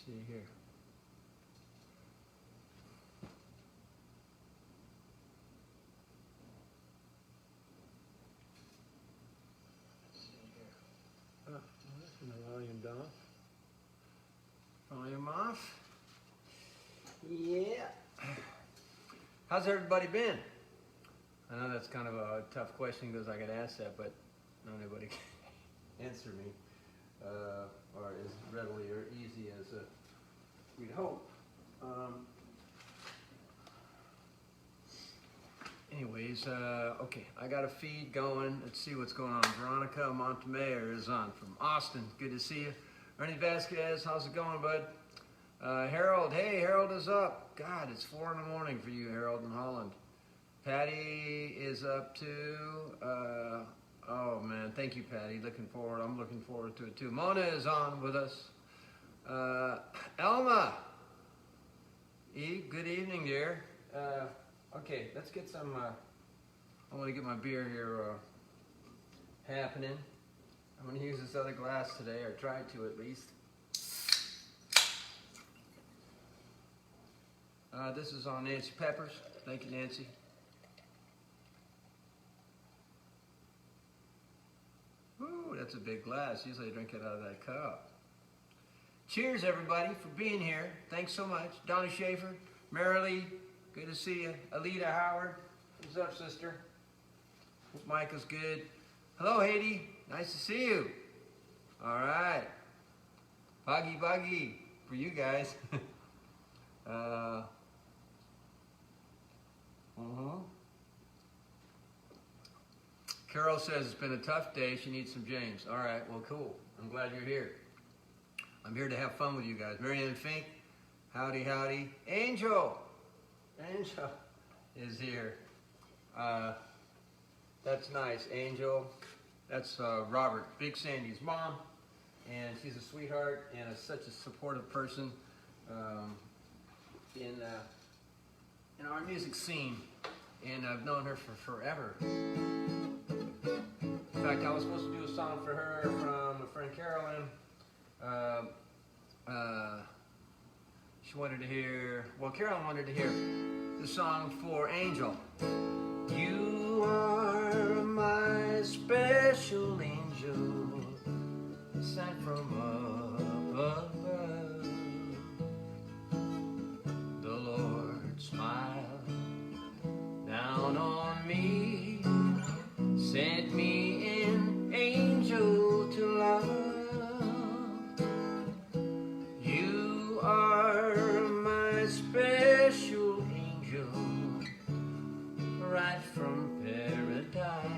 see here. The volume down. Volume off. Yeah. How's everybody been? I know that's kind of a tough question because I get asked that, but not anybody can answer me or as readily or easy as we'd hope. Anyways, okay, I got a feed going. Let's see what's going on. Veronica Montemayor is on from Austin. Good to see you. Ernie Vasquez, how's it going, bud? Harold, hey, Harold is up. God, it's 4 in the morning for you, Harold, in Holland. Patty is up too. Oh man, thank you, Patty. I'm looking forward to it too. Mona is on with us. Elma, good evening, dear. Okay, let's get some, I want to get my beer here happening. I'm going to use this other glass today, or try to at least. This is on Nancy Peppers. Thank you, Nancy. Ooh, that's a big glass. Usually I drink it out of that cup. Cheers, everybody, for being here. Thanks so much. Donna Schaefer, Marilee, good to see you. Alita Howard, what's up, sister? Hope Micah's good. Hello, Haiti. Nice to see you. All right. Buggy for you guys. Carol says it's been a tough day. She needs some James. All right, well, cool. I'm glad you're here. I'm here to have fun with you guys. Marianne Fink, howdy, howdy. Angel is here. That's nice, Angel. That's Robert, Big Sandy's mom, and she's a sweetheart and such a supportive person in our music scene, and I've known her for forever. In fact, I was supposed to do a song for her from a friend Carolyn. She wanted to hear, well, Carolyn wanted to hear the song for Angel. You are my special angel, sent from above. The Lord smiled down on me, sent me an angel to love. You are my special angel, right from paradise.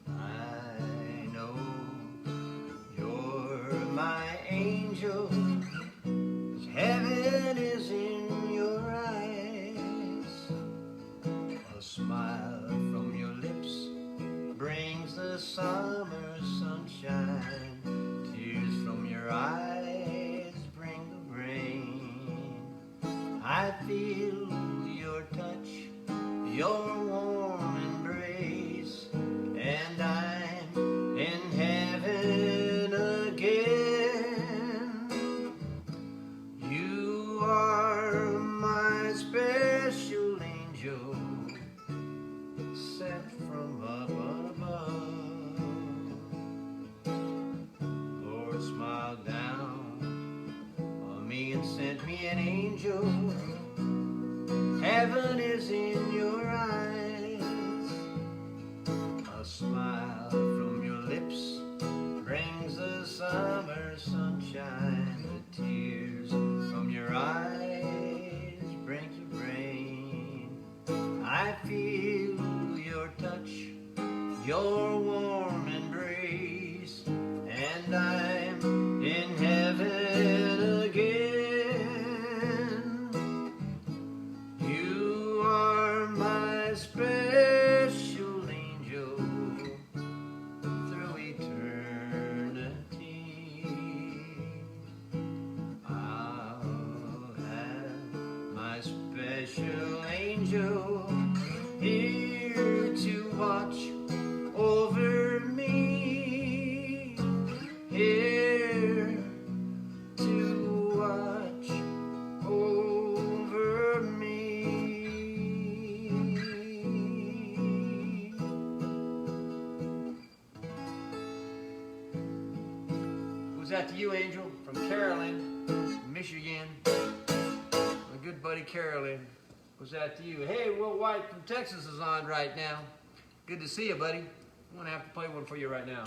I know you're my angel, 'cause heaven is in your eyes. A smile from your lips brings the summer sunshine. Tears from your eyes bring the rain. I feel your touch, your warm embrace, and I'm in heaven again. You are my special angel, sent from up above. Lord smiled down on me and sent me an angel. Heaven is in your eyes. A smile from your lips brings the summer sunshine. The tears from your eyes bring your rain. I feel your touch, your warm embrace, and I'm in heaven again. You are my special angel through eternity. I'll have my special angel here to watch over me, here Was that to you, Angel, from Carolyn, Michigan? My good buddy Carolyn. Was that to you? Hey, Will White from Texas is on right now. Good to see you, buddy. I'm gonna have to play one for you right now.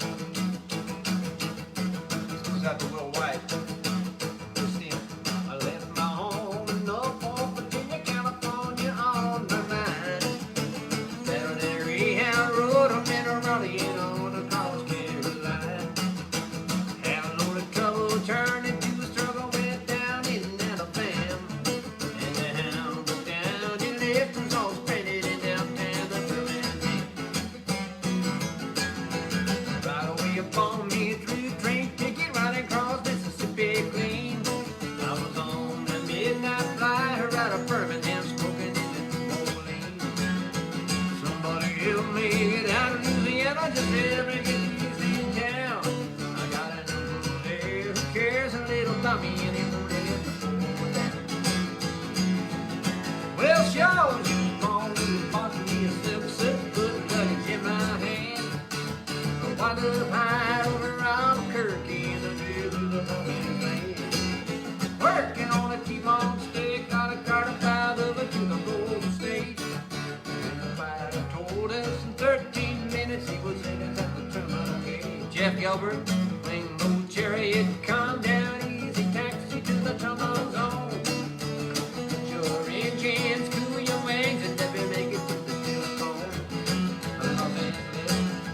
Was that to Will White? Christina. I left my home in Norfolk, Virginia, California on my mind. Down there, Rehab Road, I'm in a Raleigh, on the College Caroline. Have a loaded trouble, turned into a struggle, went down in Alabama. And the hound looked down, your lips was all spreaded in downtown the Birmingham. Right away upon me, a through train ticket right across Mississippi clean. I was on the midnight flyer out of Birmingham, smoking in the Moline. Somebody help me get out of Louisiana, just help me get to Houston town. I got an uncle there who cares a little about me, and he won't let me go down. Well, sure, you gone to park me a 7-foot luggage in my hand. I wind up high over Albuquerque in the middle of the Birmingham land. Working on a T-bone stick, got a cart about over to the Golden State. And the fighter told us in 13 minutes he was in at the terminal gate. Jeff Gilbert, swing low chariot, come down easy, taxi to the terminal zone. Put your engines, cool your wings, and never make it to the telephone. Los Angeles,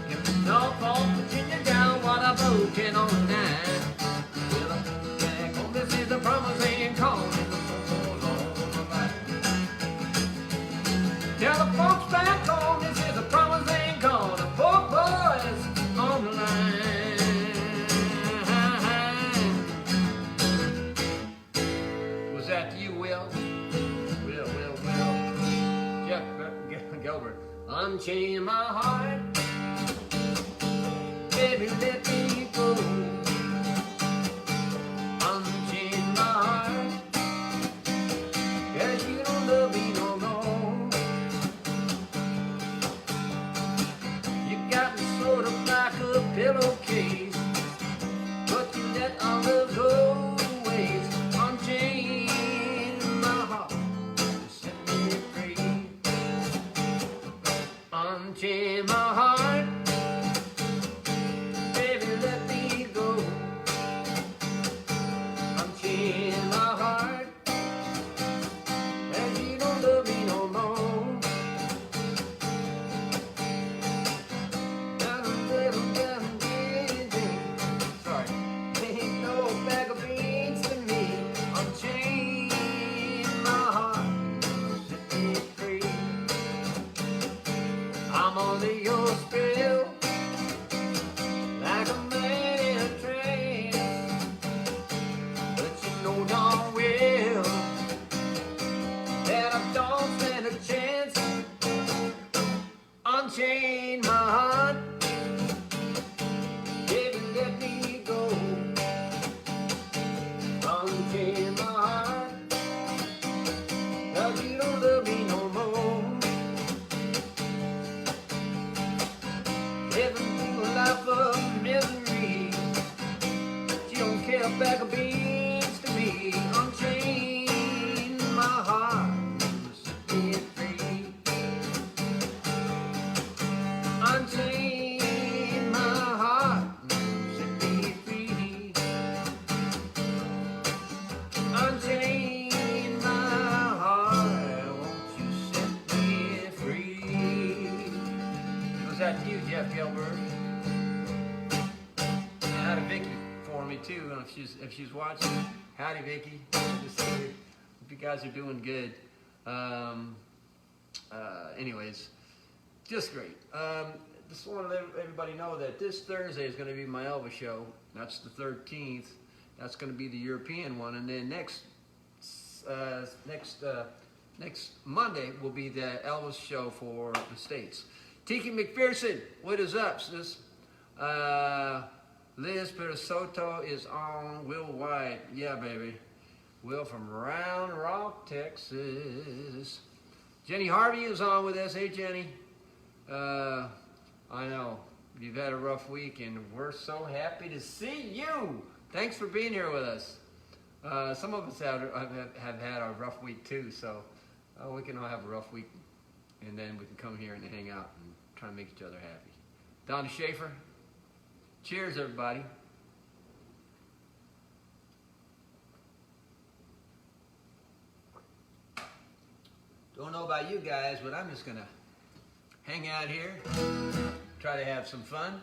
if Norfolk, Virginia, down what I broken on the nine. Well, I pulled back home, this is the promising calling the folks on my life. Tell the folks back home, this is the promising call, the poor boys on the line. Was that to you, Will? Will. Jeff Gilbert. Unchain my heart, baby, let me go. Unchain my heart, 'cause you don't love me no more. You got me sort of like a pillowcase, but you let all love go to waste. Unchain my heart, set me free. Unchain my heart, baby, let me go. Unchain my heart, and you don't love me no more. Got a little down sorry, ain't no bag of beans to me. Unchain my heart, set me free. I'm under your spell, like a man in a trance. But you know darn well that I don't stand a chance. Unchain my heart, baby, let me go. Unchain my heart, 'cause you don't love me no more. Living through a life of misery, but you don't care a bag of beans to me. Unchain my heart, set me free. Unchain my heart, set me free. Unchain my heart, won't you set me free? Was that you, Jeff Gilbert? And howdy, Vicky, for me too. And if she's watching, howdy, Vicky. Good to see you. Hope you guys are doing good. Anyways, just great. Just want to let everybody know that this Thursday is going to be my Elvis show. That's the 13th. That's going to be the European one, and then next Monday will be the Elvis show for the States. Tiki McPherson, what is up, sis? Liz Perasoto is on. Will White, yeah, baby. Will from Round Rock, Texas. Jenny Harvey is on with us. Hey, Jenny. I know you've had a rough week, and we're so happy to see you. Thanks for being here with us. Some of us have had a rough week too, so we can all have a rough week, and then we can come here and hang out and try to make each other happy. Donna Schaefer, cheers everybody. Don't know about you guys, but I'm just gonna hang out here, try to have some fun.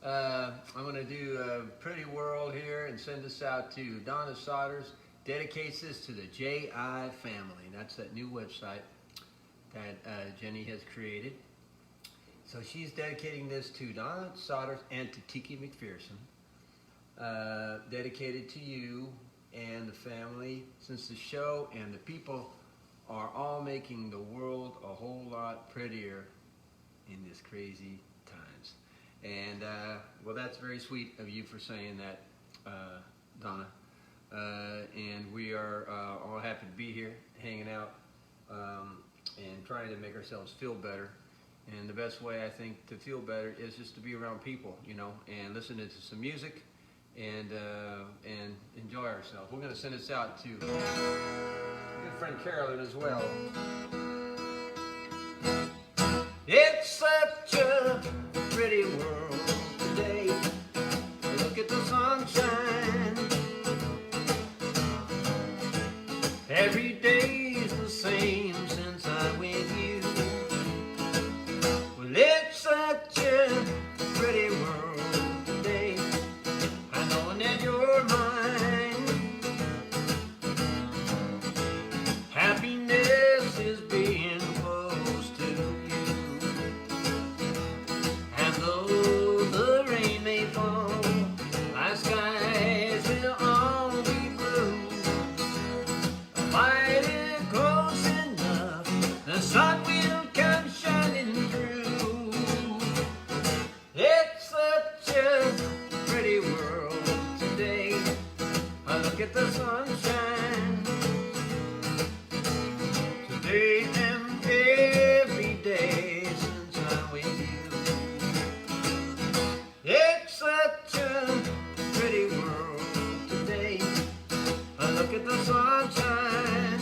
I'm gonna do a Pretty World here and send this out to Donna Sodders. Dedicates this to the J.I. family. That's that new website that Jenny has created. So she's dedicating this to Donna Sodders and to Tiki McPherson. Dedicated to you and the family, since the show and the people are all making the world a whole lot prettier in this crazy times. And well, that's very sweet of you for saying that, Donna. And we are all happy to be here, hanging out, and trying to make ourselves feel better. And the best way, I think, to feel better is just to be around people, you know, and listen to some music and enjoy ourselves. We're going to send this out to good friend Carolyn as well. It's such a pretty world today. Look at the sunshine. Every day's the same since I'm with you. Well, it's such a pretty world today. I know that you're mine. Happiness is being close to you. And though the rain may fall, my skies will all be blue. Light it close enough, the sun will come shining through. It's such a pretty world today. I look at the sunshine today and every day since I'm with you. It's such a pretty world today. I look at the sunshine.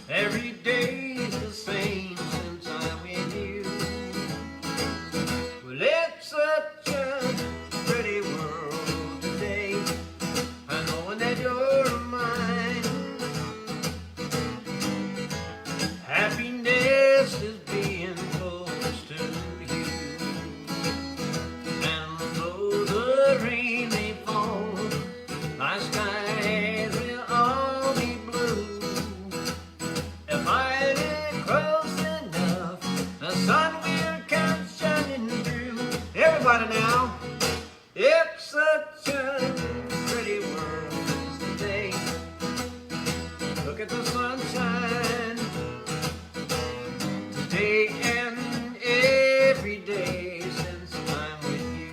Every day's the same since I'm with you. Well, it's such a pretty world today. I know that you're mine. Happiness is being close to you. And though the rain may fall, my skies will all be blue. If I live close enough, the sun will come shining through. Everybody now, it's such a pretty world today. Look at the sunshine today and every day since I'm with you.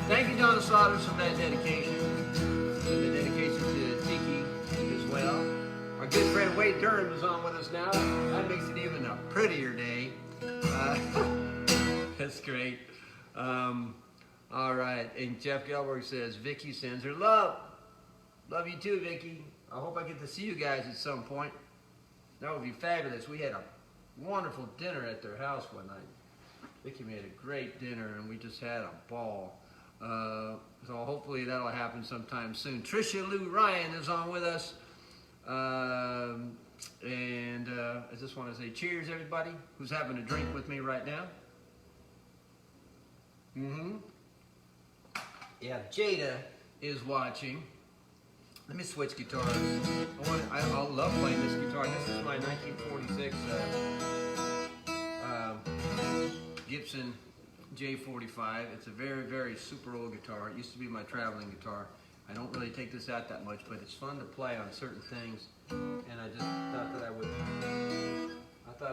Thank you, Donna Sodders, for that dedication. And the dedication to Tiki as well. Our good friend Wade Durham is on with us now. That makes it even a prettier day. That's great. All right. And Jeff Gelberg says, Vicky sends her love. Love you too, Vicky. I hope I get to see you guys at some point. That would be fabulous. We had a wonderful dinner at their house one night. Vicky made a great dinner, and we just had a ball. So hopefully that'll happen sometime soon. Tricia Lou Ryan is on with us. And I just want to say cheers, everybody who's having a drink with me right now. Yeah, Jada is watching. Let me switch guitars. I love playing this guitar. This is my 1946 Gibson J45. It's a very, very super old guitar. It used to be my traveling guitar. I don't really take this out that much, but it's fun to play on certain things. And I just thought that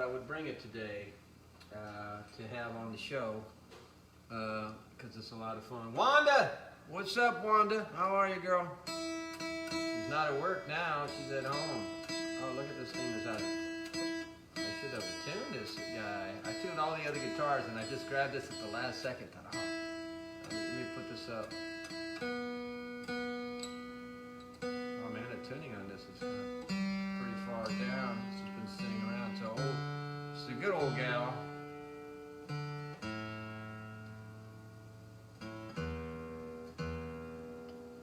I would bring it today to have on the show because it's a lot of fun. Wanda, what's up, Wanda? How are you, girl? She's not at work now. She's at home. Oh, look at this thing that's out. I should have a tune. this guy. I tuned all the other guitars and I just grabbed this at the last second. Thought, oh, let me put this up. Oh man, the tuning on this is pretty far down. It's just been sitting around. So it's a good old gal.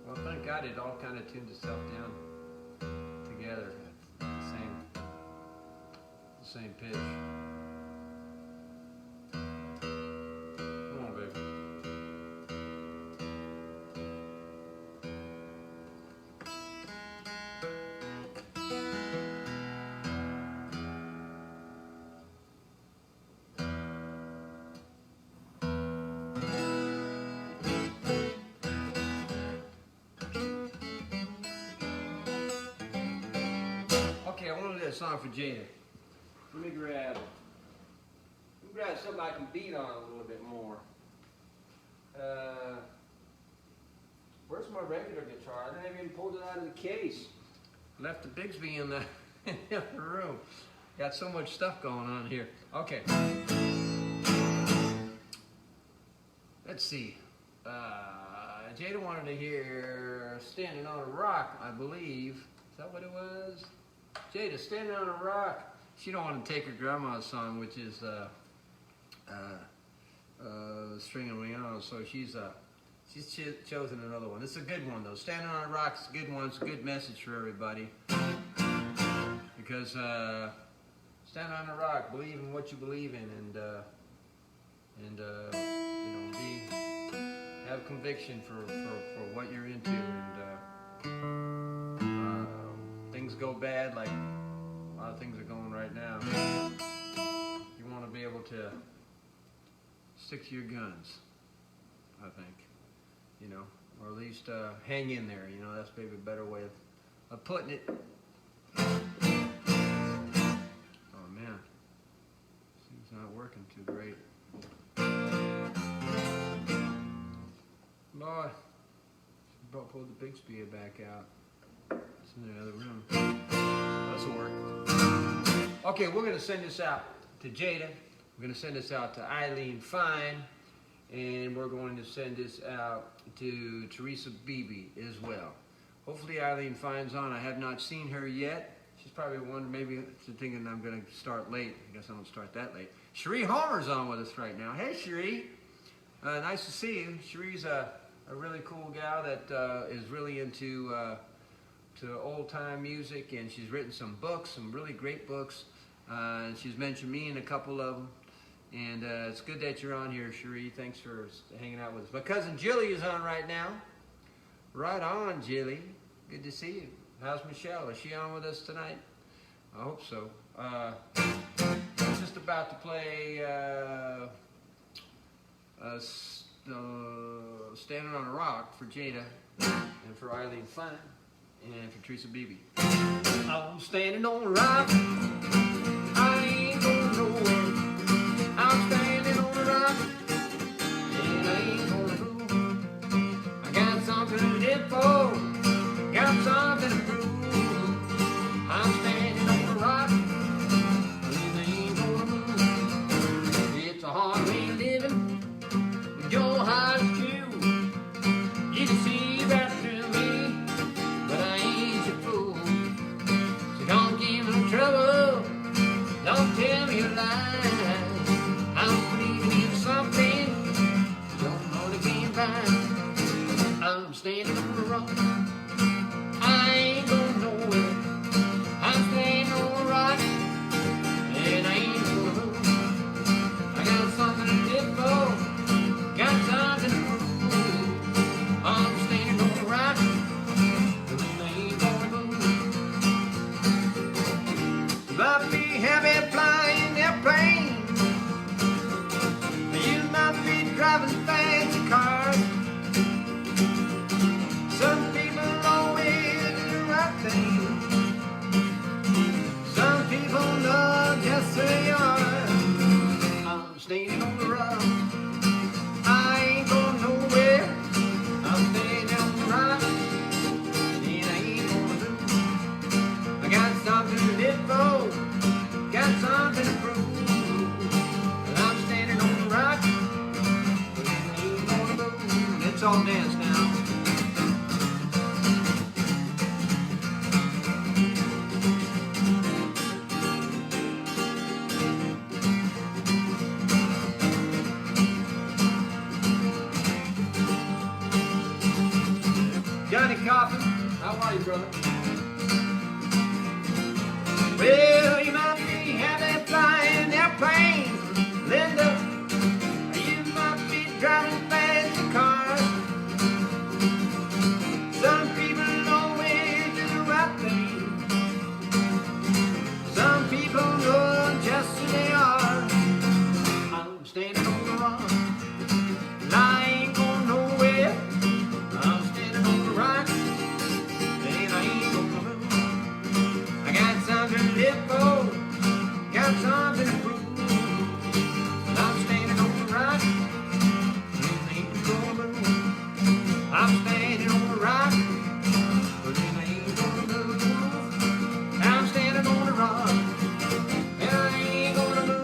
Well, thank God it all kind of tuned itself down together at the same pitch. Come on, baby. Okay, I want to do a song for Jada. Let me grab something I can beat on a little bit more. Where's my regular guitar? I didn't even pull it out of the case. Left the Bigsby in the room. Got so much stuff going on here. Okay. Let's see. Jada wanted to hear Standing on a Rock, I believe. Is that what it was? Jada, Standing on a Rock. She don't want to take her grandma's song, which is String and Rihanna, so she's chosen another one. It's a good one though. Standing on a Rock is a good one. It's a good message for everybody. Because stand on a rock, believe in what you believe in, and you know, have conviction for what you're into, and things go bad like a lot of things are going right now. You want to be able to stick to your guns, I think, you know, or at least hang in there, you know. That's maybe a better way of putting it. Oh man, things not working too great. Boy, pulled the Bigsby back out. It's in the other room. This'll work. Okay, we're going to send this out to Jada. We're going to send this out to Eileen Fine. And we're going to send this out to Teresa Beebe as well. Hopefully Eileen Fine's on. I have not seen her yet. She's probably wondering, maybe she's thinking I'm going to start late. I guess I don't start that late. Cherie Homer's on with us right now. Hey, Cherie. Nice to see you. Cherie's a really cool gal that is really into to old-time music, and she's written some books, some really great books. And she's mentioned me in a couple of them. And it's good that you're on here, Cherie. Thanks for hanging out with us. My cousin Jilly is on right now. Right on, Jilly. Good to see you. How's Michelle? Is she on with us tonight? I hope so. I'm just about to play Standing on a Rock for Jada and for Eileen Fine and for Teresa Beebe. I'm standing on a rock. I ain't going nowhere. I'm standing on a rock, and I ain't gonna move. I got something to live for, got something to prove. I'm standing on a rock, and I ain't gonna move. It's a hard way living with your heart is true. You can see right through me, but I ain't your fool. So don't give me no trouble, don't tell me a lie. I'm believing in something, don't know to get by. I'm standing on the rock, I ain't going nowhere. I'm standing on the rock, and I ain't gonna move. I got something to live for, got something to prove. I'm standing on the rock, and I ain't gonna move. Might be heavy flying airplane. Driving fancy cars. Some people always do the right thing. Some people know just who they are. I'm standing on the rock, I ain't going nowhere. I'm standing on the rock, and I ain't gonna move. I got something to live for, got something to prove. all dance now. Johnny Coffin, how are you, brother? Well, you might be having flying airplanes, Linda. You might be driving fancy cars. Some people always do the right thing. Some people know just who they are. I'm standing on the run, and I ain't going nowhere. I'm standing on the right, and I ain't gonna move. I got something to live for, got something to prove. I'm standing on the right, and I ain't gonna move. I'm standing on the right, but I ain't gonna move. I'm standing on the right, and I ain't gonna move.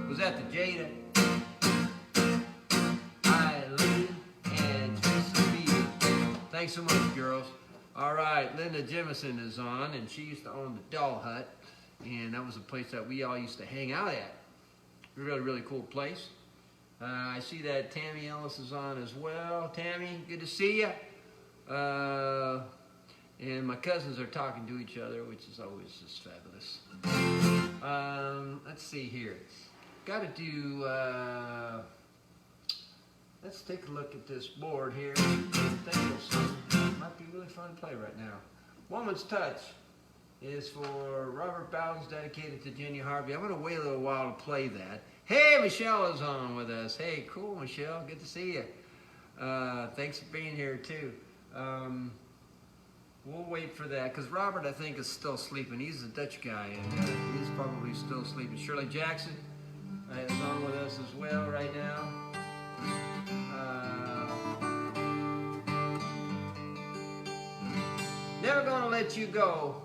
Was that the Jada? Eileen and Sophia. Thanks so much, girls. All right, Linda Jemison is on, and she used to own the Doll Hut, and that was a place that we all used to hang out at. Really, really cool place. I see that Tammy Ellis is on as well. Tammy, good to see you. And my cousins are talking to each other, which is always just fabulous. Let's see here. Got to do, let's take a look at this board here and think of something. Might be really fun to play right now. Woman's Touch is for Robert Bowden's, dedicated to Jenny Harvey. I'm going to wait a little while to play that. Hey, Michelle is on with us. Hey, cool, Michelle. Good to see you. Thanks for being here, too. We'll wait for that, because Robert, I think, is still sleeping. He's a Dutch guy, and he's probably still sleeping. Shirley Jackson is on with us as well right now. Never Gonna Let You Go.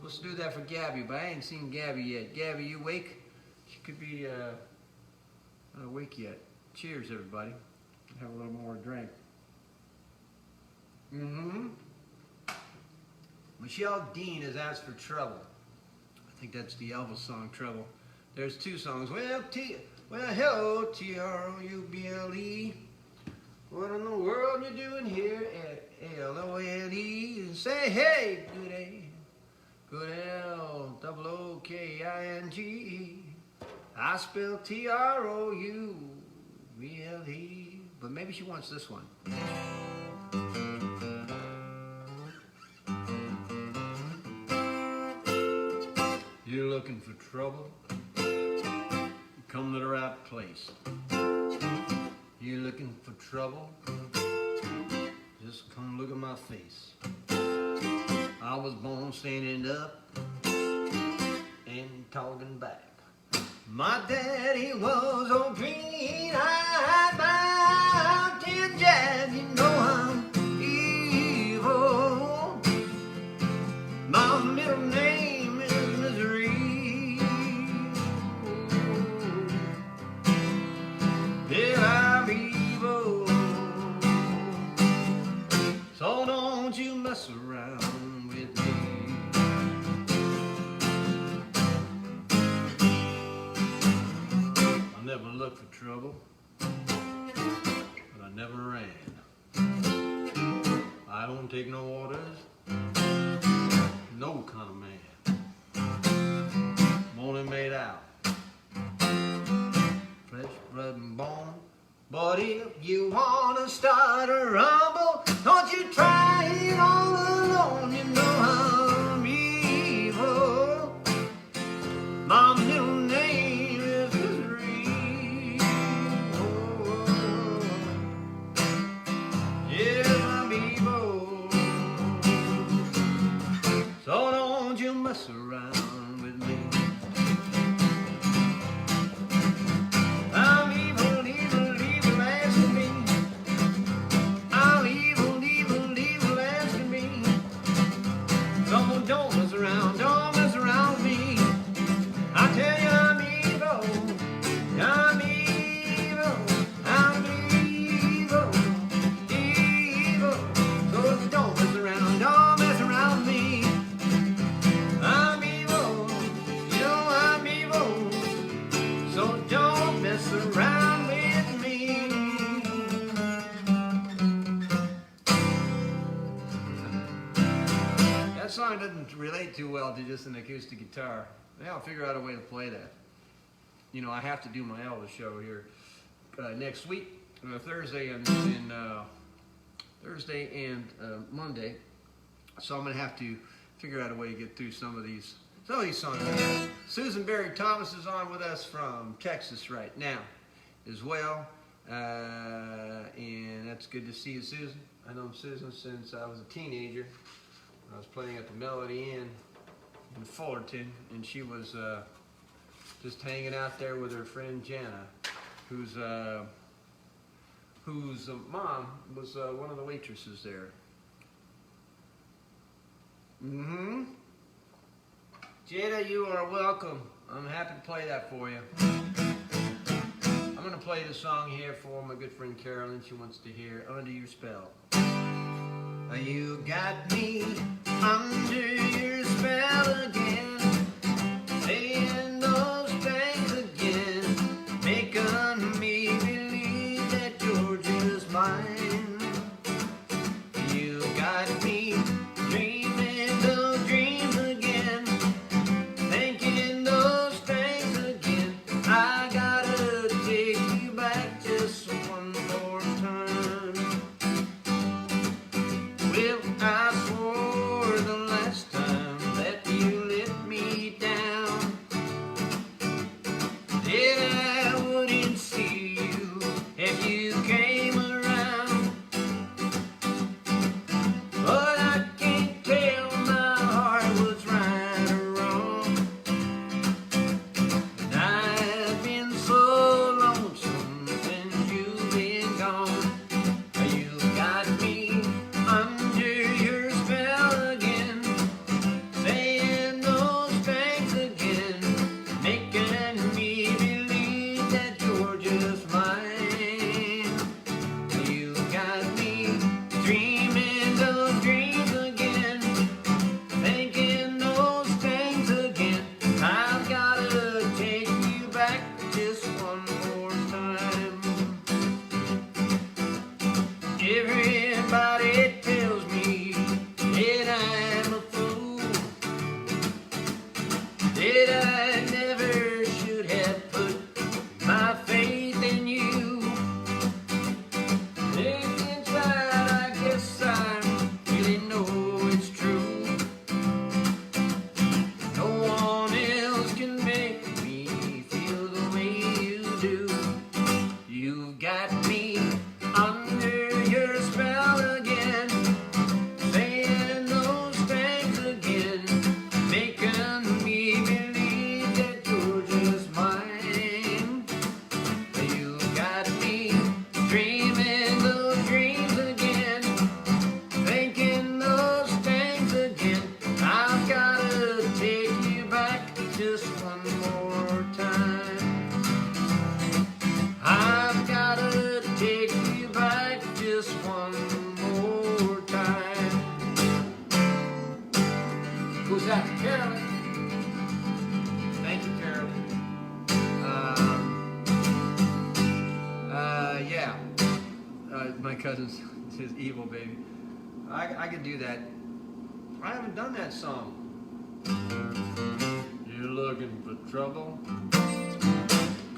Let's do that for Gabby, but I ain't seen Gabby yet. Gabby, you awake? She could be not awake yet. Cheers, everybody. Have a little more drink. Michelle Dean has asked for Trouble. I think that's the Elvis song, Trouble. There's two songs. Well, hello, T-R-O-U-B-L-E. What in the world you doing here at L-O-N-E? Say, hey, good A, good L-O-O-K-I-N-G. I spell T-R-O-U-B-L-E. But maybe she wants this one. You're looking for trouble? Come to the right place. You're looking for trouble? Just come look at my face. I was born standing up and talking back. My daddy was a green-eyed mountain jack. You know I'm evil. My middle name is Misery. Yeah, I'm evil. So don't you mess around with me. I never looked for trouble, but I never ran. I don't take no orders, no kind of man. I'm only made out flesh, blood, and bone. But if you wanna start a rumble, don't you try it all alone. You know I'm evil. My middle name is Misery. Oh, yeah, I'm evil. So don't you mess around with me. I'm evil, evil, evil as can be. I'm evil, evil, evil as can be. So don't mess around with me. I tell you I'm evil. difficulty, just an acoustic guitar. Yeah, I'll figure out a way to play that. You know, I have to do my Elvis show here next week, Thursday and Monday. So I'm gonna have to figure out a way to get through some of these songs. Susan Berry Thomas is on with us from Texas right now, as well, and that's good to see you, Susan. I know Susan since I was a teenager. I was playing at the Melody Inn in Fullerton, and she was just hanging out there with her friend Jana, whose mom was one of the waitresses there. Jada, you are welcome. I'm happy to play that for you. I'm going to play the song here for my good friend Carolyn. She wants to hear Under Your Spell. You got me under your spell again, saying those things again, making me believe that you're just mine. You got me dreaming those dreams again, thinking those things again. I gotta take you back just one more time. Well, I swore the last time that you let me down, that I wouldn't see you if you came around. But I can't tell my heart what's right or wrong, and I've been so lonesome since you've been gone. You got me under your spell again, saying those things again, making me believe that you're just mine. You got me dreaming those dreams again, thinking those things again. I've gotta take you back just one more time. Everybody tells me that I'm a fool, that I never should have put my faith in you. Deep inside, I guess I really know it's true. No one else can make me feel the way you do. You've got me under your spell again, saying those things again, making me believe that you're just mine. You got me dreaming those dreams again, thinking those things again. I've gotta take you back just one more time. I've gotta take you back just one more time. Who's that? Carolyn. Thank you, Carolyn. Yeah. My cousin's his evil baby. I could do that. I haven't done that song. You're looking for trouble?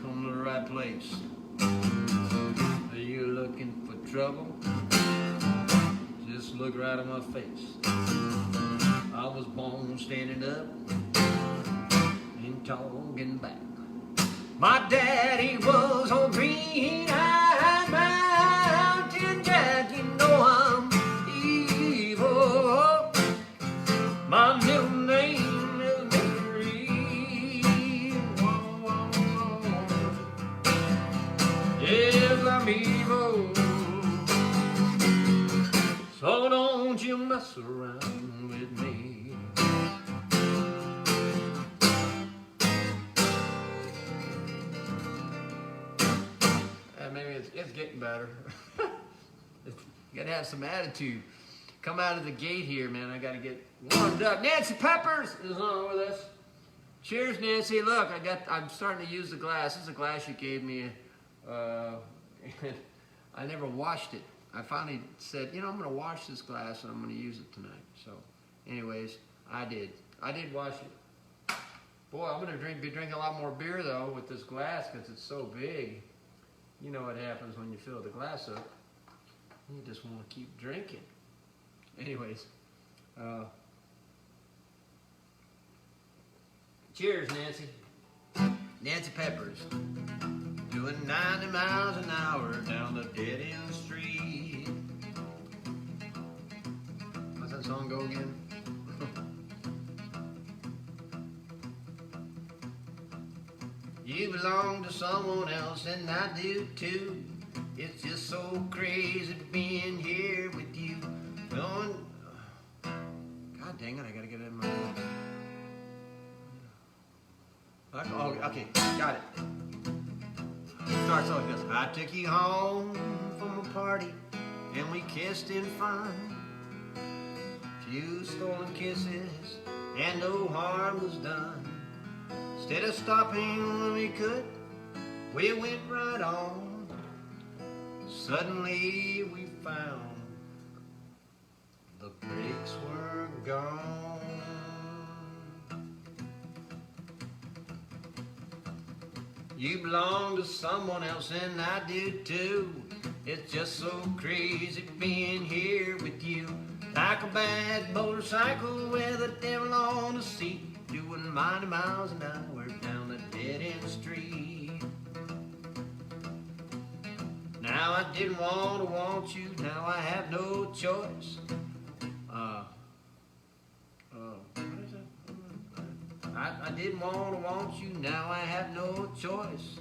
Come to the right place. Are you looking for trouble? Just look right at my face. I was born standing up and talking back. My daddy was on green-eyed mountain Jack. You know I'm evil. My middle name is Mary. Yes, I'm evil. So don't you mess around with me. Maybe it's getting better. You gotta have some attitude. Come out of the gate here, man. I gotta get warmed up. Nancy Peppers is on with us. Cheers, Nancy. Look, I'm starting to use the glass. This is a glass you gave me. I never washed it. I finally said, you know, I'm gonna wash this glass and I'm gonna use it tonight. So, anyways, I did. I did wash it. Boy, I'm gonna be drinking a lot more beer though with this glass because it's so big. You know what happens when you fill the glass up. You just want to keep drinking. Anyways, cheers, Nancy. Nancy Peppers. Doing 90 miles an hour down the dead-end street. How's that song go again? You belong to someone else and I do too. It's just so crazy being here with you. Going, God dang it, I gotta get it in my mouth. Oh, okay, got it. It starts like this. I took you home from a party and we kissed in fun. Few stolen kisses and no harm was done. Instead of stopping when we could, we went right on. Suddenly we found the brakes were gone. You belong to someone else and I do too. It's just so crazy being here with you. Like a bad motorcycle with a devil on the seat, doing 90 miles an hour down the dead-end street. Now I didn't want you, now I have no choice. I didn't want you, now I have no choice.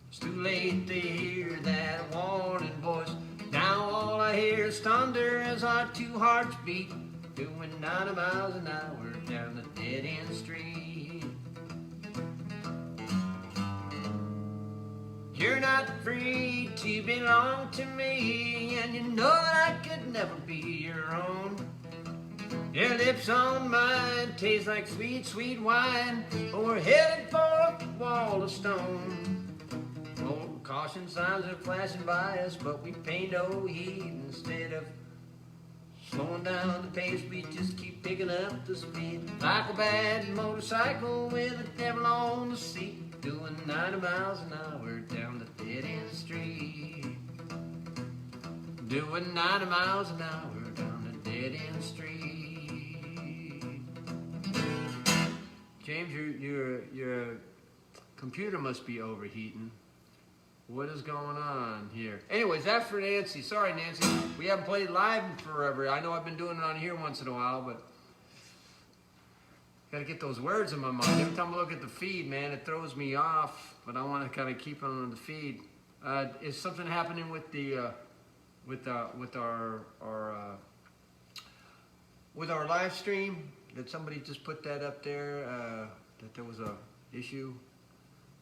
It's too late to hear that warning voice. Now all I hear is thunder as our two hearts beat, doing 90 miles an hour down the dead-end street. You're not free to belong to me, and you know that I could never be your own. Your lips on mine taste like sweet, sweet wine, but we're headed for a wall of stone. Oh, caution signs are flashing by us, but we pay no heed. Instead of slowing down the pace, we just keep picking up the speed. Like a bad motorcycle with a devil on the seat, doing 90 miles an hour down the dead-end street. Doing 90 miles an hour down the dead-end street. James, your computer must be overheating. What is going on here? Anyways, that's for Nancy. Sorry, Nancy. We haven't played live in forever. I know I've been doing it on here once in a while, but gotta get those words in my mind. Every time I look at the feed, man, it throws me off. But I want to kind of keep on the feed. Is something happening with the with our live stream? Did somebody just put that up there? That there was a issue.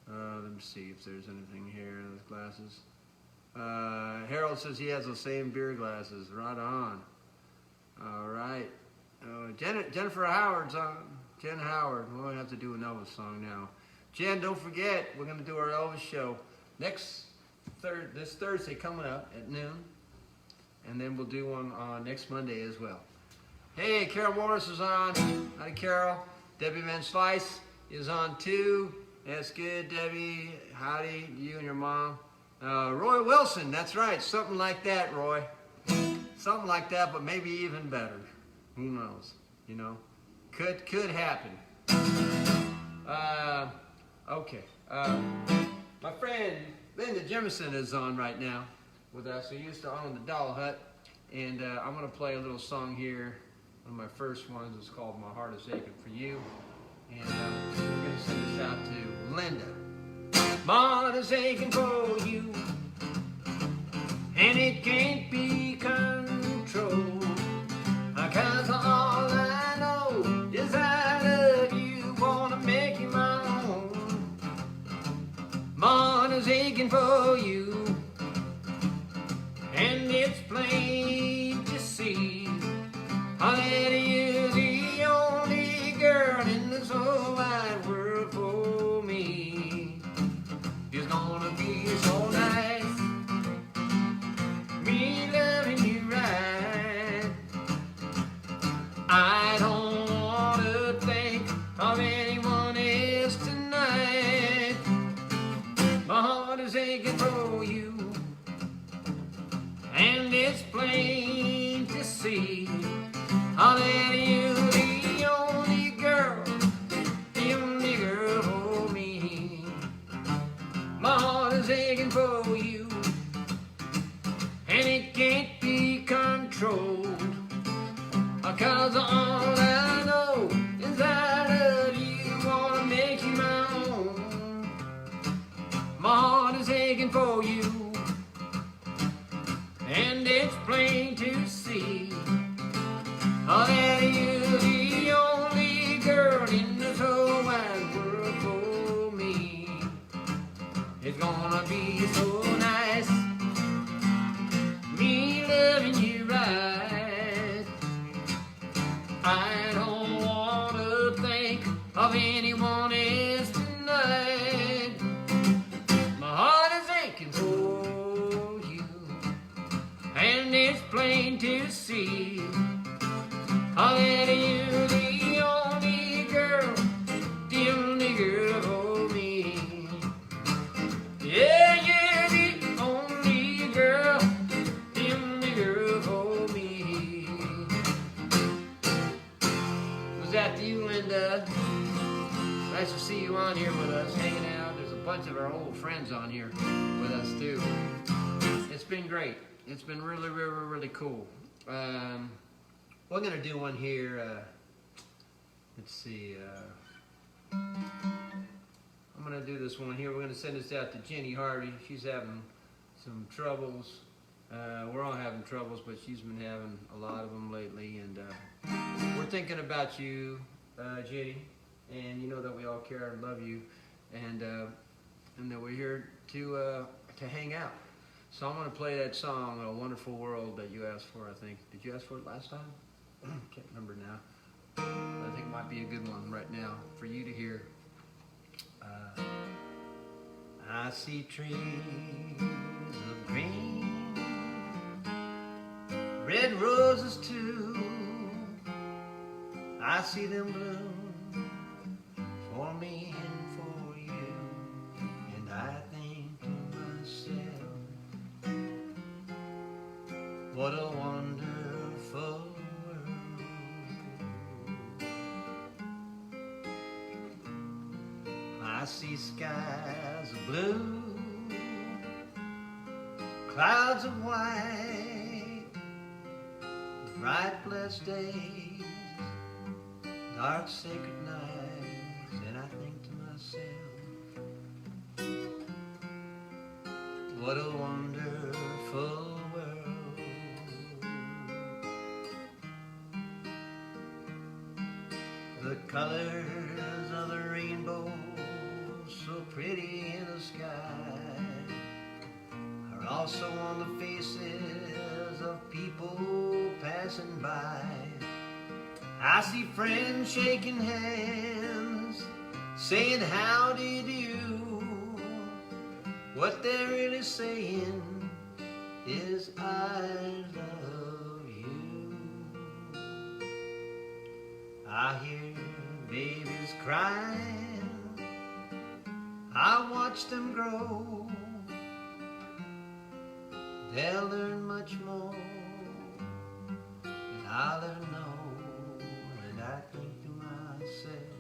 Let me see if there's anything here in those glasses. Harold says he has those same beer glasses. Right on. All right. Jennifer Howard's on. Jen Howard. We're going to have to do an Elvis song now. Jen, don't forget, we're going to do our Elvis show this Thursday coming up at noon. And then we'll do one on next Monday as well. Hey, Carol Morris is on. Hi, Carol. Debbie Van Slice is on too. That's good, Debbie. Howdy, you and your mom. Roy Wilson, that's right. Something like that, Roy. Something like that, but maybe even better. Who knows? You know, could happen. Okay. My friend Linda Jemison is on right now with us. Who used to own the Doll Hut, and I'm gonna play a little song here. One of my first ones is called "My Heart Is Aching for You." And we're going to send this out to Linda. My heart is aching for you, and it can't be controlled, 'cause all I know is I love you, wanna make you my own. My heart is aching for you, and it's plain to see that you're the only girl in this whole wide world for me. It's gonna be so nice, me loving you right. I don't wanna aching for you, and it can't be controlled, 'cause all I know is I love you, wanna make you my own. My heart is aching for you, and it's plain to see that you're the only girl in this whole wide world for me. It's gonna be so nice, me loving you right. I don't wanna think of anyone else tonight. My heart is aching for you, and it's plain to see that you're the only girl for me. Yeah, you're the only girl for me. Was that you, Linda? Nice to see you on here with us, hanging out. There's a bunch of our old friends on here with us too. It's been great. It's been really, really, really cool. We're gonna do one here. Let's see. I'm gonna do this one here. We're gonna send this out to Jenny Harvey. She's having some troubles. We're all having troubles, but she's been having a lot of them lately. And we're thinking about you, Jenny. And you know that we all care and love you, and that we're here to hang out. So I'm gonna play that song, "A Wonderful World," that you asked for. I think. Did you ask for it last time? Can't remember now. I think it might be a good one right now for you to hear. I see trees of green, red roses too. I see them bloom for me and for you, and I think to myself, what a wonderful world. I see skies of blue, clouds of white, bright blessed days, dark sacred nights, and I think to myself, what a wonderful world. The colors of the rainbow, so pretty in the sky, are also on the faces of people passing by. I see friends shaking hands, saying how do you do. What they're really saying is I love you. I hear babies crying, I watch them grow. They'll learn much more than I'll ever know. And I think to myself,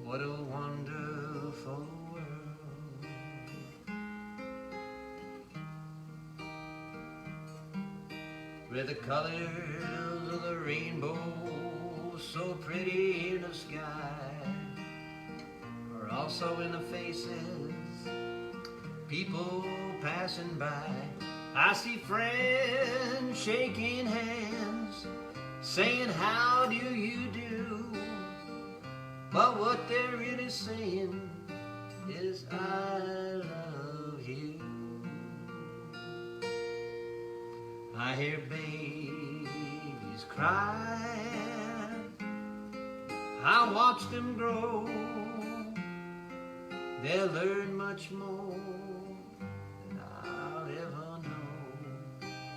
what a wonderful world. Where the colors of the rainbow, so pretty in the sky, are also in the faces people passing by. I see friends shaking hands, saying how do you do. But what they're really saying is I love you. I hear babies cry, I watch them grow. They'll learn much more than I'll ever know.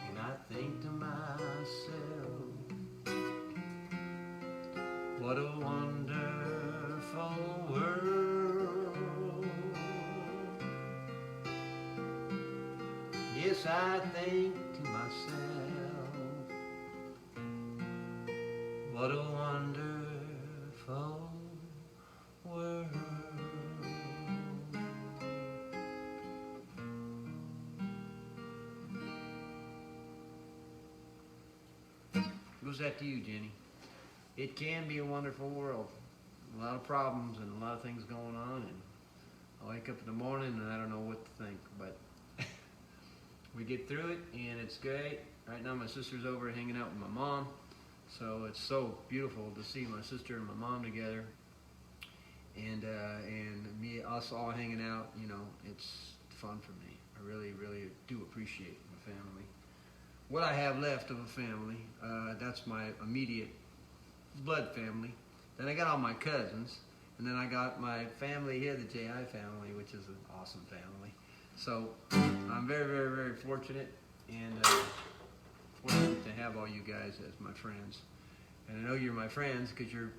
And I think to myself, what a wonderful world. Yes, I think to myself, what a wonderful world. was that to you, Jenny? It can be a wonderful world. A lot of problems and a lot of things going on, and I wake up in the morning and I don't know what to think, but we get through it and it's great. Right now my sister's over hanging out with my mom, so it's so beautiful to see my sister and my mom together, and me, us all hanging out. You know, it's fun for me. I really, really do appreciate my family. What I have left of a family, that's my immediate blood family. Then I got all my cousins, and then I got my family here, the J.I. family, which is an awesome family. So I'm very, very, very fortunate, and fortunate to have all you guys as my friends. And I know you're my friends because you're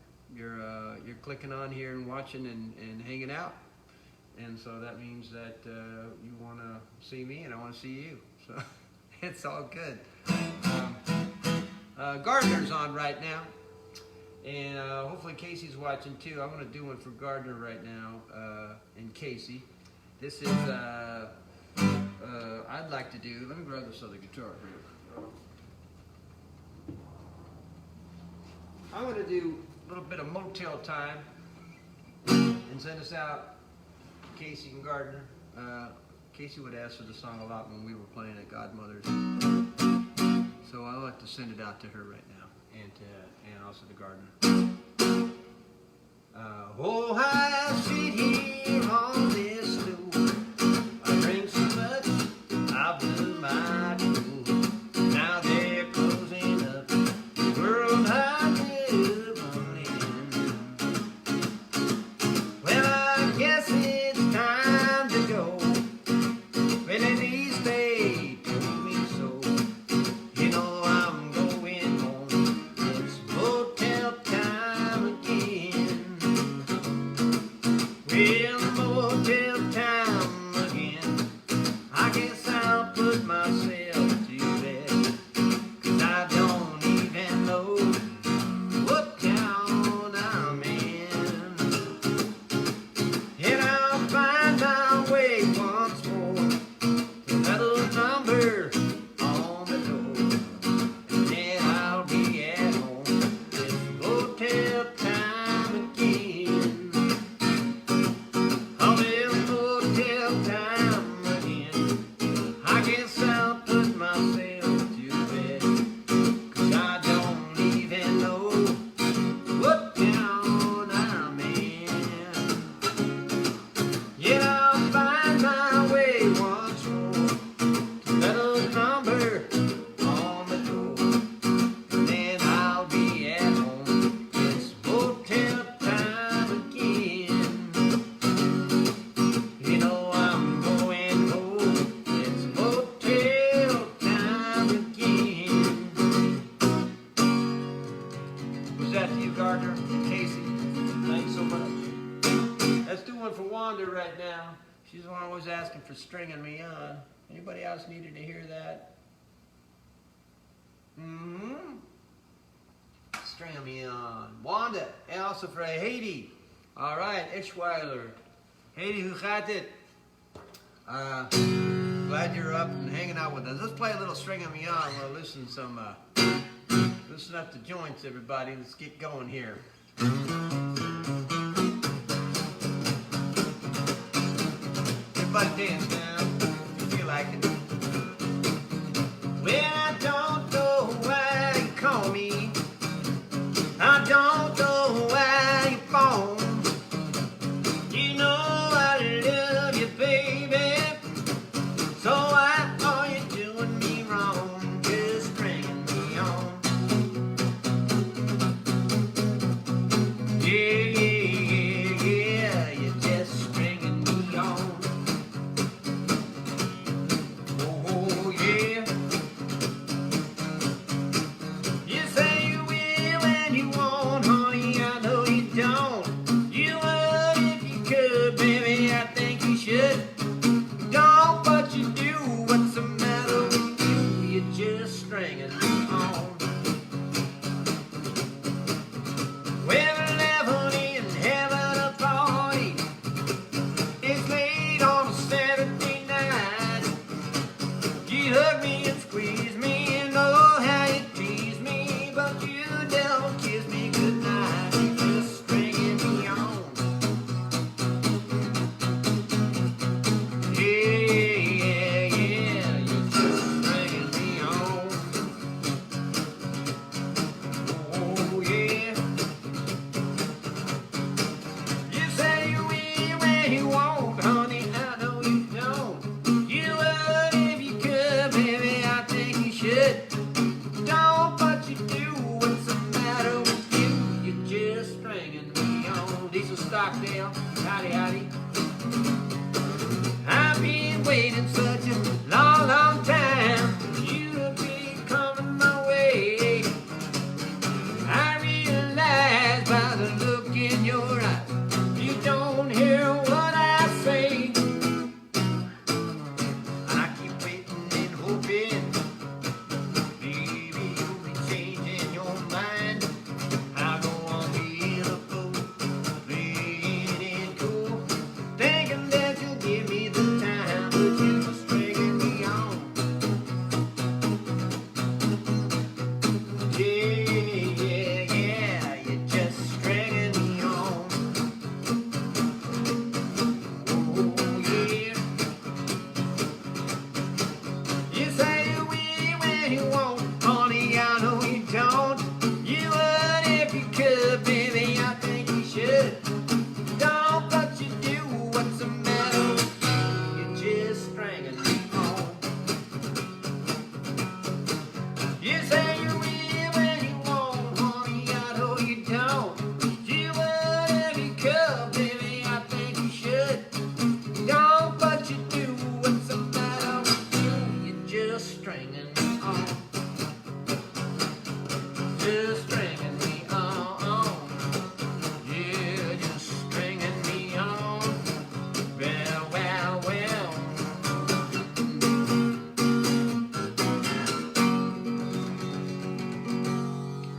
clicking on here and watching and hanging out. And so that means that you want to see me and I want to see you. So it's all good. Gardner's on right now. And hopefully Casey's watching too. I'm going to do one for Gardner right now and Casey. This is, I'd like to do, let me grab this other guitar here. I'm going to do a little bit of Motel Time and send us out to Casey and Gardner. Casey would ask for the song a lot when we were playing at Godmother's. So I'd like to send it out to her right now, and also to Gardner. Oh, I sit here on this stool. I drink so much, I blew my cool. Now they're closing up the world I live on in. Well, I guess it's time to go. Well, at least they told me so. You know I'm going home. It's motel time again. Well, motel time again. I guess I'll put myself to bed, 'cause I don't even know what town I'm in. And I'll find my way once more to that little number on the door, and then I'll be at home. It's motel time again. Oh, it's motel time again. I guess I'll put myself to bed, 'cause I don't even know what town I'm in. Yet I'll find my way once more to that old number on the door, and then I'll be at home. It's motel time again. You know I'm going home. It's motel time again. Was that to you, Gardner and Casey? Thanks so much. Let's do one for Wanda right now. She's the one always asking for Stringing Me On. Anybody else needed to hear that? Stringing Me On. Wanda. En also for Haiti. All right, Ischweiler. Haiti, hoe gaat het? Glad you're up and hanging out with us. Let's play a little Stringing Me On. We'll listen up the joints, everybody. Let's get going here. Everybody dance now, if you feel like it. Well, I don't know why you call me. I don't know why you phone. You know I love you, baby. So why are you doing me wrong? Just stringing me on. Rockdale, howdy, howdy. I've been waiting such a long, long time for you to be coming my way. I realize by the look in your eyes, you don't hear what I say. I keep waiting and hoping, baby, you'll be changing your mind. I go on being a fool, playing it cool, thinking that you'll give me the time, but you're just stringing me on. Yeah, you're just stringing me on. Oh yeah. You say you will when you won't, honey, I know you don't. You would if you could, baby, I think you should. Don't, but you do, what's the matter with you? You're just stringing me on. You say you will when you won't, honey, I know you don't. You would if you could, baby, I think you should. Don't, but you do, what's the matter with you? You're just stringing me on. Just stringing me on. Yeah, just stringing me on. Well, well, well.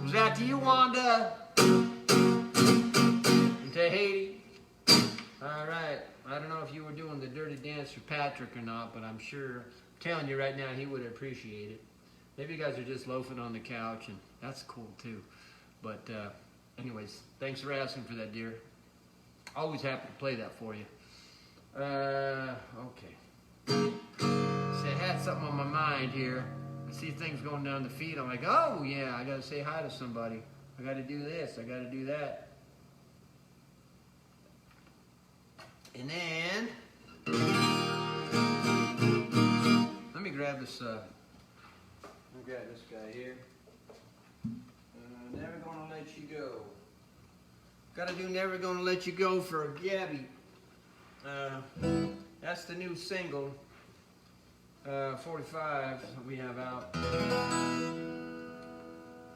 Was that to you, Wanda? In Tahiti? All right. I don't know if you were doing the dirty dance for Patrick or not, but I'm sure, I'm telling you right now, he would appreciate it. Maybe you guys are just loafing on the couch, and that's cool too. But anyways, thanks for asking for that, dear. Always happy to play that for you. Okay. See, I had something on my mind here. I see things going down the feed. I'm like, oh yeah, I gotta say hi to somebody. I gotta do this, I gotta do that. And then, let me grab this, guy here. Never Gonna Let You Go. Gotta do Never Gonna Let You Go for Gabby. That's the new single, 45 that we have out.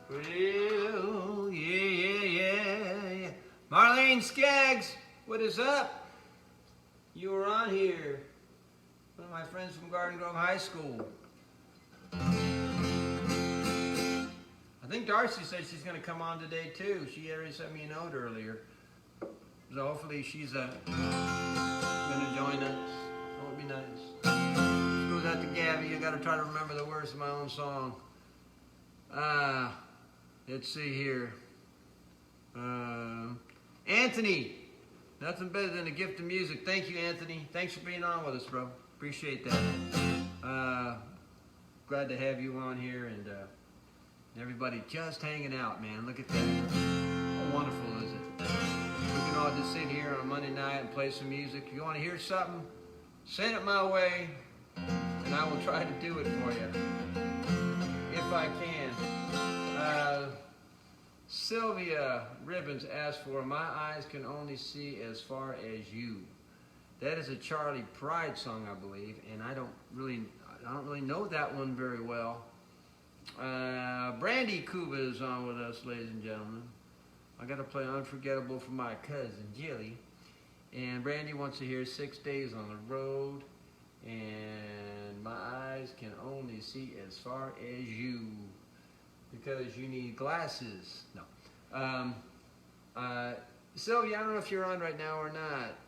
Well, yeah. Marlene Skaggs, what is up? You were on here. One of my friends from Garden Grove High School. I think Darcy said she's going to come on today too. She already sent me a note earlier. So hopefully she's going to join us. That would be nice. This goes out to Gabby. I got to try to remember the words of my own song. Let's see here. Anthony. Nothing better than a gift of music. Thank you, Anthony. Thanks for being on with us, bro. Appreciate that. Glad to have you on here, and everybody just hanging out, man. Look at that. How wonderful is it? We can all just sit here on a Monday night and play some music. If you want to hear something, send it my way, and I will try to do it for you, if I can. Sylvia Ribbons asked for My Eyes Can Only See As Far As You. That is a Charlie Pride song, I believe, and I don't really know that one very well. Brandy Cuba is on with us, ladies and gentlemen. I got to play Unforgettable for my cousin Jilly, and Brandy wants to hear 6 Days on the Road, and My Eyes Can Only See As Far As You. Because you need glasses. No. Sylvia, I don't know if you're on right now or not.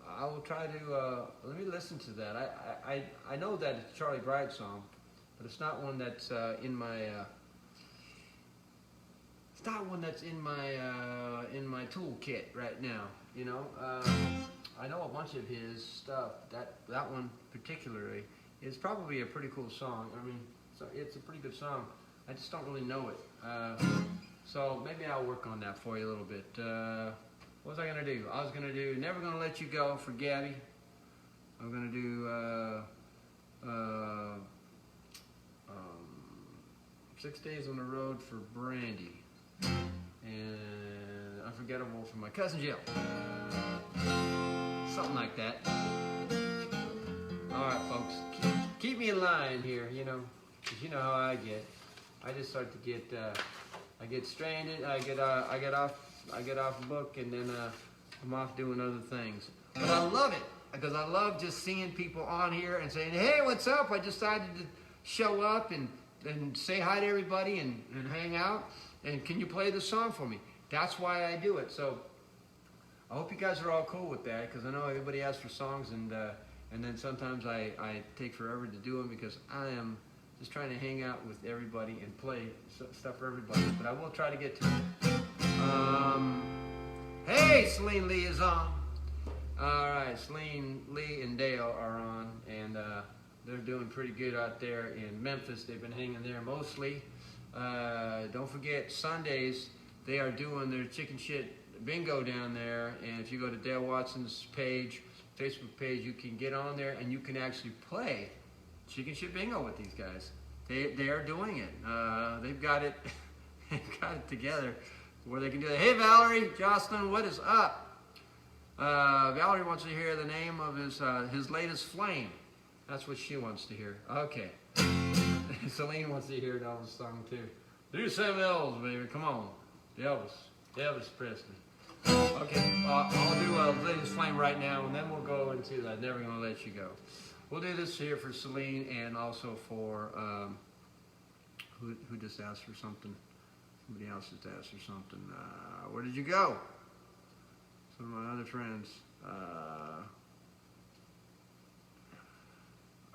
I will try to, let me listen to that. I know that it's a Charlie Pride song, but it's not one that's in my, it's not one that's in my toolkit right now, you know. I know a bunch of his stuff. That one particularly is probably a pretty cool song. I mean, so it's a pretty good song. I just don't really know it. So maybe I'll work on that for you a little bit. What was I going to do? I was going to do Never Gonna Let You Go for Gabby. I'm going to do 6 Days on the Road for Brandy. And Unforgettable from my cousin Jill. Something like that. All right, folks, keep me in line here, you know, because you know how I get. I just start to get, I get stranded. I get off the book, and then I'm off doing other things. But I love it because I love just seeing people on here and saying, "Hey, what's up? I decided to show up and say hi to everybody and hang out. And can you play the song for me?" That's why I do it. So I hope you guys are all cool with that, because I know everybody asks for songs, and then sometimes I take forever to do them because I am just trying to hang out with everybody and play stuff for everybody. But I will try to get to it. Hey, Celine Lee is on. All right, Celine Lee and Dale are on, and they're doing pretty good out there in Memphis. They've been hanging there mostly. Don't forget, Sundays, they are doing their chicken shit bingo down there. And if you go to Dale Watson's page, Facebook page, you can get on there and you can actually play chicken shit bingo with these guys. They are doing it. They've got it together where they can do that. Hey, Valerie, Jocelyn, what is up? Valerie wants to hear the name of his latest flame. That's what she wants to hear. Okay. Celine wants to hear Elvis song too. Do some L's, baby. Come on. Elvis Presley. Okay, I'll do Latest Flame right now, and then we'll go into Never Gonna Let You Go. We'll do this here for Celine and also for, who just asked for something? Somebody else just asked for something. Where did you go? Some of my other friends.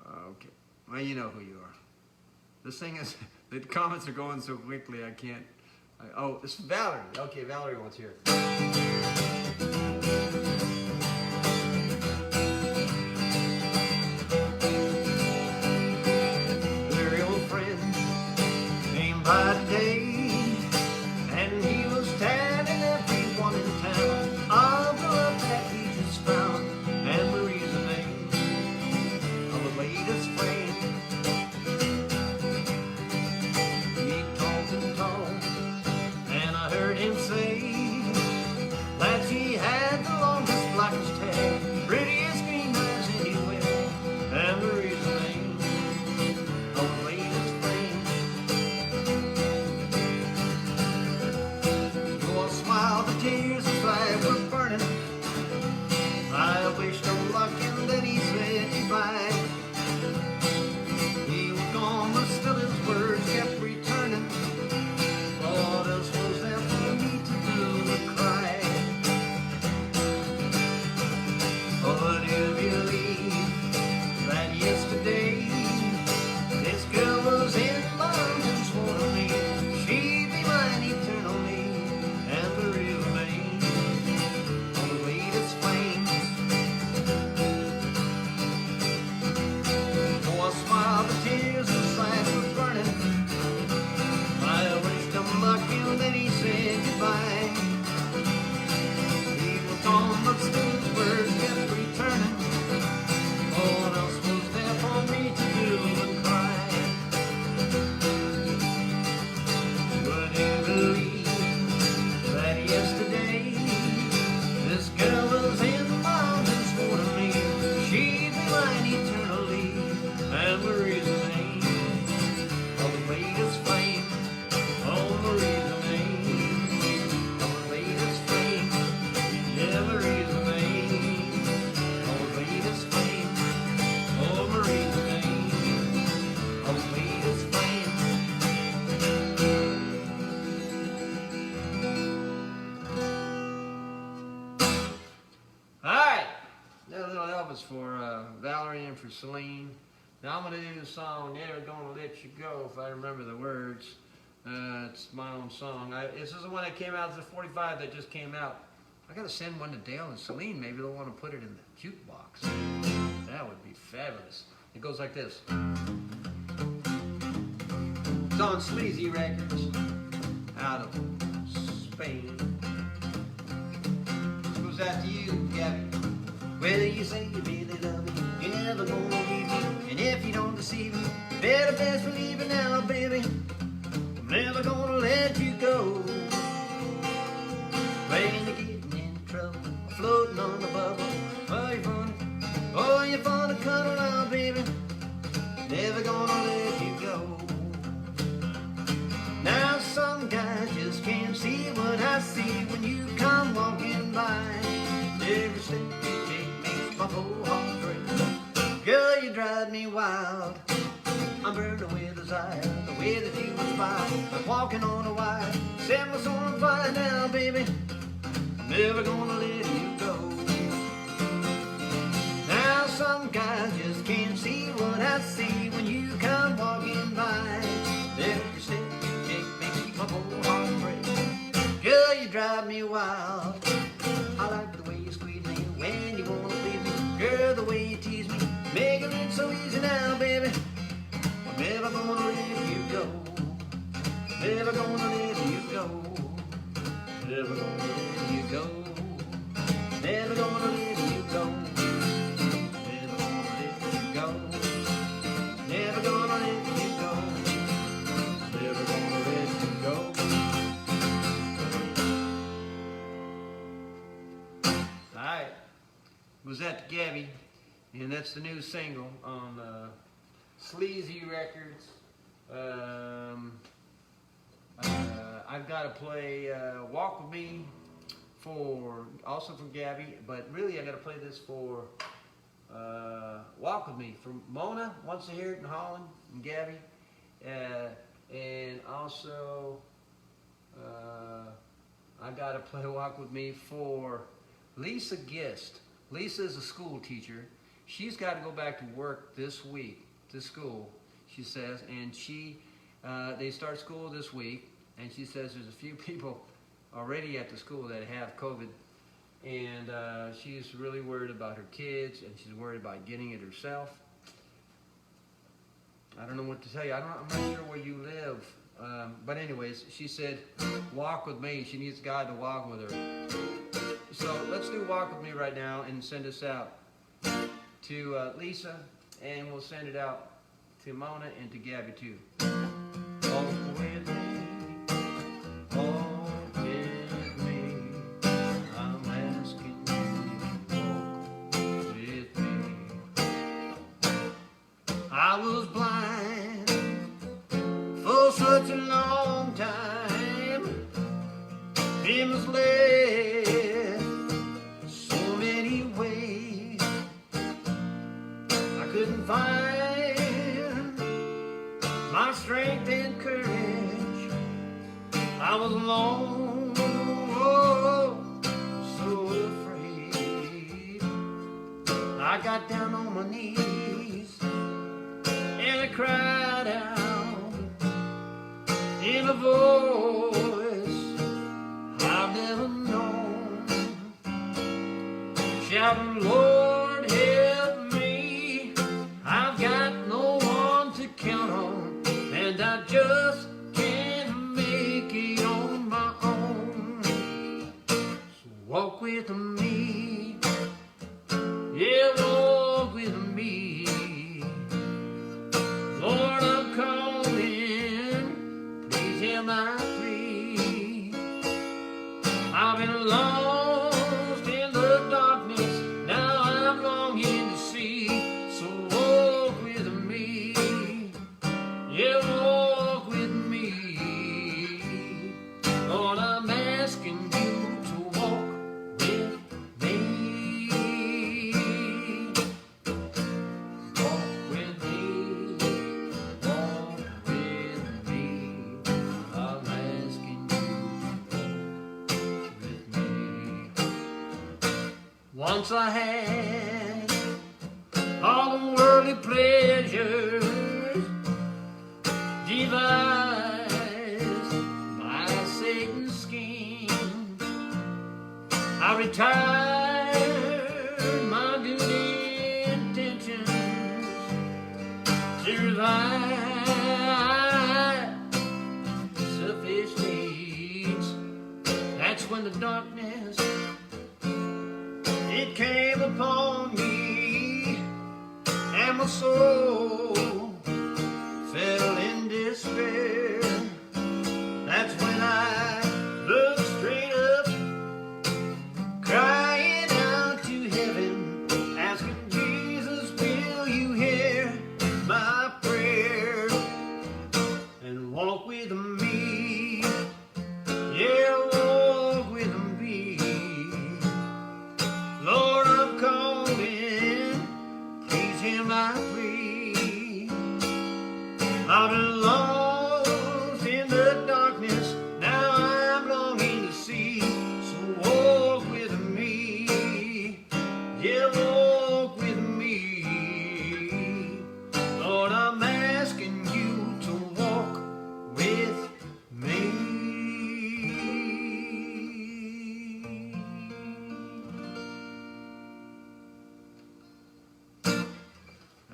Okay, well, you know who you are. This thing is, the comments are going so quickly I can't. Oh, this is Valerie. Okay, Valerie wants to hear it. Very old friend came by today, and he was telling everyone in town of the love that he just found, and Marie's the name of the latest friend. For Valerie and for Celine. Now I'm going to do the song Never Gonna Let You Go, if I remember the words. It's my own song. This is the one that came out, it's the 45 that just came out. I got to send one to Dale and Celine. Maybe they'll want to put it in the jukebox. That would be fabulous. It goes like this. It's on Sleazy Records out of Spain. This goes out to you, Gabby. Whether you say you really love me, you're never gonna leave me. And if you don't deceive me, better best believe it now, baby. I'm never gonna let you go. Well, when you come walking by. Every step you take makes my whole heart break. Girl, you drive me wild. I'm burning with desire, the way that you inspire, like walking on a wire. Set my soul on fire now, baby. I'm never gonna let you go. Now some guys just can't see what I see when you come walking by. Every step you take makes my whole heart break. Girl, you drive me wild. I like the way you squeeze me when you wanna please me. Girl, the way you tease me, making it so easy now, baby. I'm never gonna let you go. Never gonna let you go. Never gonna let you go. Never gonna let you go. Never gonna let you go. Never gonna let you go. Never gonna let you go. Alright, was that Gabby? And that's the new single on Sleazy Records. I've got to play Walk With Me also for Gabby, but really I got to play this for Walk With Me for Mona, wants to hear it in Holland, and Gabby. And also I got to play Walk With Me for Lisa Gist. Lisa is a school teacher. She's got to go back to work this week, to school, she says, and they start school this week, and she says there's a few people already at the school that have COVID, and she's really worried about her kids, and she's worried about getting it herself. I don't know what to tell you. I'm not sure where you live, but anyways, she said, walk with me. She needs God to walk with her. So let's do Walk With Me right now and send this out to Lisa, and we'll send it out to Mona and to Gabby too. Walk with me, walk with me, I'm asking you to walk with me. I was blind for such a long time, been misled so many ways. I couldn't find my strength and courage. I was alone, oh, so afraid. I got down on my knees and I cried out in a voice I've never known, shouting, Lord, help me. I've got no one to count on, and I just can't make it on my own. So walk with me, yeah, walk with me. Lord, I'm calling, please hear my plea. I've been lost in the darkness, now I'm longing to see. So walk with me, yeah, walk with me. Lord, I'm asking you to walk with me. Walk with me, walk with me. I'm asking you to walk with me. Once I had all the worldly pleasures devised by Satan's scheme. I retired my good intentions to revive selfish needs. That's when the darkness, it came upon me, and my soul fell in despair. That's when I looked straight up, crying out to heaven, asking Jesus, will you hear my prayer and walk with me? Yeah, walk with me.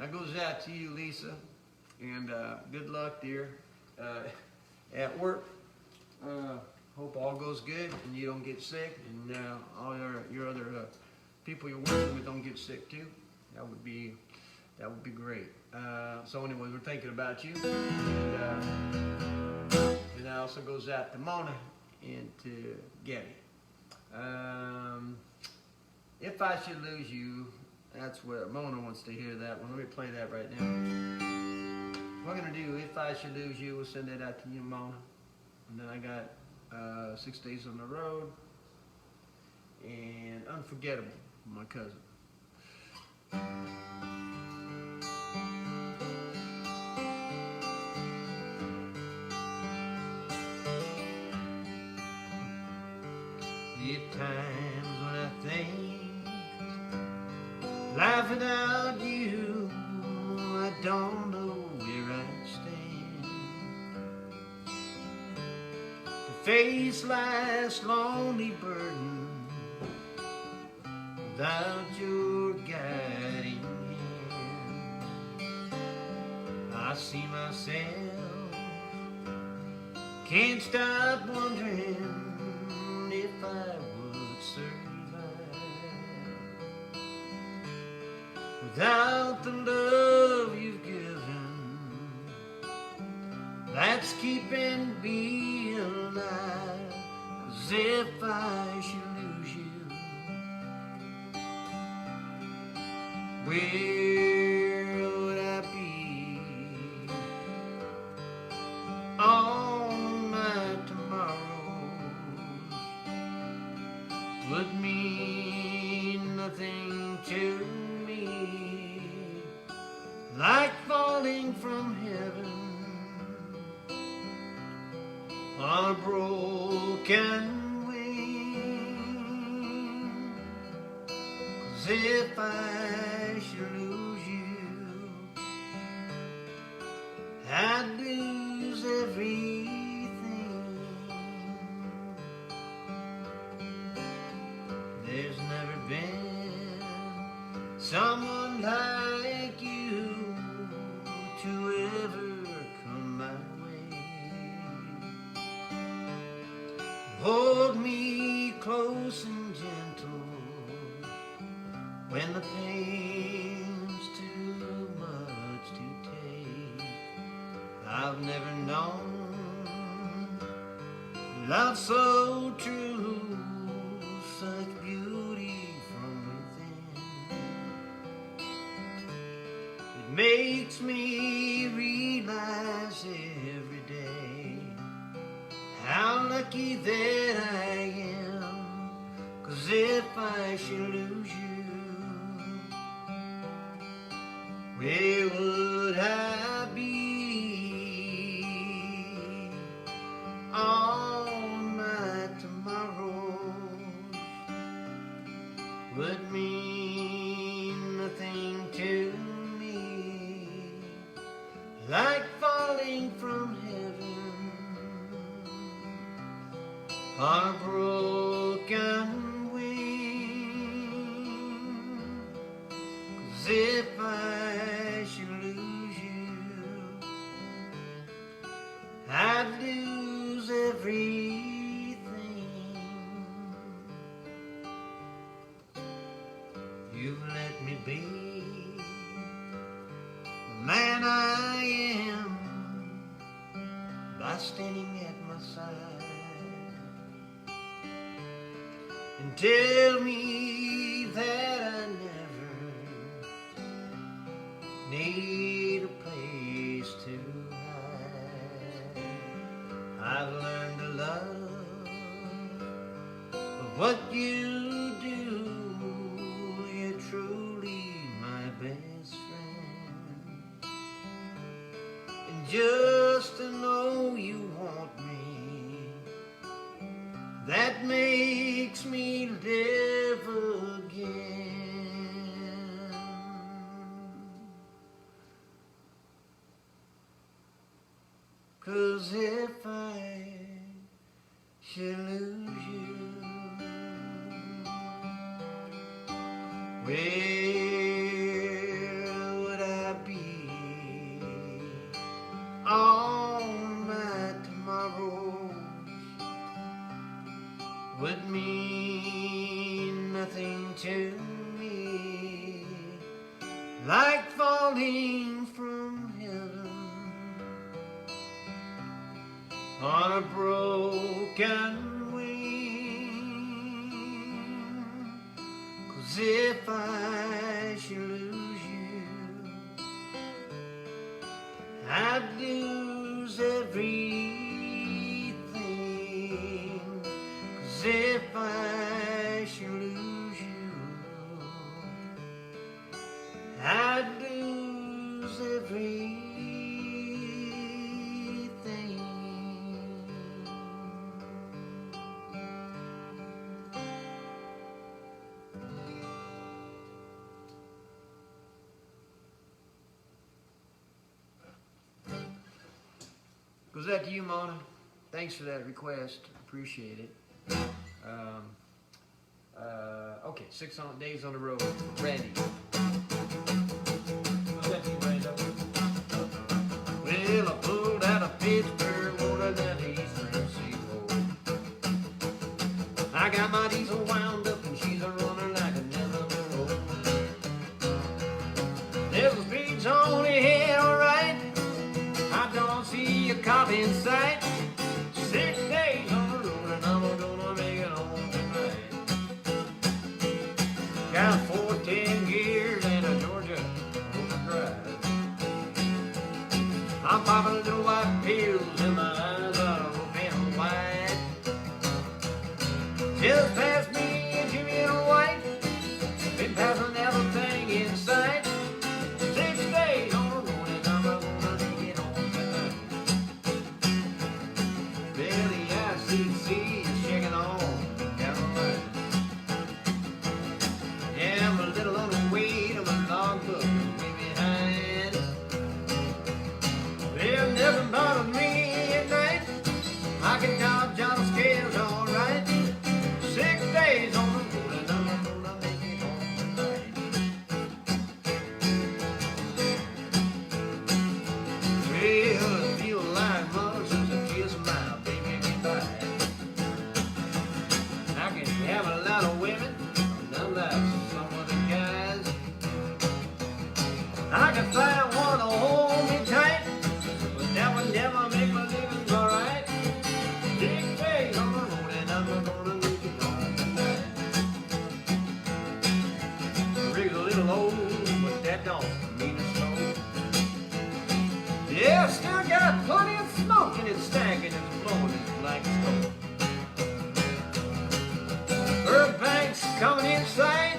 that goes out to you, Lisa, and good luck, dear, at work. Hope all goes good and you don't get sick, and all your other people you're working with don't get sick too. That would be great. So anyway, we're thinking about you, and that also goes out to Mona and to Gabby. If I should lose you, that's what Mona wants to hear. That one. Let me play that right now. We're gonna do "If I Should Lose You." We'll send that out to you, Mona. And then I got 6 Days on the Road and "Unforgettable," my cousin. At times when I think life without you, I don't know where I'd stand. To face life's lonely burden without your guiding hand, I see myself, can't stop wondering if I would survive without the love you've given that's keeping me alive. 'Cause if I should lose you, where would I be? All my tomorrows would mean nothing to me, like falling from heaven on a broken wing. 'Cause if I should lose you, I'd lose everything. There's never been someone like you to ever come my way. Hold me close and gentle when the pain's too much to take. I've never known love so true, such beauty from within. It makes me realize every day how lucky that I am. 'Cause if I should lose you, where would I be? All my tomorrows would mean nothing to me, like falling from heaven on a broken wing. 'Cause if I should lose you, I'd lose everything. You let me be the man I am by standing at my side, and tell me that I never need a place to hide. I've learned to love what you do. You're truly my best friend, and just to know you want me, that makes me live again. 'Cause if I should lose you, where would I mean nothing to me, like falling from heaven on a broken wing. 'Cause if I should lose you, I'd lose everything. 'Cause if I should lose you, I'd lose everything. Goes out to you, Mona. Thanks for that request. Appreciate it. Okay, 6 days on the road. Randy. Goes out to you, Brando. Well, I pulled out of Pittsburgh, rolling down the eastern seaboard. I got my diesel wound up and she's a-running like a never before. There's a speed on ahead, alright. I don't see a cop in sight. 6 days on the road and I'm gonna make it home tonight. Got 14 gears and a Georgia overdrive. I'm popping little white pills and my eyes are open wide. Just past me and Jimmy and White, been passing everything in sight. 6 days on the road and I'm gonna make it home tonight. Billy ICC is shaking on down the line. Yeah, I'm a little underweight and my logbook is way behind. Well, nothing bothers me at night. I can dodge on the scales alright. 6 days on the road and I'm gonna make it home tonight. Well, it feels like months since I kissed my baby goodbye. I can have a lot of women, not like some other guys. I can find one to hold me tight, but that would never make my living alright. 6 days on the road and I'm gonna make it home tonight. The rig's a little old, but that don't mean it's slow. Yeah, still got plenty of smoke and it's stacking and it's blowing, it's like smoke. Burbank's coming in sight.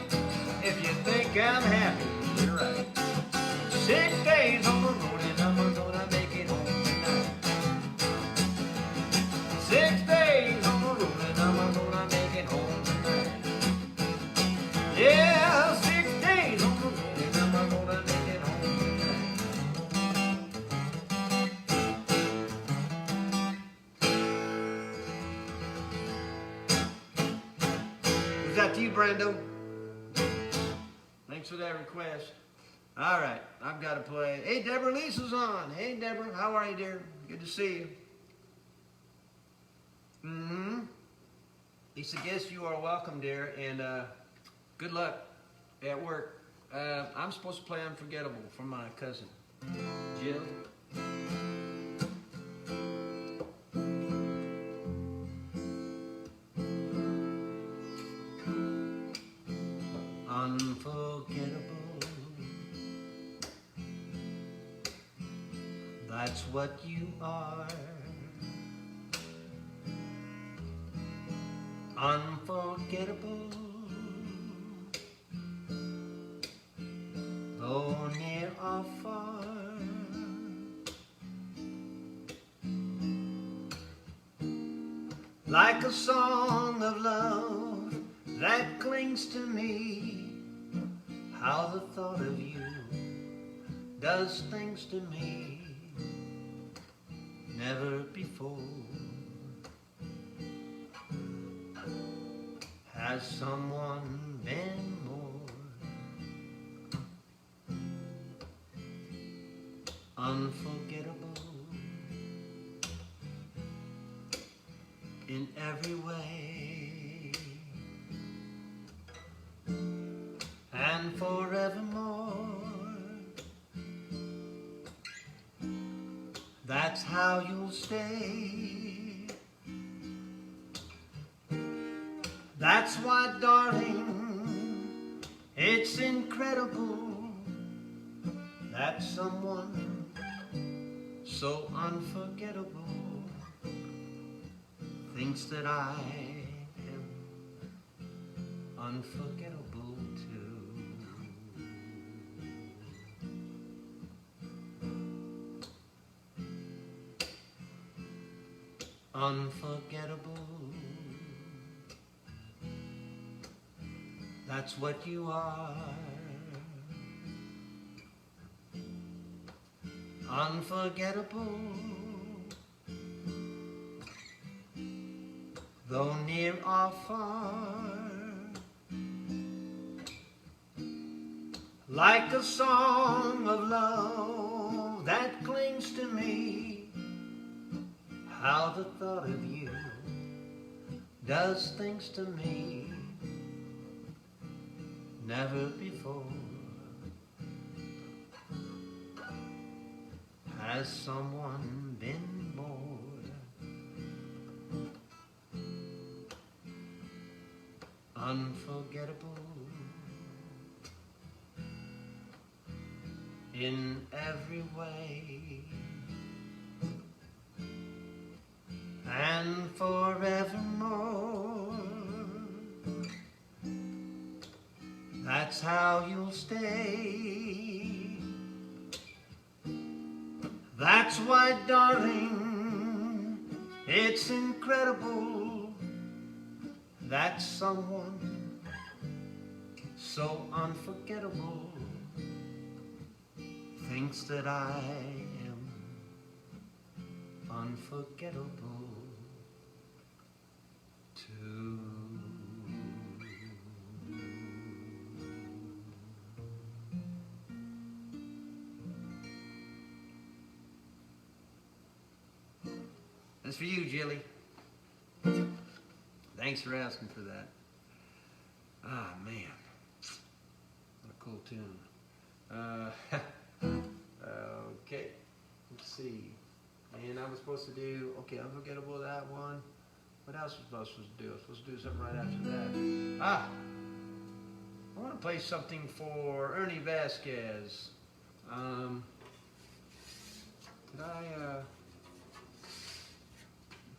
If you think I'm happy, you're right. 6 days on the road and I'm gonna make it home tonight. 6 days on the road and I'm gonna make it home tonight. Yeah, 6 days on the road and I'm gonna make it home tonight. Was that to you, Brando? Thanks for that request. All right, I've got to play. Hey, Deborah, Lisa's on. Hey, Deborah, how are you, dear? Good to see you. Lisa, guess you are welcome, dear, and good luck at work. I'm supposed to play Unforgettable for my cousin, Jill. Unforgettable, that's what you are. Unforgettable, though near or far. Like a song of love that clings to me, how the thought of you does things to me never before. Has someone been more unforgettable in every way? and forevermore. That's how you'll stay. That's why, darling, it's incredible that someone so unforgettable thinks that I am unforgettable too. Unforgettable, that's what you are. Unforgettable, though near or far, like a song of love that clings to me. How the thought of you does things to me never before has someone been more unforgettable in every way. And forevermore, that's how you'll stay. That's why, darling, it's incredible that someone so unforgettable thinks that I am unforgettable too. That's for you, Jilly. Thanks for asking for that. Ah, man. What a cool tune. Okay, let's see. And I was supposed to do, okay, Unforgettable, that one. What else was I supposed to do? I was supposed to do something right after that. I want to play something for Ernie Vasquez.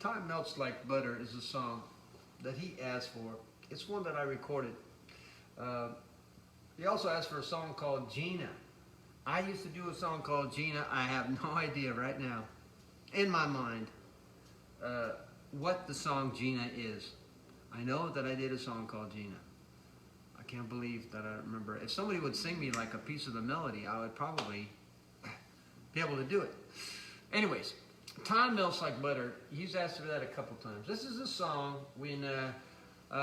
Time Melts Like Butter is a song that he asked for. It's one that I recorded. He also asked for a song called Gina. I used to do a song called Gina. I have no idea right now, in my mind, what the song Gina is. I know that I did a song called Gina. I can't believe that I remember. If somebody would sing me like a piece of the melody, I would probably be able to do it. Anyways, Time Melts Like Butter, he's asked for that a couple times. This is a song when we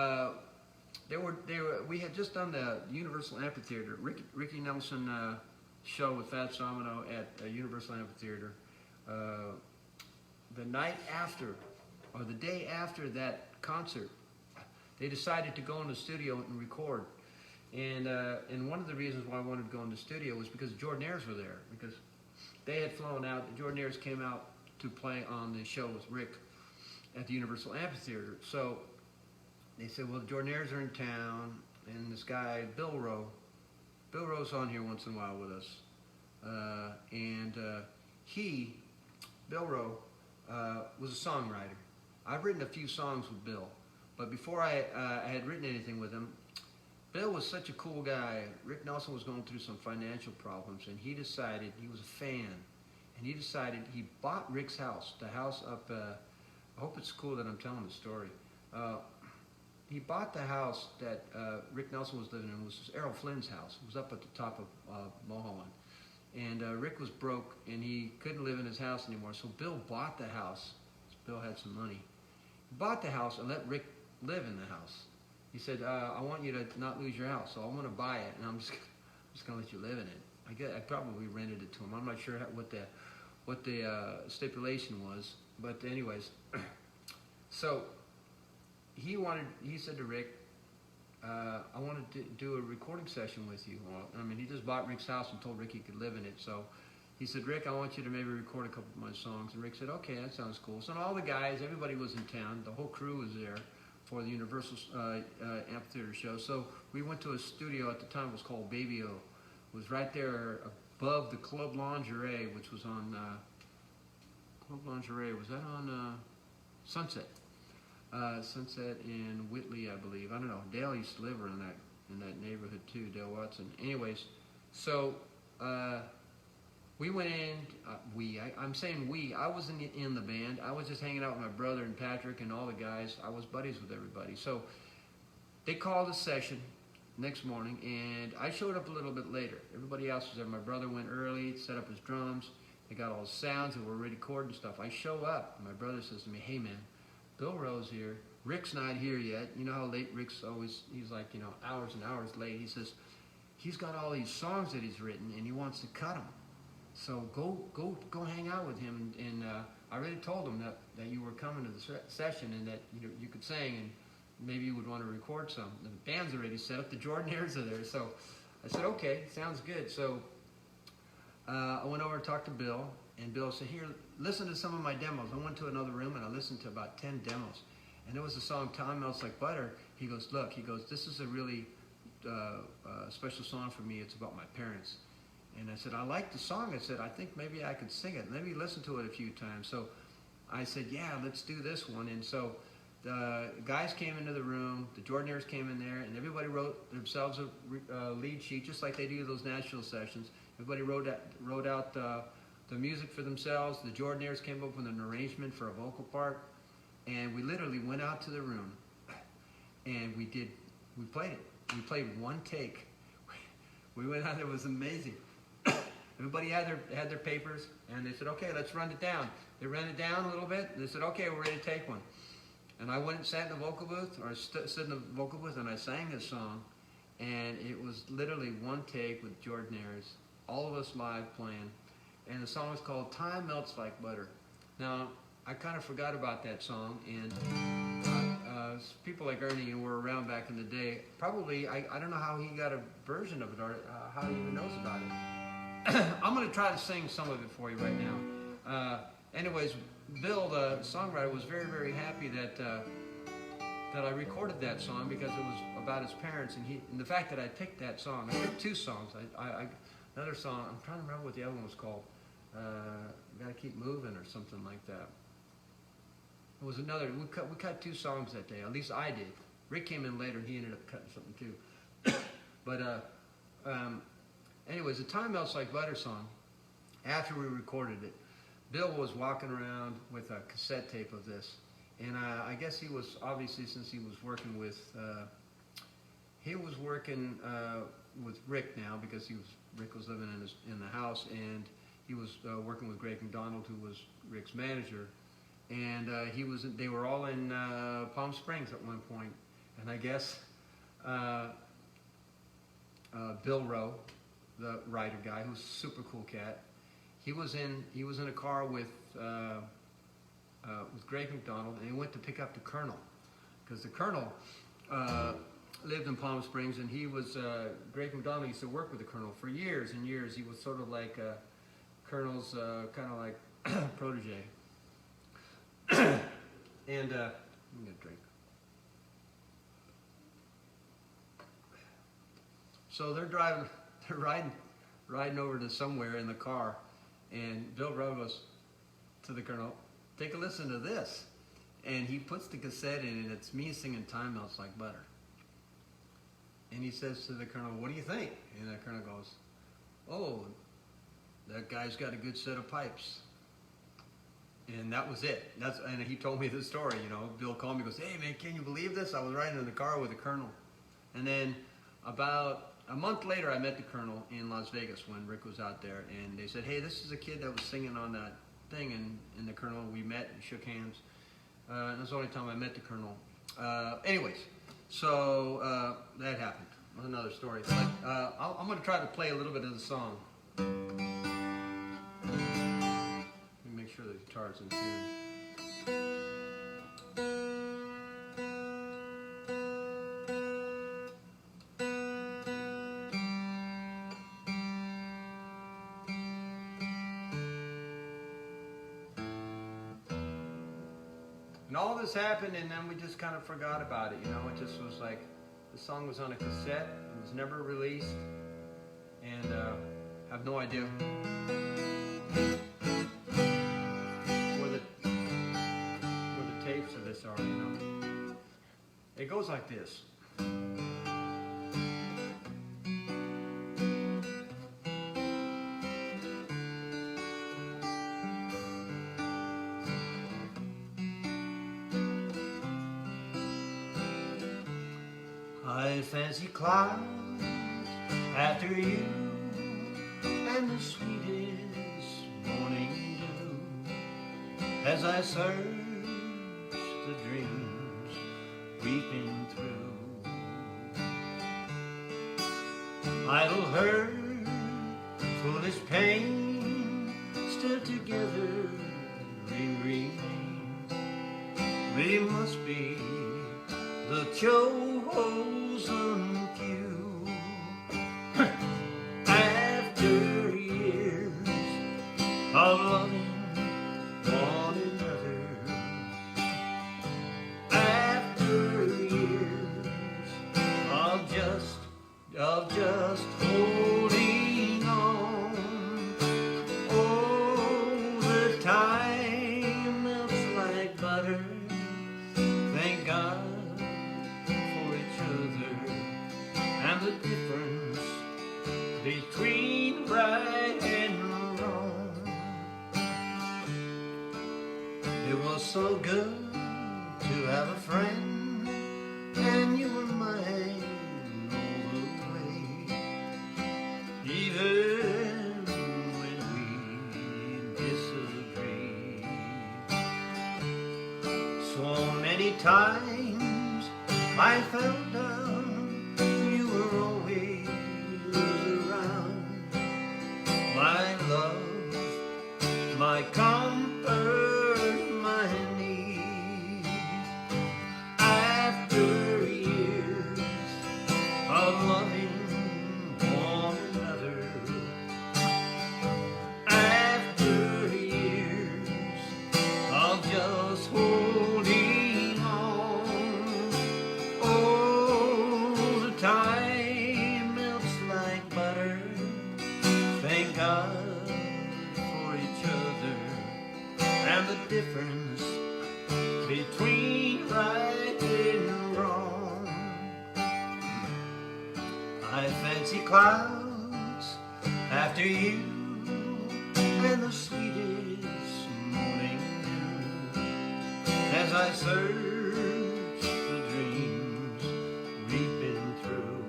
had just done the Universal Amphitheater, Ricky Nelson show with Fats Domino at Universal Amphitheater. The night after, or the day after that concert, they decided to go in the studio and record. And one of the reasons why I wanted to go in the studio was because Jordanaires were there, because they had flown out. The Jordanaires came out to play on the show with Rick at the Universal Amphitheater. So they said, well, the Jordanaires are in town, and this guy, Bill Rowe's on here once in a while with us. Bill Rowe, was a songwriter. I've written a few songs with Bill, but before I had written anything with him, Bill was such a cool guy. Rick Nelson was going through some financial problems, and he decided, he was a fan, and he decided he bought Rick's house, the house up, I hope it's cool that I'm telling the story. He bought the house that Rick Nelson was living in, was Errol Flynn's house. It was up at the top of Mulholland. And Rick was broke, and he couldn't live in his house anymore, so Bill bought the house. Bill had some money. He bought the house and let Rick live in the house. He said, I want you to not lose your house, so I'm going to buy it, and I'm just going to let you live in it. I probably rented it to him. I'm not sure what the stipulation was, but anyways. So he said to Rick, I wanted to do a recording session with you. Well, I mean, he just bought Rick's house and told Rick he could live in it. So he said, Rick, I want you to maybe record a couple of my songs. And Rick said, okay, that sounds cool. So all the guys, everybody was in town. The whole crew was there for the Universal Amphitheater show. So we went to a studio at the time. It was called Baby O. It was right there above the Club Lingerie, which was on Club Lingerie. Was that on Sunset? Sunset in Whitley, I believe. I don't know. Dale used to live around in that neighborhood too, Dale Watson. Anyways, so we went in. I'm saying we. I wasn't in the band. I was just hanging out with my brother and Patrick and all the guys. I was buddies with everybody. So they called a session next morning, and I showed up a little bit later. Everybody else was there. My brother went early, set up his drums. They got all the sounds that were already recorded and stuff. I show up. My brother says to me, "Hey man, Bill Rowe's here. Rick's not here yet." You know how late Rick's always, he's like, you know, hours and hours late. He says, he's got all these songs that he's written and he wants to cut them. So go hang out with him. And I already told him that you were coming to the session and that you could sing and maybe you would want to record some. The band's already set up. The Jordanaires are there. So I said, okay, sounds good. So I went over and talked to Bill. And Bill said, here, listen to some of my demos. I went to another room and I listened to about 10 demos. And there was a song, Time Melts Like Butter. He goes, look, this is a really special song for me. It's about my parents. And I said, I like the song. I said, I think maybe I could sing it. Let me listen to it a few times. So I said, yeah, let's do this one. And so the guys came into the room, the Jordanaires came in there, and everybody wrote themselves a lead sheet, just like they do those Nashville sessions. Everybody wrote out the music for themselves. The Jordanaires came up with an arrangement for a vocal part, and we literally went out to the room and we played it. We played one take. We went out, it was amazing. Everybody had their papers and they said, okay, let's run it down. They ran it down a little bit and they said, okay, we're ready to take one. And I went and sat in the vocal booth, or stood in the vocal booth, and I sang this song, and it was literally one take with Jordanaires, all of us live playing. And the song was called Time Melts Like Butter. Now, I kind of forgot about that song, and people like Ernie were around back in the day. Probably, I don't know how he got a version of it, or how he even knows about it. I'm going to try to sing some of it for you right now. Anyways, Bill, the songwriter, was very, very happy that I recorded that song because it was about his parents, and the fact that I picked that song. I picked two songs. Another song, I'm trying to remember what the other one was called. Gotta Keep Moving or something like that. It was another, we cut two songs that day, at least I did. Rick came in later and he ended up cutting something too. But anyways, the Time Melts Like Butter song, after we recorded it, Bill was walking around with a cassette tape of this. And I guess he was, obviously since he was working with Rick now, because Rick was living in the house, and he was working with Greg McDonald, who was Rick's manager, and they were all in Palm Springs at one point, and I guess Bill Rowe, the writer guy, who's a super cool cat, he was in a car with Greg McDonald, and he went to pick up the Colonel, because the Colonel lived in Palm Springs, and he was, Greg McDonald used to work with the Colonel for years and years. He was sort of like Colonel's kind of like protege. And, let me get a drink. So they're riding over to somewhere in the car, and Bill Rowe goes to the Colonel, take a listen to this. And he puts the cassette in, and it's me singing Time Melts Like Butter. And he says to the Colonel, what do you think? And the Colonel goes, oh, that guy's got a good set of pipes. And that was it. And he told me the story, you know. Bill called me and goes, hey man, can you believe this? I was riding in the car with the Colonel. And then about a month later, I met the Colonel in Las Vegas when Rick was out there. And they said, hey, this is a kid that was singing on that thing. And the Colonel, we met and shook hands. And that's the only time I met the Colonel. Anyways, so that happened. That's another story. But I'm going to try to play a little bit of the song. Let me make sure the guitar's in tune. And all this happened, and then we just kind of forgot about it, you know. It just was like, the song was on a cassette, it was never released, and I have no idea where the tapes of this are, you know. It goes like this. I fancy clouds after you and the sweetest morning dew as I search the dreams we've been through. Idle hurt, foolish pain, still together we remain. We must be the chosen few. After years of loving one another, after years of just holding on, oh, the time melts like butter. Thank God for each other, and the difference between right and wrong. It was so good to have a friend, and you were mine all the way, even when we disagreed. So many times I felt down, you were always around. My love, my comfort, my need. After years of loving one another, after years of just holding on, oh, the time melts like butter. Thank God for each other, and the difference between right and wrong. I fancy clouds after you and the sweetest morning dew as I search the dreams we've been through.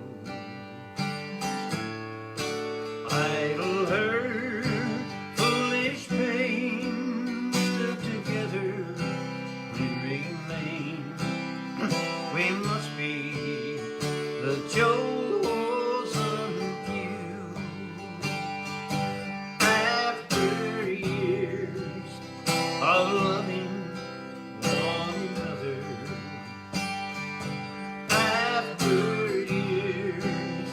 Idle hurt, foolish pain, still together we remain. We must be the chosen few. After years of loving one another, after years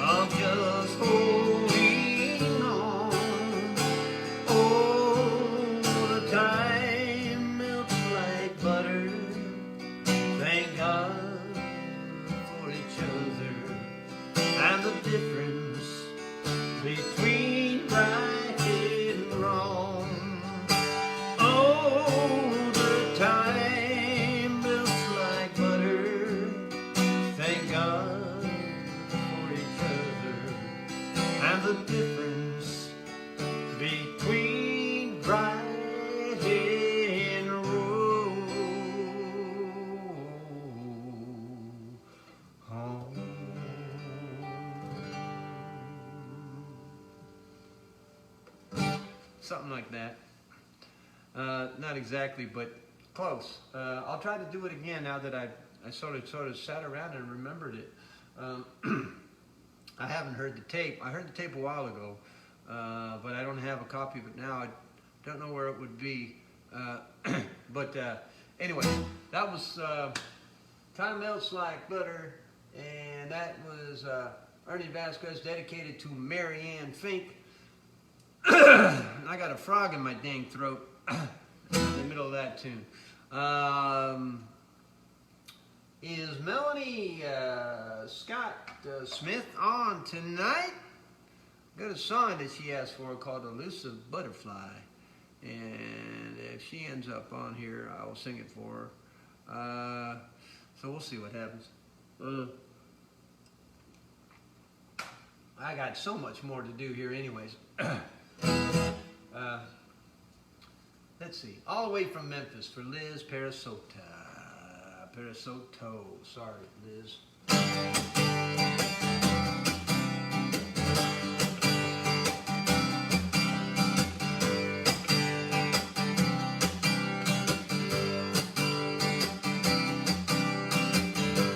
of just holding on, oh, the time melts like butter. Thank God for each other, and the difference between right and wrong. Oh, the time melts like butter. Thank God for each other, and the difference between right and wrong. Something like that. Not exactly, but close. I'll try to do it again now that I sort of sat around and remembered it. I haven't heard the tape. I heard the tape a while ago, but I don't have a copy of it now. I don't know where it would be. But anyway, that was Time Melts Like Butter, and that was Ernie Vasquez, dedicated to Mary Ann Fink. I got a frog in my dang throat in the middle of that tune. Is Melanie Scott Smith on tonight? Got a song that she asked for called Elusive Butterfly. And if she ends up on here, I will sing it for her. So we'll see what happens. I got so much more to do here anyways. Let's see. All the way from Memphis for Liz Parasota. Parasoto. Sorry, Liz.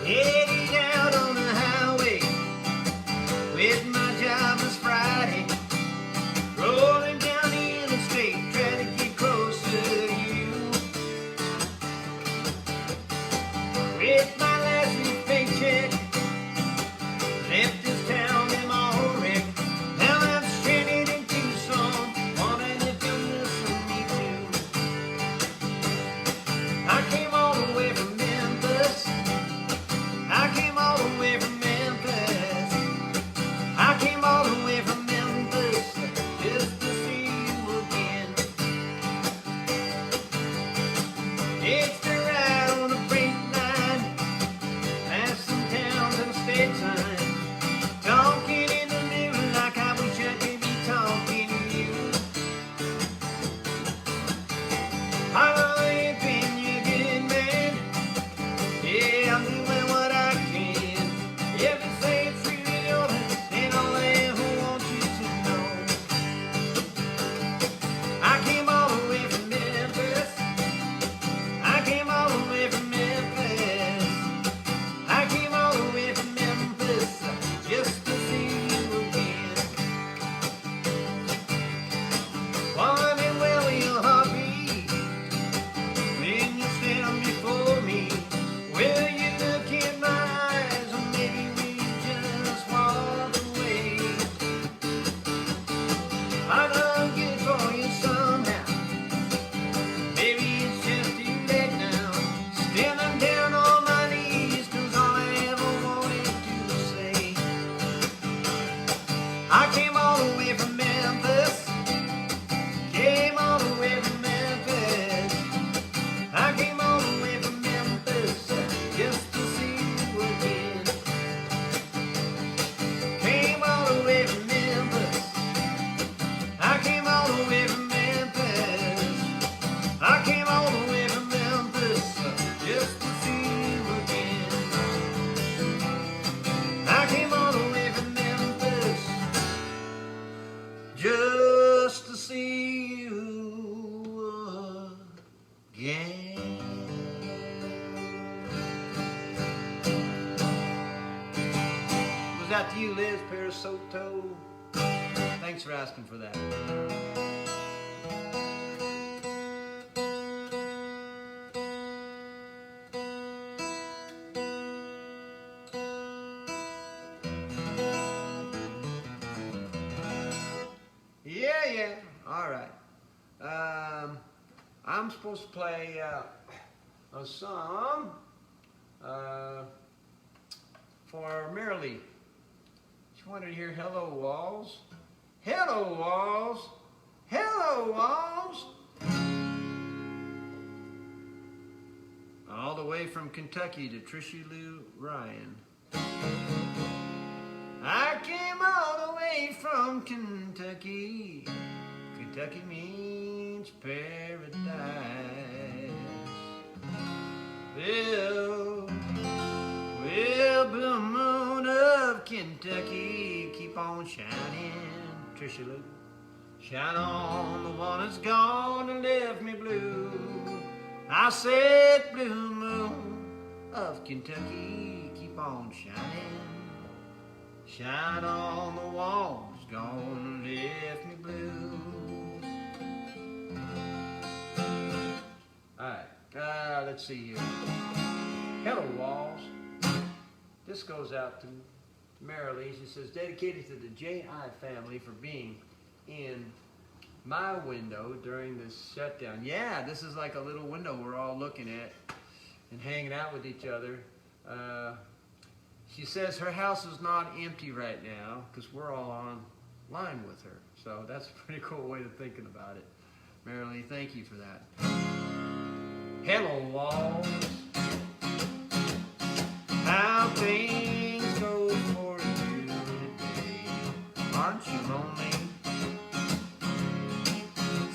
Headed out on the highway with my job was Friday, rolling down the interstate, trying to get closer to you. With my last week's paycheck, left this town in my own wreck. Now I'm stranded in Tucson, wondering if you'll listen to me too. I came all the way from Memphis. I came all the way from Memphis. I came all the way from Memphis just to see you again. It's the ride on the freight line, past some towns and a state sign, talking in the mirror like I wish I could be talking to you. I know you've been your good man. Yeah, I'm doing what I can. If you say it's really over, then I'll ever want you to know. I came all the way from Memphis. I came all the way from Memphis. I came all the way from Memphis just to see you again. Wondering where will your heart be when you stand before me? Will you look in my eyes, or maybe we just walk away? I done good for you somehow. Maybe it's just too late now. Standing down on my knees, 'cause all I ever wanted to say. I came all the way from Memphis. Came all the way from Memphis. I came all the way from Memphis just to see you again. Came all the way from Memphis. I came all the way from Memphis. I came all the way from Memphis just to see you again. I came all the way from Memphis just to see you again. Was that to you, Liz Parasoto? Thanks for asking for that. Yeah. All right. I'm supposed to play a song for Marilee. She wanted to hear Hello Walls. Hello Walls. Hello Walls. All the way from Kentucky to Trishy Lou Ryan. I came all the way from Kentucky. Kentucky means paradise. Well, blue moon of Kentucky, keep on shining, Trisha Lou. Shine on the one that's gone and left me blue. I said, blue moon of Kentucky, keep on shining. Shine on the walls, gone and left me blue. Alright, let's see here. Hello Walls. This goes out to Marilee. She says, dedicated to the J.I. family for being in my window during this shutdown. Yeah, this is like a little window we're all looking at and hanging out with each other. She says her house is not empty right now because we're all online with her. So that's a pretty cool way of thinking about it. Marilee, thank you for that. Hello, walls. How things go for you today. Aren't you lonely?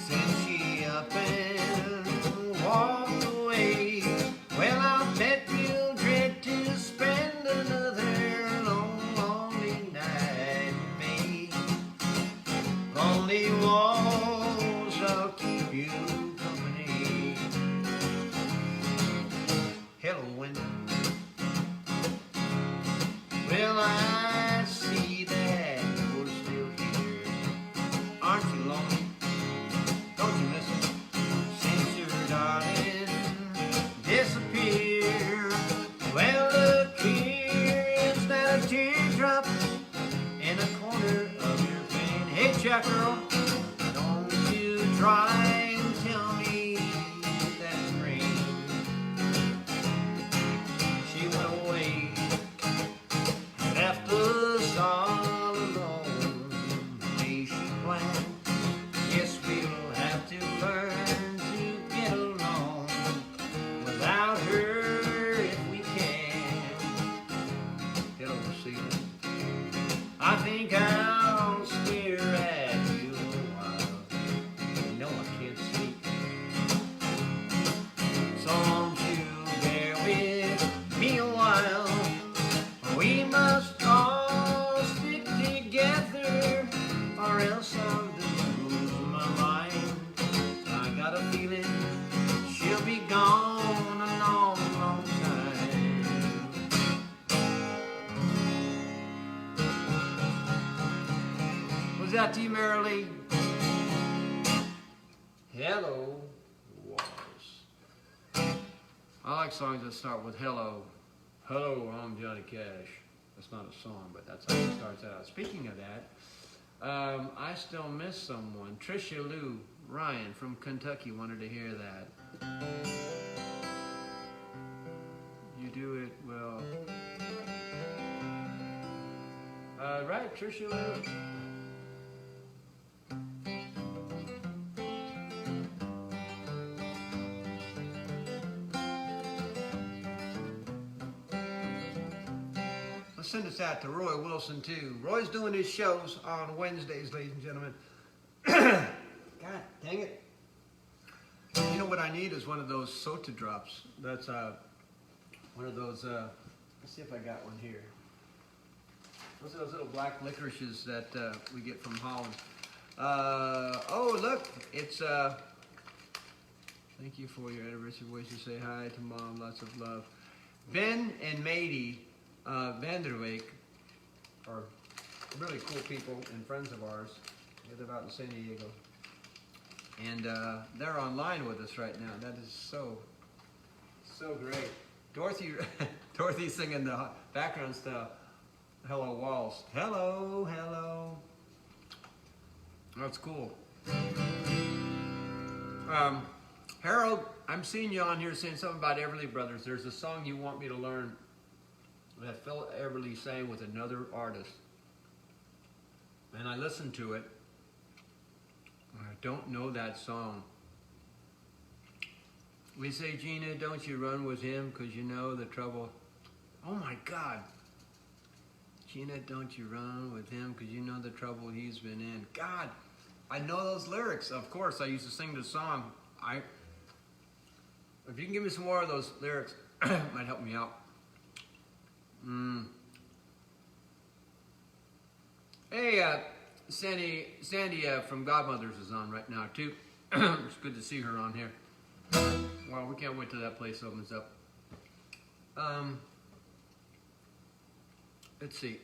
Since she up and walked away. Well, I bet you'll dread to spend another long, lonely night with me. Lonely walls, I'll keep you company. Hello, window. Well, I see that you're still here. Aren't you lonely? Don't you miss it? Since your darling disappeared. Well, look here, is that a teardrop in the corner of your pain? Hey, Jack girl, don't you try and tell me that rain. She went away, left us all alone, the way she planned. Yes, we'll have to learn to get along without her if we can. Hello, ceiling. I think I'll stare at you a while. You know I can't sleep. So won't you bear with me a while? We must all stick together, or else I'll lose my mind. I got a feeling she'll be gone a long, long time. Was that to you, Marilee? Hello, walls. I like songs that start with hello. Hello, I'm Johnny Cash. That's not a song, but that's how it starts out. Speaking of that, I still miss someone. Trisha Lou Ryan from Kentucky wanted to hear that. You do it well. Right, Trisha Lou. Let's send this out to Roy Wilson too. Roy's doing his shows on Wednesdays, ladies and gentlemen. God dang it. You know what I need is one of those Sota drops. That's one of those, let's see if I got one here. Those are those little black licorices that we get from Holland. Oh, look, it's, thank you for your anniversary wishes. Say hi to Mom, lots of love. Ben and Mady Vanderwijk are really cool people and friends of ours. They live out in San Diego. And they're online with us right now. That is so great. Dorothy's singing the background stuff. Hello, walls. Hello, hello. That's cool. Harold, I'm seeing you on here saying something about Everly Brothers. There's a song you want me to learn that Phil Everly sang with another artist. And I listened to it. I don't know that song. We say, Gina, don't you run with him because you know the trouble. Oh my God. Gina, don't you run with him because you know the trouble he's been in. God, I know those lyrics. Of course, I used to sing the song. If you can give me some more of those lyrics, it might help me out. Hey, Sandy from Godmothers is on right now too. It's good to see her on here. Well, we can't wait till that place opens up. Let's see.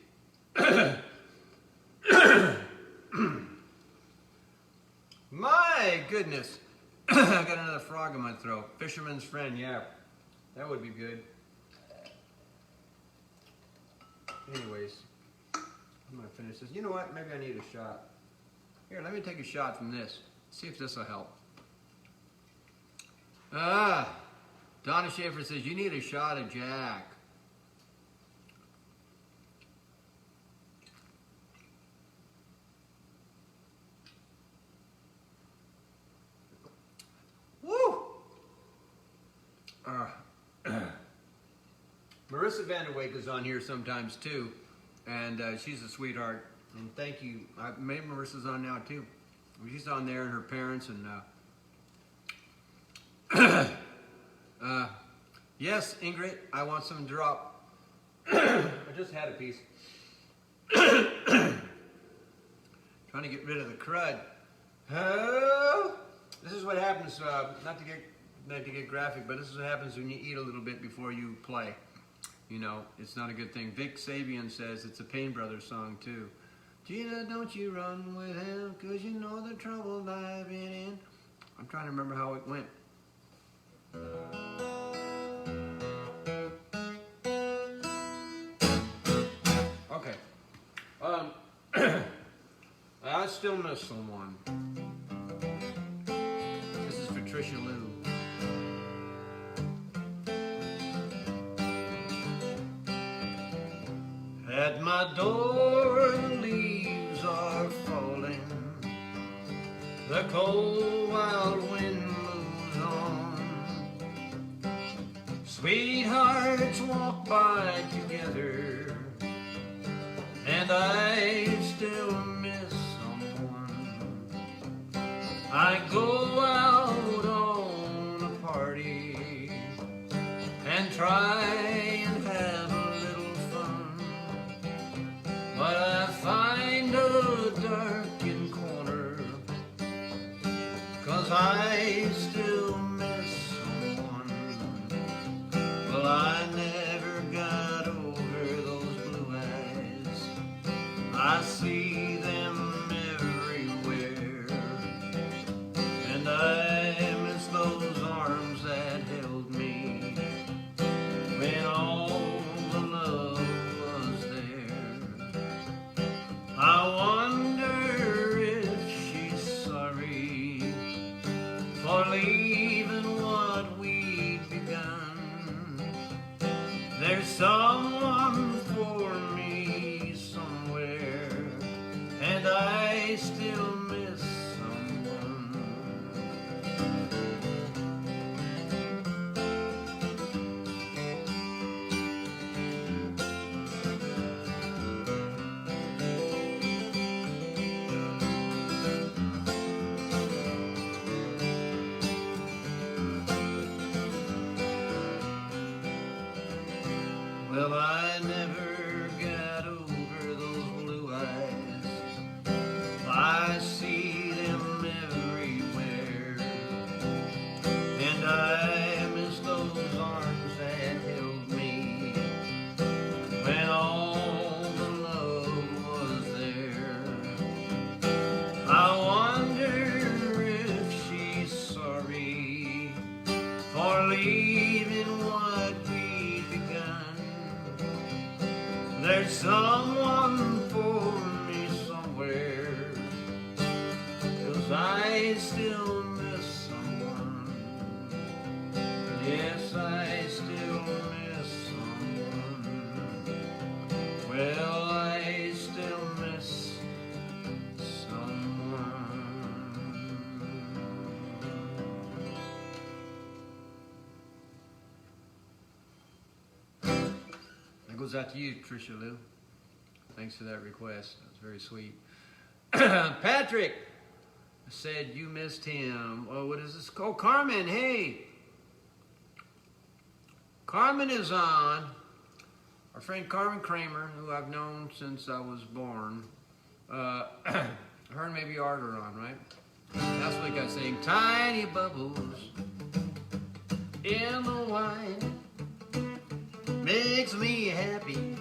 My goodness. I got another frog in my throat. Fisherman's friend, yeah. That would be good. Anyways, I'm gonna finish this. You know what? Maybe I need a shot. Here, let me take a shot from this. See if this will help. Donna Schaefer says, you need a shot of Jack. Woo! Marissa Vanderwake is on here sometimes too, and she's a sweetheart. And thank you. Maybe Marissa's on now too. She's on there, and her parents, and yes, Ingrid, I want some drop. I just had a piece. Trying to get rid of the crud. This is what happens. Not to get graphic, but this is what happens when you eat a little bit before you play. You know, it's not a good thing. Vic Sabian says it's a Payne Brothers song too. Gina, don't you run with him, 'cause you know the trouble I've been in. I'm trying to remember how it went. Okay. I still miss someone. This is for Trisha Lou. At my door the leaves are falling, the cold wild wind moves on. Sweethearts walk by together, and I still miss someone. I go out on a party and try and have a little fun, but I find a darkened corner, 'cause I still miss someone. Well, I never got over those blue eyes. I see them everywhere, and I miss those arms that held me when all the love was there. I wonder if she's sorry for leaving what we'd begun. There's someone for me somewhere, and I still miss someone. Well, I never got over those blue eyes. I see them everywhere, and I miss those arms that held me when all the love was there. I wonder if she's sorry for leaving what we'd begun. There's someone for me somewhere, 'cause I still miss someone. Yes, I still miss someone. Well, I still miss someone. That goes out to you, Trisha Lou. Thanks for that request. That was very sweet. Patrick said you missed him. Oh, what is this? Oh, Carmen, hey. Carmen is on. Our friend Carmen Kramer, who I've known since I was born. Her and maybe Art are on, right? Last week I was saying, tiny bubbles in the wine makes me happy.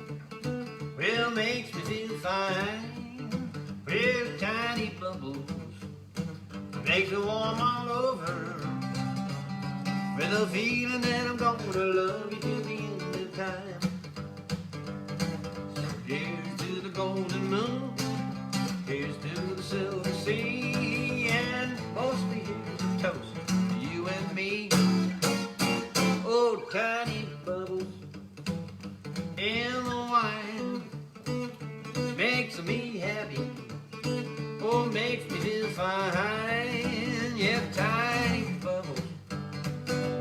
Well, makes me feel fine. Well, tiny bubbles makes me warm all over, with a feeling that I'm gonna love you till the end of time. So here's to the golden moon, here's to the silver sea, and makes me happy. Oh, makes me feel fine. Yeah, tiny bubbles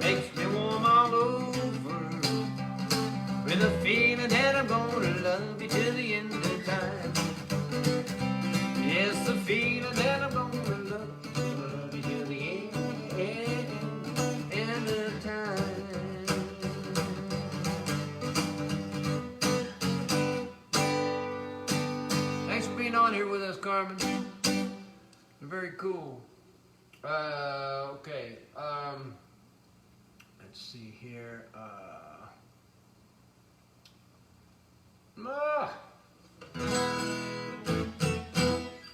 makes me warm all over, with a feeling that I'm gonna love you till the end of time. Yes, the feeling that I'm gonna love you till the end of time. Thanks for being on here with us, Carmen. Very cool. Okay. Let's see here.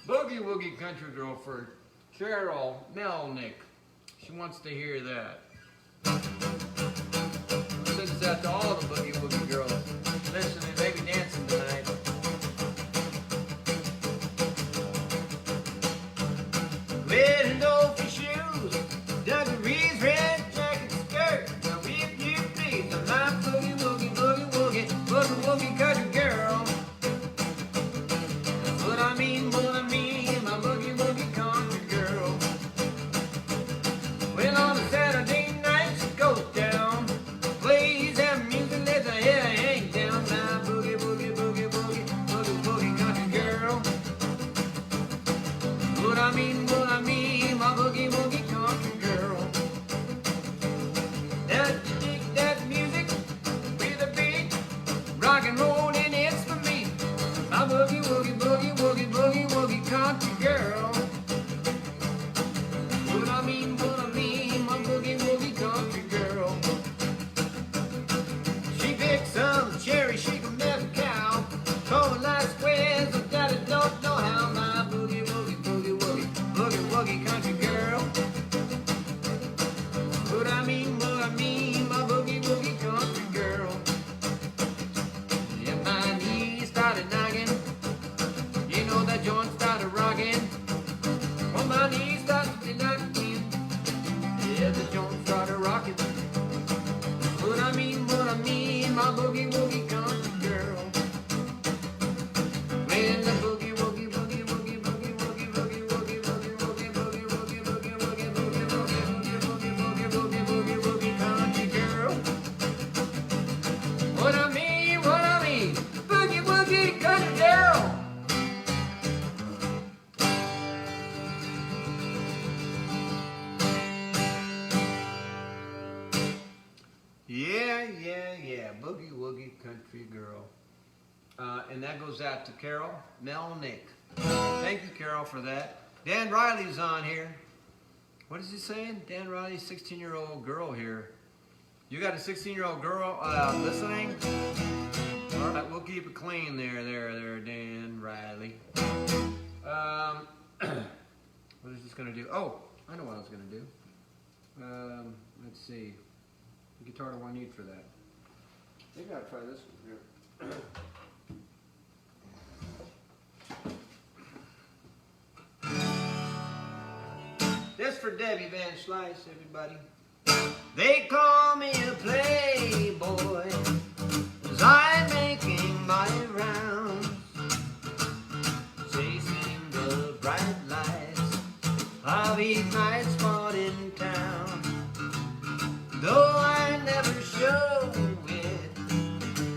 Boogie Woogie Country Girl for Carol Melnick. She wants to hear that. Sends this out to all the Boogie Woogie girls listening, maybe dancing tonight. Red and loafy shoes, dungarees, red jacket, skirt. Now if you please, I'm my boogie woogie, boogie woogie, boogie woogie country girl. That's what I mean, my boogie woogie country girl. Well, on a Saturday night she goes down, plays that music, lets her hair hang down. My boogie woogie, boogie woogie, boogie woogie country girl. What I mean, my boogie woogie country girl. Now you dig that music with a beat, rock and roll, and it's for me. My boogie woogie, boogie woogie, boogie woogie country girl. What I mean, my boogie woogie country girl. She picks some cherry, she can milk a cow, throwing light squares, but that I don't know how. My boogie woogie, boogie woogie, boogie woogie country girl. What I mean, my boogie woogie country girl. Yeah, my knees started knocking, you know that joint started rocking. Well, my knees started knocking, yeah, the joint started rocking. What I mean, my boogie woogie country girl. When the boogie woogie, boogie woogie, boogie woogie, boogie woogie, boogie woogie, boogie woogie, boogie woogie, boogie woogie, boogie woogie, boogie country girl. What I mean, boogie woogie country girl. Yeah, boogie woogie country girl. And that goes out to Carol Melnick. Thank you, Carol, for that. Dan Riley's on here. What is he saying? Dan Riley, 16-year-old girl here. You got a 16-year-old girl listening? All right, we'll keep it clean there, Dan Riley. What is this going to do? Oh, I know what I was going to do. Let's see. The guitar do I need for that? Maybe I'll try this one here. This for Debbie Van Slice, everybody. They call me a playboy, 'cause I'm making my rounds, chasing the bright lights of each night spot in town. Though I never show it,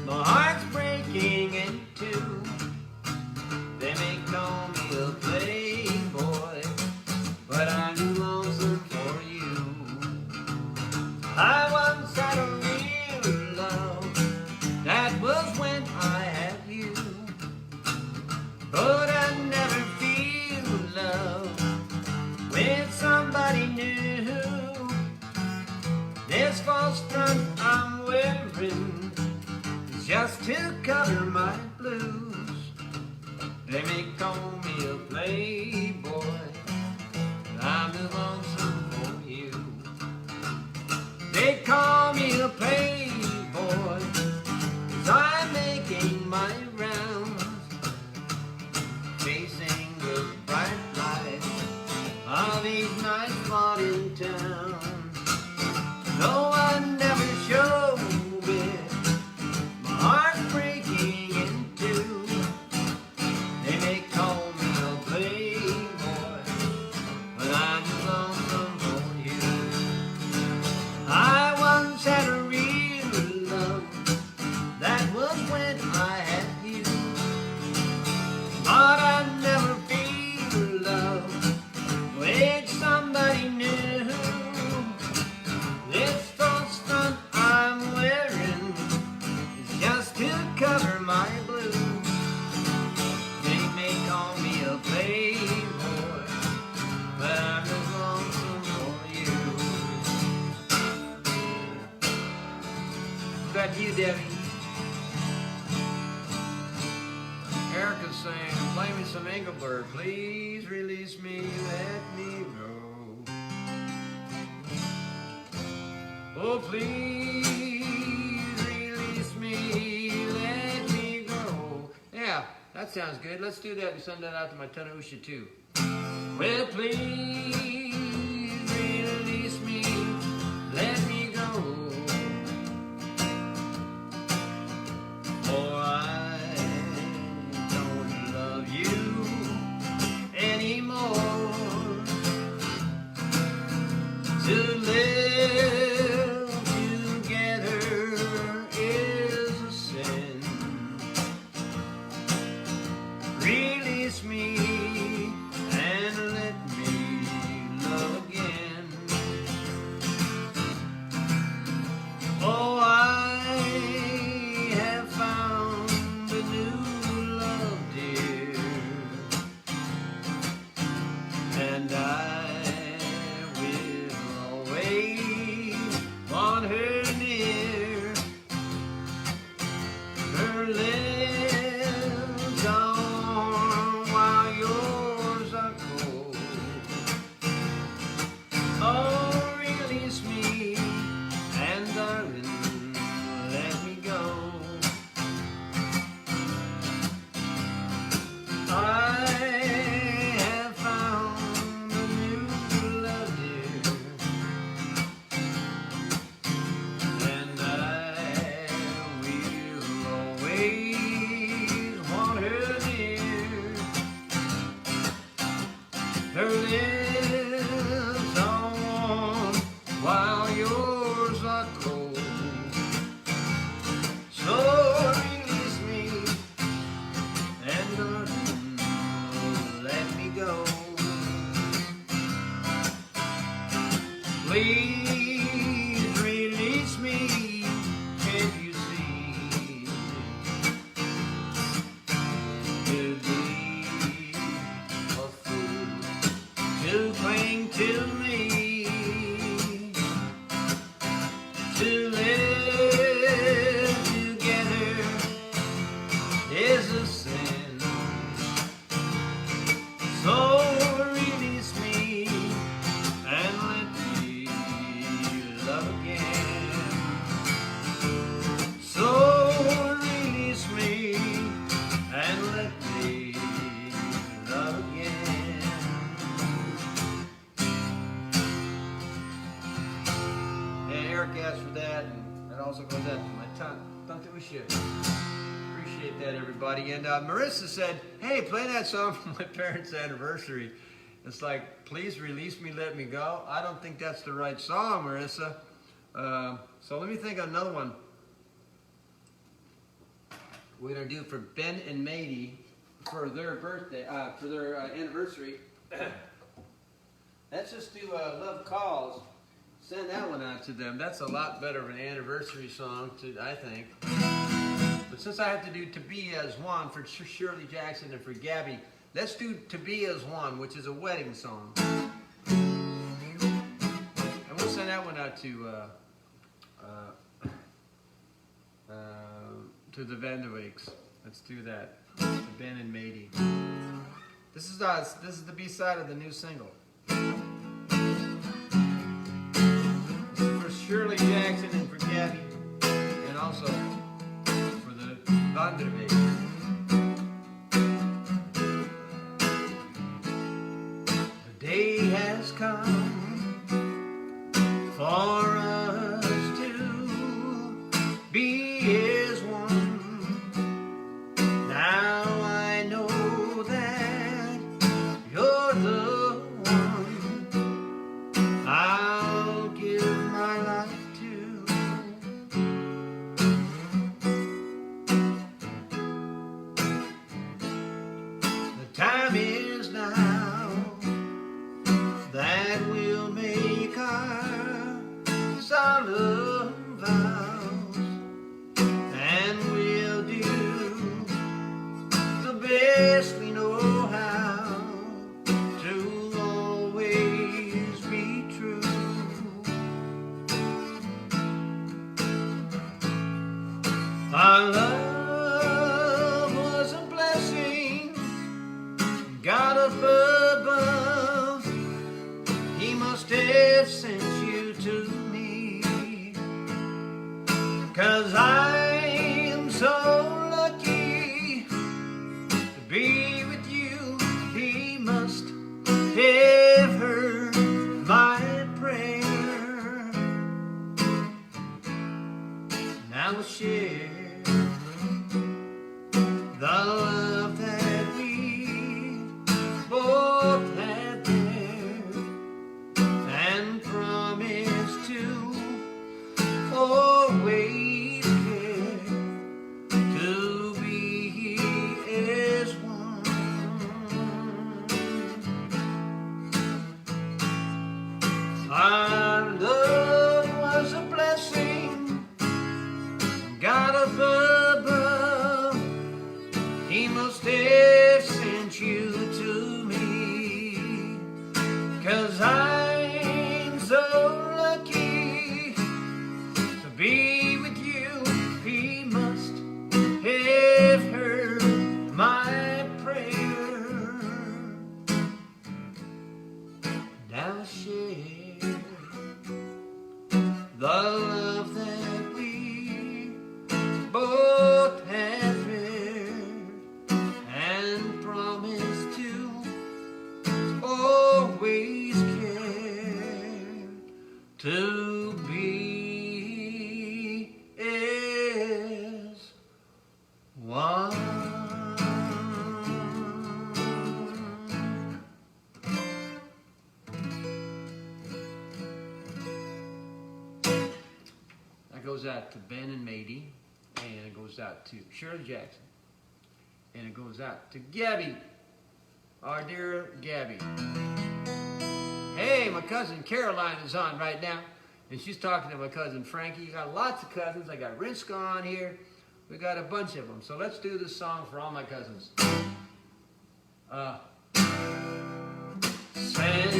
my heart's breaking in two. They may call me a playboy, but I'm lonesome for you. I once had a real love, that was when I had you. But I never feel love with somebody just sing, play me some Engelbert. Please release me, let me go. Oh, please release me, let me go. Yeah, that sounds good. Let's do that and send that out to my Tanausha too. Well, please release me, let me go. For I don't love you anymore. To live together is a sin. Release me and let me love again. Oh, I have found a new love, dear, and I will always want her near. Her lips are warm while yours are cold. Oh, release me, and darling, let me go. I have found a new love, dear, and I will always want her near. Her lips are warm while yours are cold. So release me, and darling, let me go. Please release me, can't you see? To be a fool, to cling to me, to live together is a sin. So release me and let me love again. So release me and let me love again. And Eric asked for that, and that also goes out to my Tanausha. Appreciate that, everybody. And Marissa said, hey, play that song for my parents' anniversary. It's like, please release me, let me go. I don't think that's the right song, Marissa. So let me think of another one we're going to do for Ben and Mady for their birthday, for their anniversary. Let's just do Love Calls. Send that one out to them. That's a lot better of an anniversary song, I think. But since I have to do To Be As One for Shirley Jackson and for Gabby, let's do To Be As One, which is a wedding song. And we'll send that one out to the Vanderweeks. Let's do that. To Ben and Mady. This is the B-side of the new single. For Shirley Jackson and for Gabby, and also for the Vanderweeks. The day has come for us to be as one. Now I know that you're the one I'll give my life to. The time is now that we'll make our solemn vows, and we'll do the best we know how to always be true. Our love was a blessing 'cause I'm so lucky to be with you. He must have heard my prayer. Now we'll share the love that we both had there, and promise to always care, to be as one. Our love was a blessing, God above. He must have sent you to me, 'cause I'm so lucky to be with you. He must have heard my prayer. Now share the love that we both have and promise to always care, to be as one. That goes out to Ben and Mady, and it goes out to Shirley Jackson. And it goes out to Gabby, our dear Gabby. Hey, my cousin Caroline is on right now, and she's talking to my cousin Frankie. You got lots of cousins. I got Rinska on here. We got a bunch of them. So let's do this song for all my cousins. Send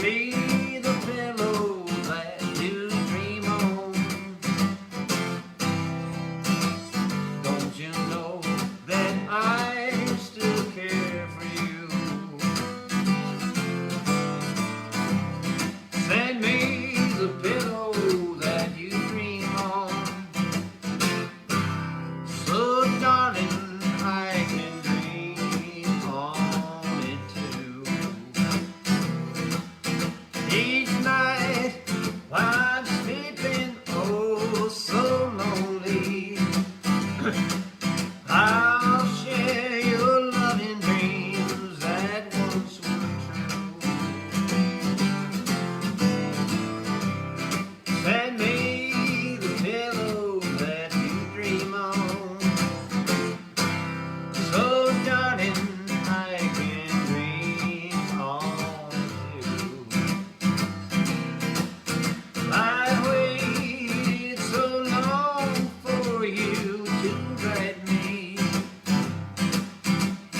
me the pillow that you dream on. Don't you know that I still care for you? Send me the pillow that you dream on. So darling, I can dream on it too. Each night while I'm sleeping, oh so lonely, I'll share your loving dreams that once were true. Send me the pillow that you dream on. So darling, I can dream on too. I waited so long for you to write me,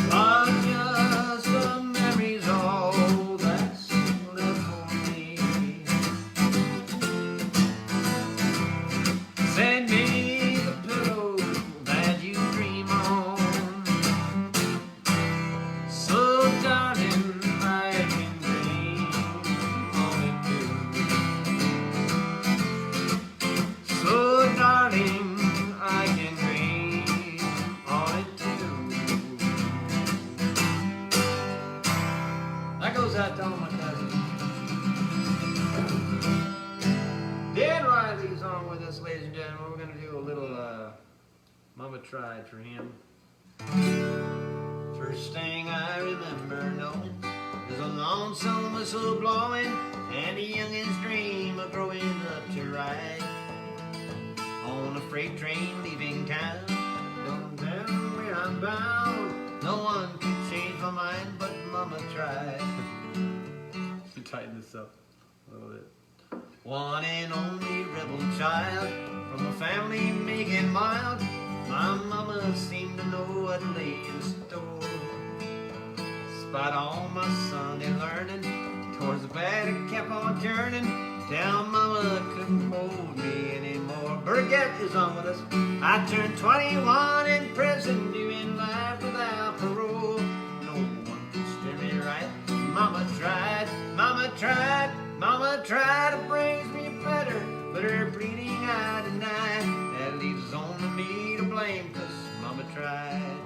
but just the memories all that's left for me. Send me the pillow that you dream on. So darling, I can dream on it too. So darling, I can dream on it too. That goes out to all my cousins. Dan Riley's on with us, ladies and gentlemen. We're going to do a little Mama Tried for him. First thing I remember knowing is a lonesome whistle blowing and a youngin's dream of growing up to ride on a freight train leaving town. Don't tell me I'm bound. No one could change my mind, but Mama tried. She tightened this up a little bit. One and only rebel child from a family making mild. My mama seemed to know what lay in store. Despite all my Sunday learning, towards the bad it kept on turning, till mama couldn't hold me anymore. Burgett is on with us. I turned 21 in prison, doing life without parole. No one could steer me right. Mama tried, mama tried, mama tried to bring me better, but her bleeding eye denied that tried.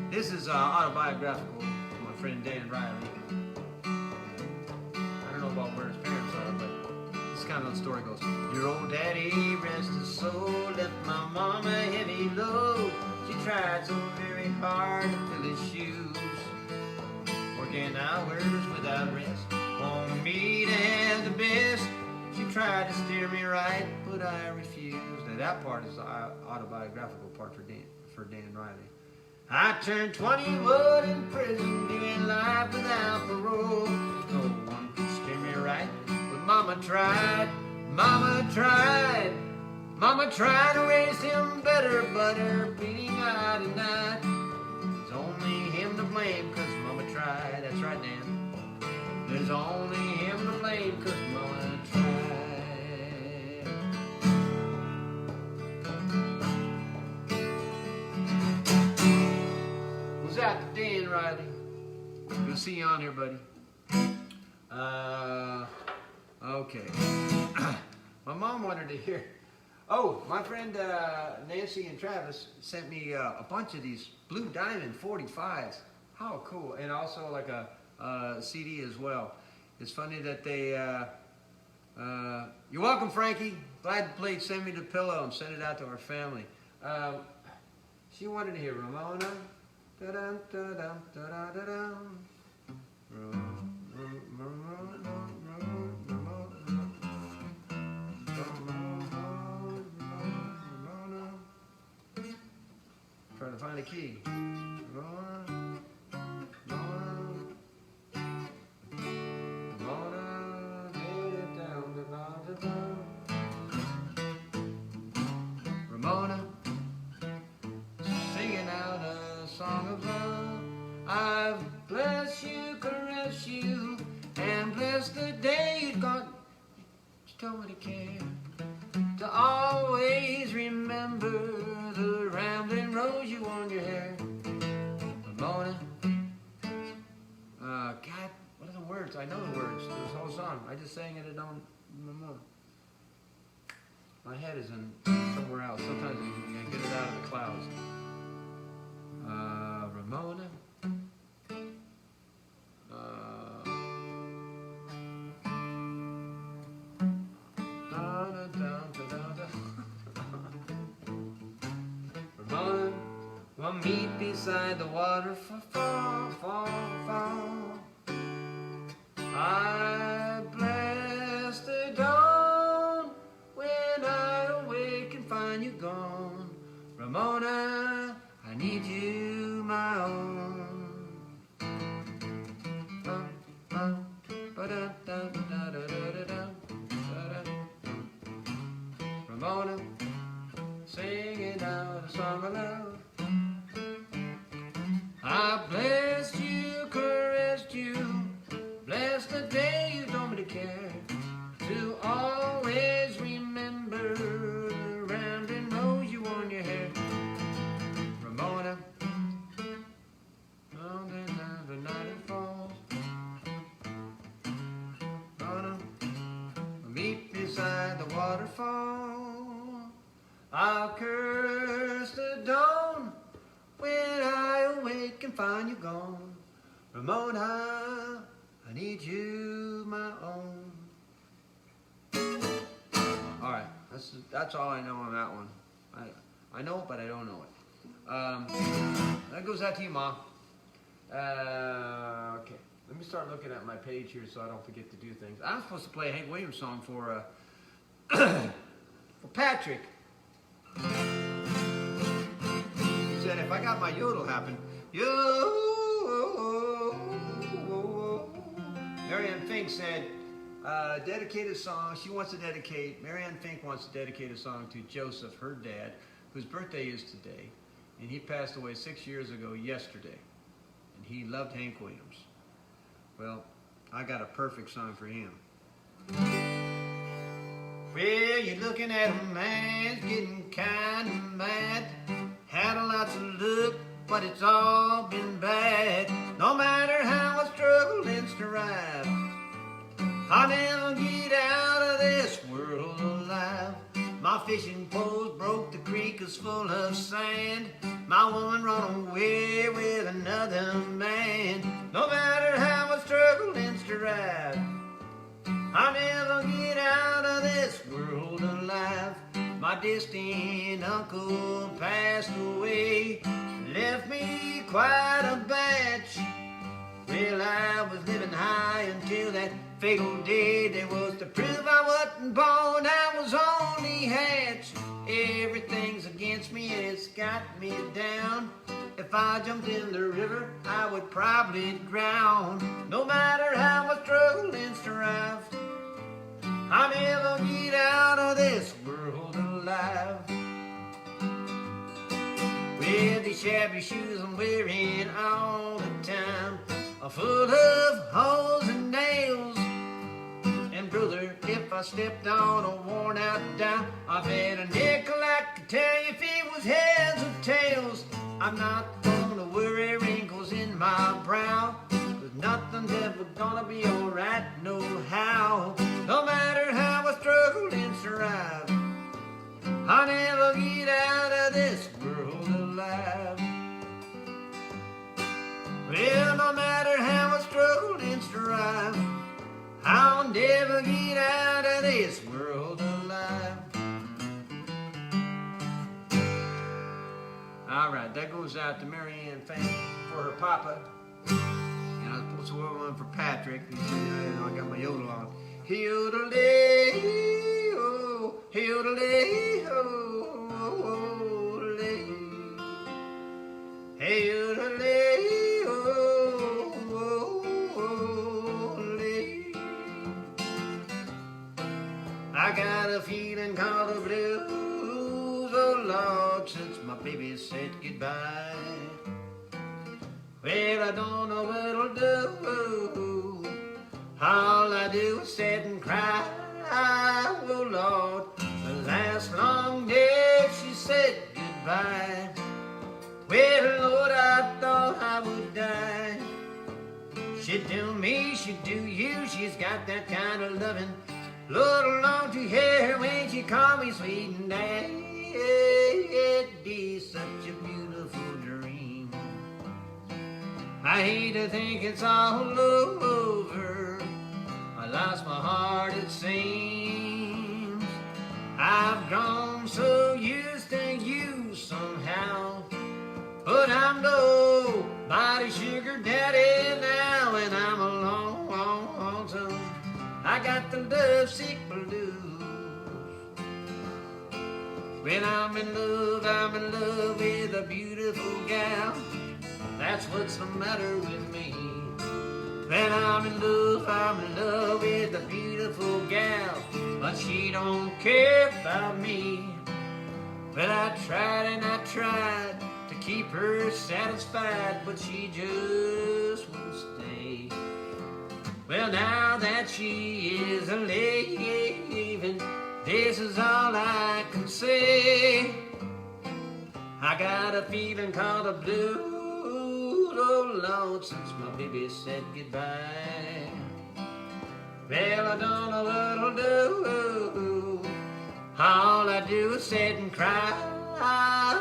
This is autobiographical from my friend Dan Riley. I don't know about where his parents are, but this kind of story goes. Your old daddy, rest his soul, left my mama a heavy load. She tried so very hard to fill his shoes, working hours without rest, wanting me to have the best. She tried to steer me right, but I refused. Now that part is the autobiographical part for Dan Riley. I turned 21 in prison, doing life without parole. No one could steer me right, but Mama tried. Mama tried. Mama tried to raise him better, but her beating I denied. There's only him to blame, 'cause Mama tried. That's right, Dan. There's only him to blame, 'cause Mama tried. Was that Dan Riley? Good to see you on here, buddy. Okay. My mom wanted to hear. Oh, my friend Nancy and Travis sent me a bunch of these Blue Diamond 45s. How cool. And also like a CD as well. It's funny that they, you're welcome, Frankie. Glad you played Send Me the Pillow and send it out to our family. She wanted to hear Ramona. Da-dum, da-dum, da-dum, da-dum. Trying to find a key. Ramona, singing out a song of love. I've blessed you, caressed you, and blessed the day you got. You told me to care, to always remember the rambling rose you on your hair. Ramona, God, what are the words? I know the words. This whole song. I just sang it. I don't remember. My head is in somewhere else. Sometimes I get it out of the clouds. Ramona. Ramona, we'll meet beside the waterfall, fall. I bless the dawn when I awake and find you gone. Ramona, I need you, my own. Ramona, singing out a song of love. I blessed you, caressed you, blessed the day you told me to care, to always remember the rambling rose you on your hair. Ramona, on the night it falls. Ramona, meet beside the waterfall. I'll curse the dawn when I awake and find you gone. Ramona, I need you, my own. All right, that's all I know on that one. I know it, but I don't know it. That goes out to you, Mom. Okay, let me start looking at my page here so I don't forget to do things. I'm supposed to play a Hank Williams song for for Patrick. He said if I got my yodel happen, Marianne Fink said, dedicate a song. She wants to dedicate, Marianne Fink wants to dedicate a song to Joseph, her dad, whose birthday is today. And he passed away 6 years ago yesterday. And he loved Hank Williams. Well, I got a perfect song for him. Well, you're looking at a man getting kind of mad. Had a lot of luck, but it's all been bad. No matter how I struggle and strive, I'll never get out of this world alive. My fishing poles broke, the creek was full of sand. My woman run away with another man. No matter how I struggle and strive, I'll never get out of this world alive. My distant uncle passed away, left me quite a batch. Well, I was living high until that fatal day. There was to prove I wasn't born, I was only hatched. Everything's against me and it's got me down. If I jumped in the river, I would probably drown. No matter how I struggle and strive, I'll never get out of this world alive. With these shabby shoes I'm wearing all the time are full of holes and nails. And brother, if I stepped on a worn out dime, I bet a nickel I could tell you if it was heads or tails. I'm not gonna worry wrinkles in my brow, 'cause nothing's ever gonna be alright no how. No matter how I struggle and strive, I'll never get out of this world alive. Well, no matter how I struggle and strive, I'll never get out of this world alive. All right, that goes out to Mary Ann family for her papa. And I was supposed to wear one for Patrick. He said, I got my yodel on. Yodel-day-oh, yodel-day-oh, hey, yodel-day-oh. I got a feeling called the blues, oh Lord, since my baby said goodbye. Well, I don't know what I'll do. All I do is sit and cry, oh Lord. The last long day she said goodbye. Well, Lord, I thought I would die. She'd do me, she'd do you, she's got that kind of loving. Lord, long to hear when she called me sweet and daddy, such a beautiful dream. I hate to think it's all over. I lost my heart, it seems. I've grown so used to you somehow, but I'm nobody sugar daddy now, and I'm alone. I got the lovesick blues. When I'm in love with a beautiful gal. That's what's the matter with me. When I'm in love with a beautiful gal, but she don't care about me. Well, I tried and I tried to keep her satisfied, but she just wouldn't stay. Well, now that she is leaving, this is all I can say. I got a feeling called a blues, oh Lord, since my baby said goodbye. Well, I don't know what I'll do. All I do is sit and cry,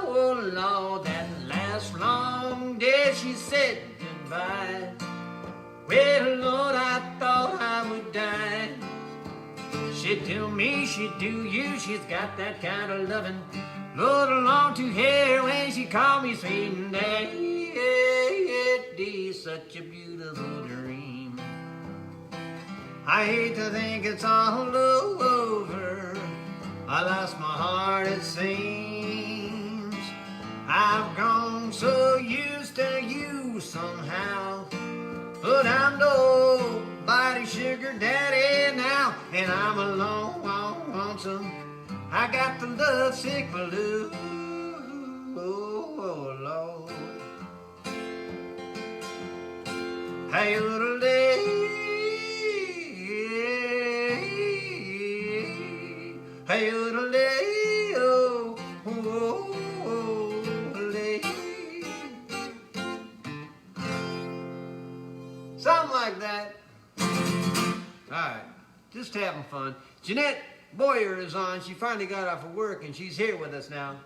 oh Lord, that last long day she said goodbye. Well, Lord, I thought I would die. She'd do me, she'd do you, she's got that kind of loving. Lord, I long to hear when she called me sweet and daddy, such a beautiful dream. I hate to think it's all over. I lost my heart, it seems. I've grown so used to you somehow, but I'm nobody sugar daddy now, and I'm alone, lonesome. I got the lovesick blues, oh Lord. Hey, yodelay, hey, yodelay, oh, something like that. All right, just having fun. Jeanette, Boyer is on. She finally got off of work and she's here with us now.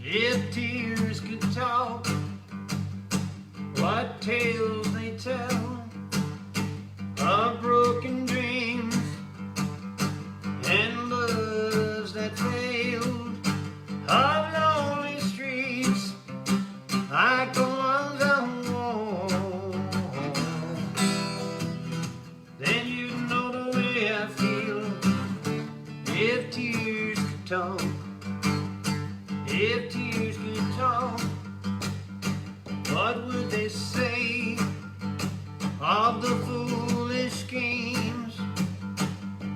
If tears could talk, what tales they tell of broken dreams and loves that failed, of lonely streets like the ones I walk. Then you'd know the way I feel if tears could talk. If tears could talk, what would they say of the foolish schemes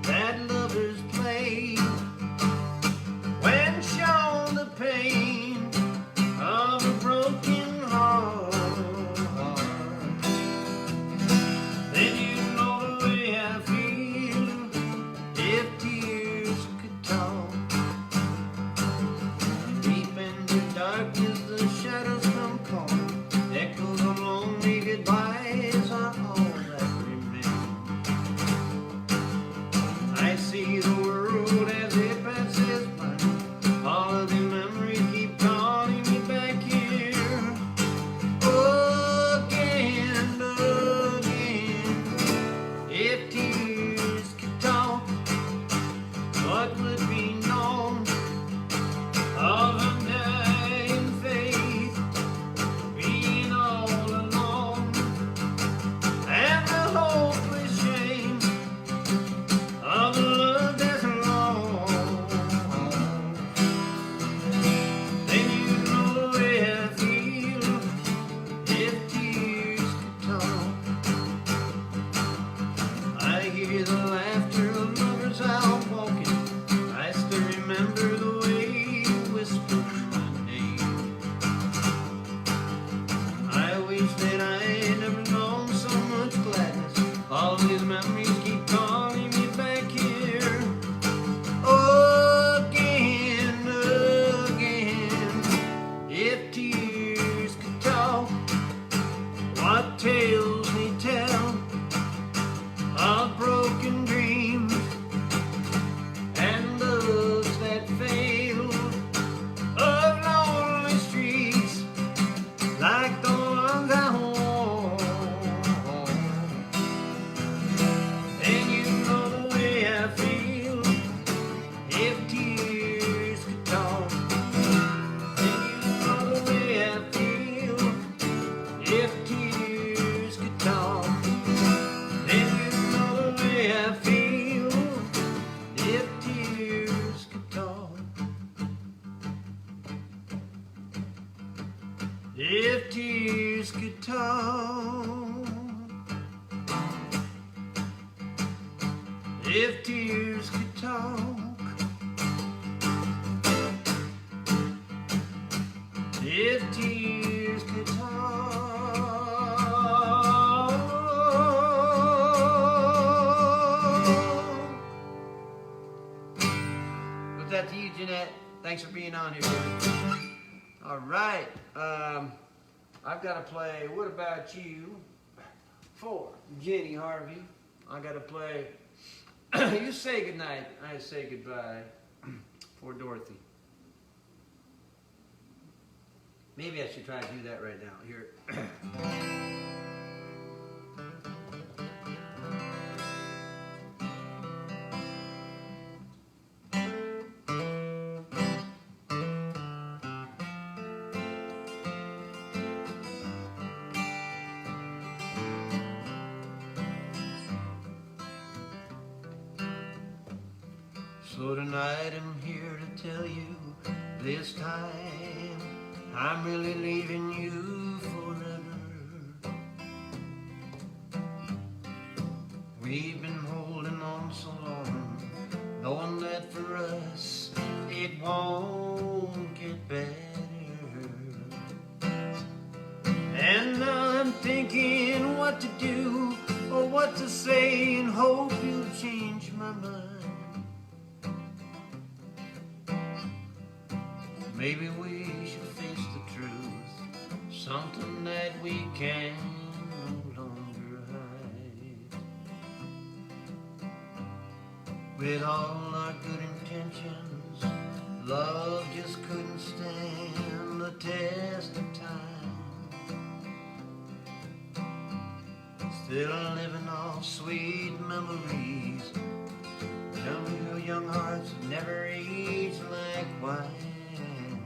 that lovers play when shown the pain of a broken heart? Then you know the way I feel if tears could talk. Deep in the darkness the shadows come calling, echoes of lonely goodbyes are all that remain. I see the world as it passes by, all of the memories keep calling me back here. Again, again, if tears could talk, what would be known of undying faith, being all alone, and the hopeless shame of a love that's long. Then you know the way I feel if tears could talk. I hear the laughter of lovers out walking, I still remember the way you whispered my name. I wish that I had never known so much gladness. All these memories keep calling me back here. Again, again, if tears could talk, what tales they tell of broken dreams and loves that failed, of lonely streets like the ones I walk. And you know the way I feel if tears could talk. And you know the way I feel if tears could talk. And you know the way I feel if tears could talk. If tears could talk, if tears could talk, if tears could talk. Put that to you, Jeanette. Thanks for being on here, baby. All right. I've got to play What About You for Jenny Harvey. I got to play You Say Goodnight, I Say Goodbye for Dorothy. Maybe I should try to do that right now. Here. So tonight I'm here to tell you, this time I'm really leaving you forever. We've been holding on so long, knowing that for us it won't get better. And now I'm thinking what to do or what to say, and hope you'll change my mind. Maybe we should face the truth, something that we can no longer hide. With all our good intentions, love just couldn't stand the test of time. Still living off sweet memories, young hearts never age like wine.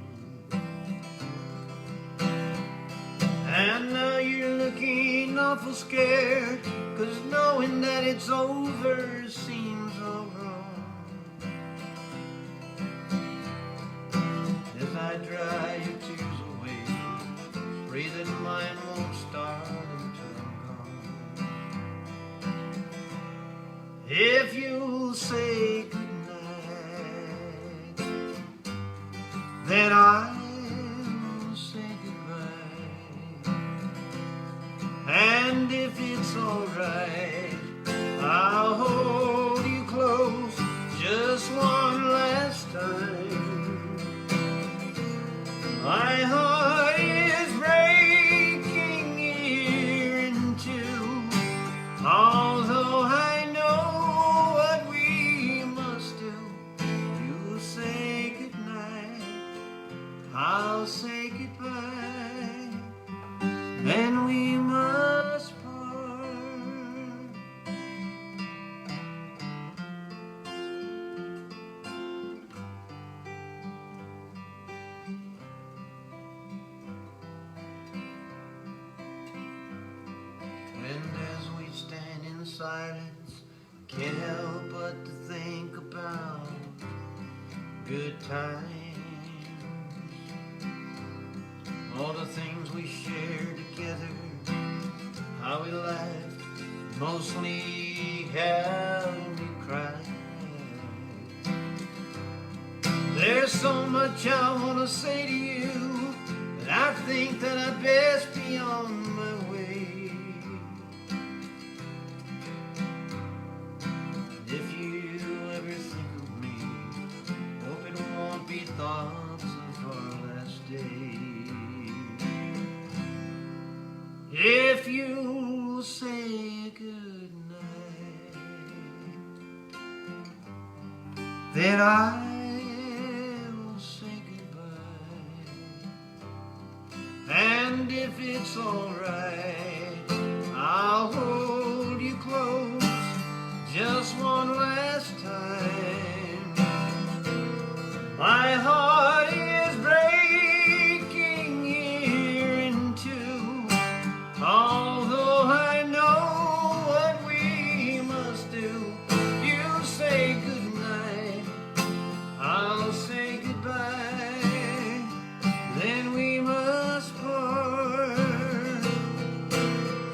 And now you're looking awful scared, 'cause knowing that it's over seems all wrong. As I dry your tears away, pray that mine won't start until I'm gone. If you'll say goodnight, then I'll say goodbye. And if it's alright, I'll hold you close just one last time. My heart is breaking here in two, although I know what we must do. You say goodnight, I'll say goodbye, then we must part. And as we stand in silence, can't help but to think about good times. All the things we shared together, how we laughed, mostly how we cried. There's so much I want to say to you, but I think that I best be on my way. If you ever think of me, hope it won't be thoughts of our last day. If you say goodnight, then I will say goodbye. And if it's alright, I'll hold you close just one last time. My heart is breaking here in two, although I know what we must do. You say goodnight, I'll say goodbye, then we must part.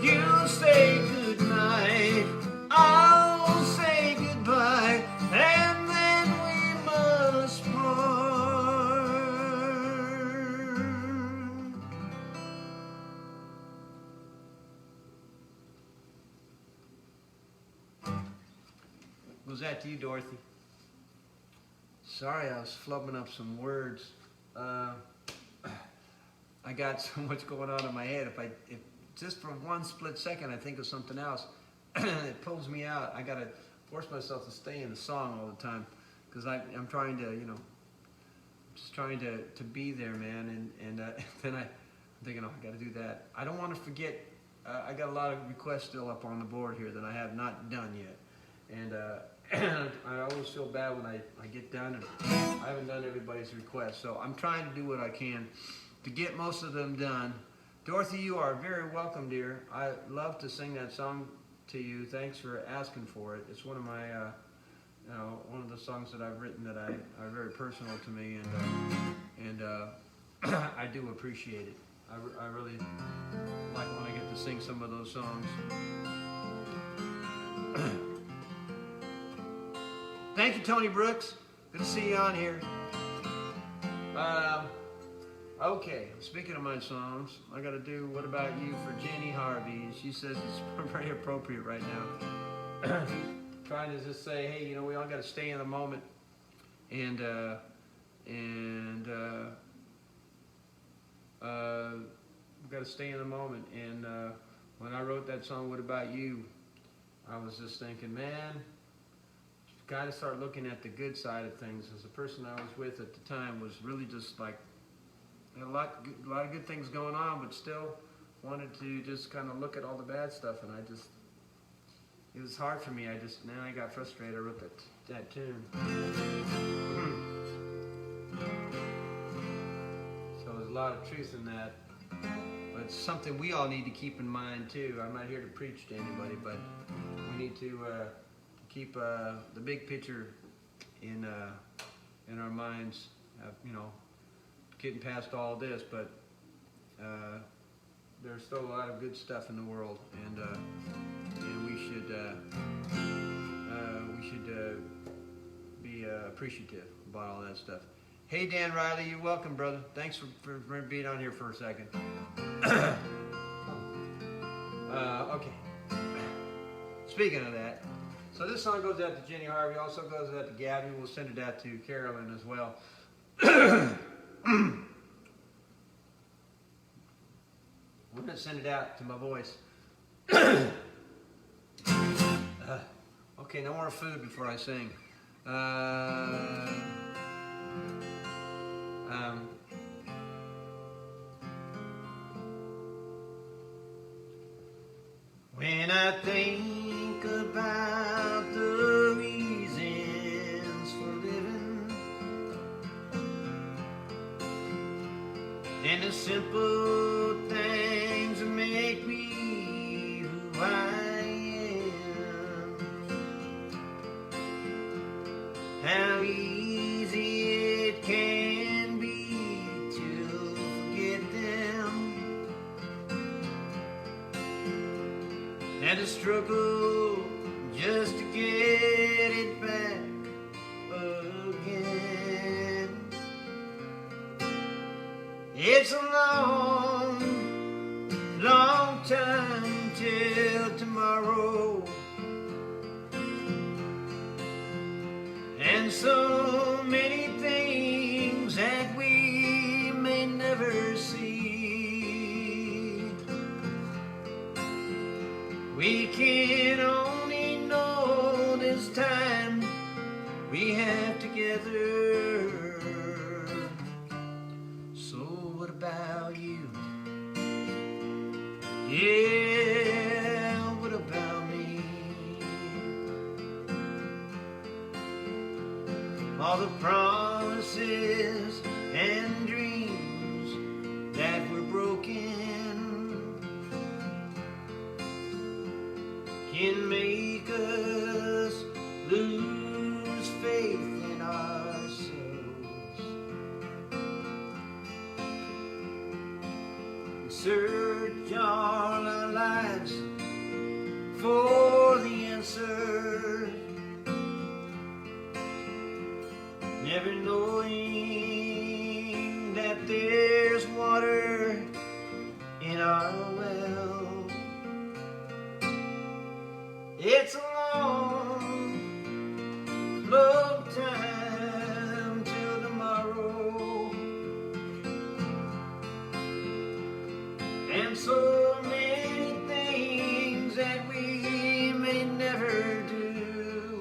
You say goodnight, I'll say goodbye, and then we must part. Was that to you, Dorothy? Sorry, I was flubbing up some words. I got so much going on in my head. If just for one split second I think of something else, it pulls me out. I gotta force myself to stay in the song all the time, because I'm trying to, just trying to be there, man. And then I'm thinking, oh, I gotta do that. I don't want to forget. I got a lot of requests still up on the board here that I have not done yet, and I always feel bad when I get done and I haven't done everybody's request. So I'm trying to do what I can to get most of them done. Dorothy, you are very welcome, dear. I love to sing that song to you. Thanks for asking for it. It's one of my, one of the songs that I've written that are very personal to me, and I do appreciate it. I really like when I get to sing some of those songs. Thank you, Tony Brooks. Good to see you on here. Okay, speaking of my songs, I got to do What About You for Jenny Harvey. She says it's very appropriate right now. Trying to just say, hey, we all got to stay in the moment. And we've got to stay in the moment. And when I wrote that song, What About You, I was just thinking, man, got to start looking at the good side of things. As the person I was with at the time was really just like, had a lot of good things going on, but still wanted to just kind of look at all the bad stuff, and it was hard for me. Then I got frustrated. I wrote that tune. So there's a lot of truth in that, but it's something we all need to keep in mind too. I'm not here to preach to anybody, but we need to keep the big picture in our minds. Getting past all this, but there's still a lot of good stuff in the world, and we should be appreciative about all that stuff. Hey, Dan Riley, you're welcome, brother. Thanks for being on here for a second. Okay. Speaking of that, so this song goes out to Jenny Harvey, also goes out to Gabby. We'll send it out to Carolyn as well. I'm going to send it out to my voice. Okay, no more food before I sing. When I think about the reasons for living and the simple things that make me who I am, how easy it can be to forget them, and to struggle just to get it back again. It's a long, long time till tomorrow, and so many things that we may never see. We can only know this time we have together. So what about you? Yeah, what about me? All the promises and dreams that were broken can make us lose faith in ourselves, search all our lives for the answer, never knowing that there's water in our well. It's a long, long time till tomorrow, and so many things that we may never do.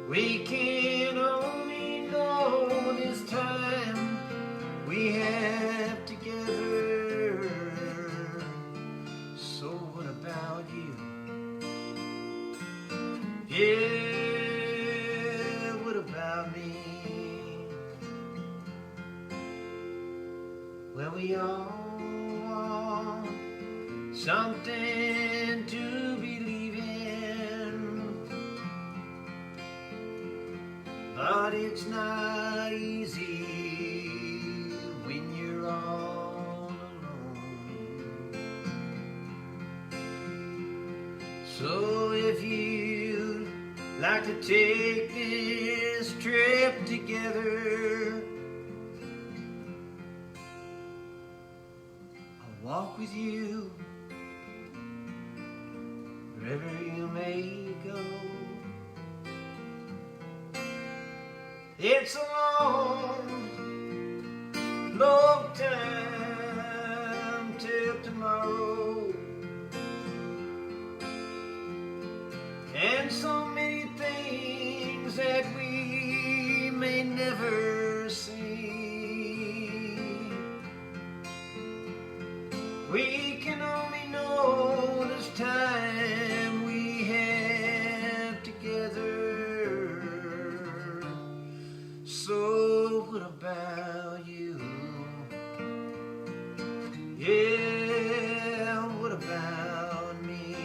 We can only know this time we have together. So what about you? Yeah, what about me? Well, we all want something to believe in, but it's not easy when you're all alone. So if you'd like to take this trip together, I'll walk with you wherever you may go. It's a long, long time till tomorrow, so many things that we may never see. We can only know this time we have together. So what about you? Yeah, what about me?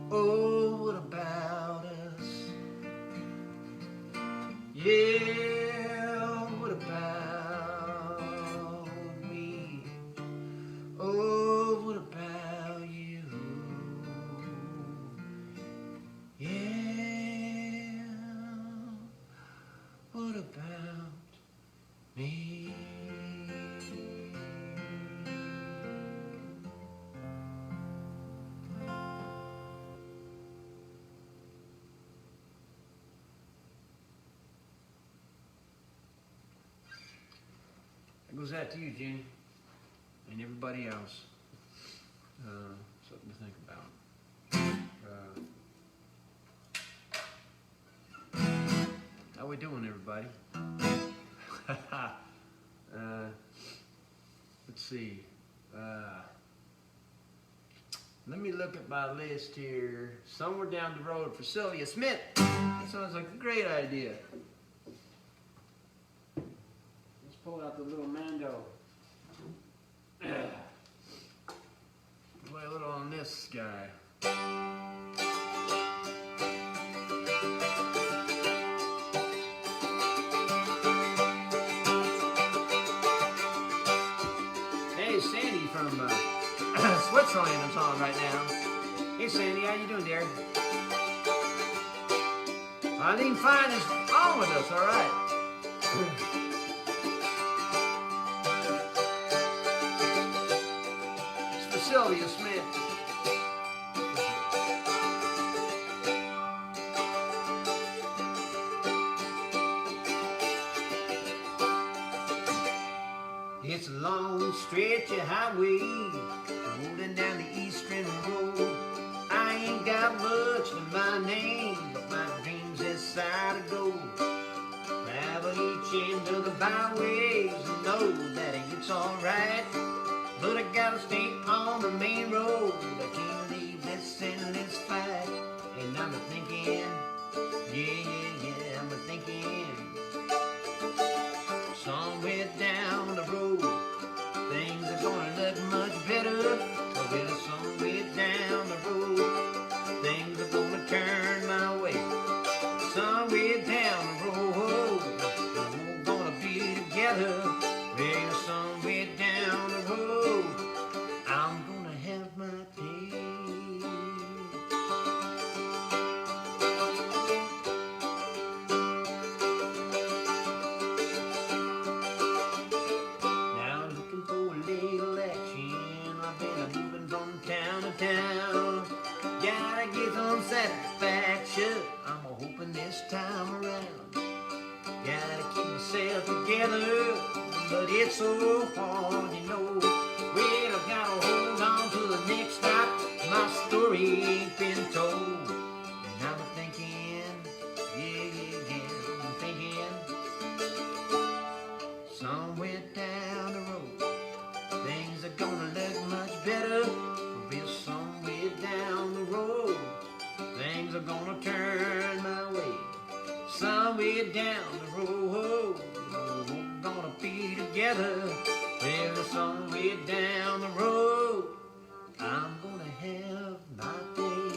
Oh, what about us? Yeah, what about me? Oh, what about you? Yeah, what about me? That goes out to you, Jenny, and everybody else. Something to think about. How we doing, everybody? Let's see. Let me look at my list here. Somewhere down the road for Sylvia Smith. That sounds like a great idea. Let's pull out the little Mando. Play a little on this guy. Hey, Sandy from Switzerland is on right now. Hey, Sandy, how you doing, dear? Eileen Fine is on with us, all right. It's for Sylvia Smith. It's a long stretch of highway rolling down the eastern road. I ain't got much to my name, but my dreams this side of gold. Travel each end of the byways and know that it's alright. But I gotta stay on the main road. I can't leave this endless fight. And I'm thinking, yeah, I'm thinking. Somewhere down the road, things are gonna look much better. Well, somewhere down the road, things are gonna turn my way. Somewhere down the road, we're gonna be together. Well, somewhere down the road, I'm gonna have my day. Town. Gotta get some satisfaction. I'm hoping this time around. Gotta keep myself together, but it's so hard, you know. Well, I gotta hold on to the next stop. My story ain't been told. And I'm thinking, yeah, I'm thinking. Somewhere down the road, things are gonna look much better. Somewhere down the road, things are gonna turn my way. Somewhere down the road, we're gonna be together. Well, somewhere down the road, I'm gonna have my day.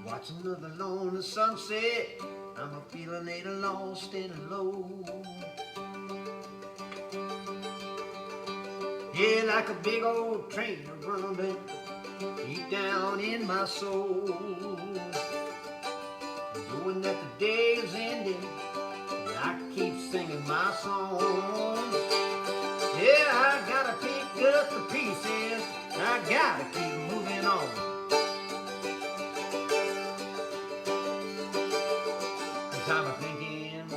Watching another lonely sunset, I'm a feeling ain't lost and alone. Yeah, like a big old train rumbling deep down in my soul. Knowing that the day is ending, I keep singing my song. Yeah, I gotta pick up the pieces, I gotta keep moving on. I'm thinking,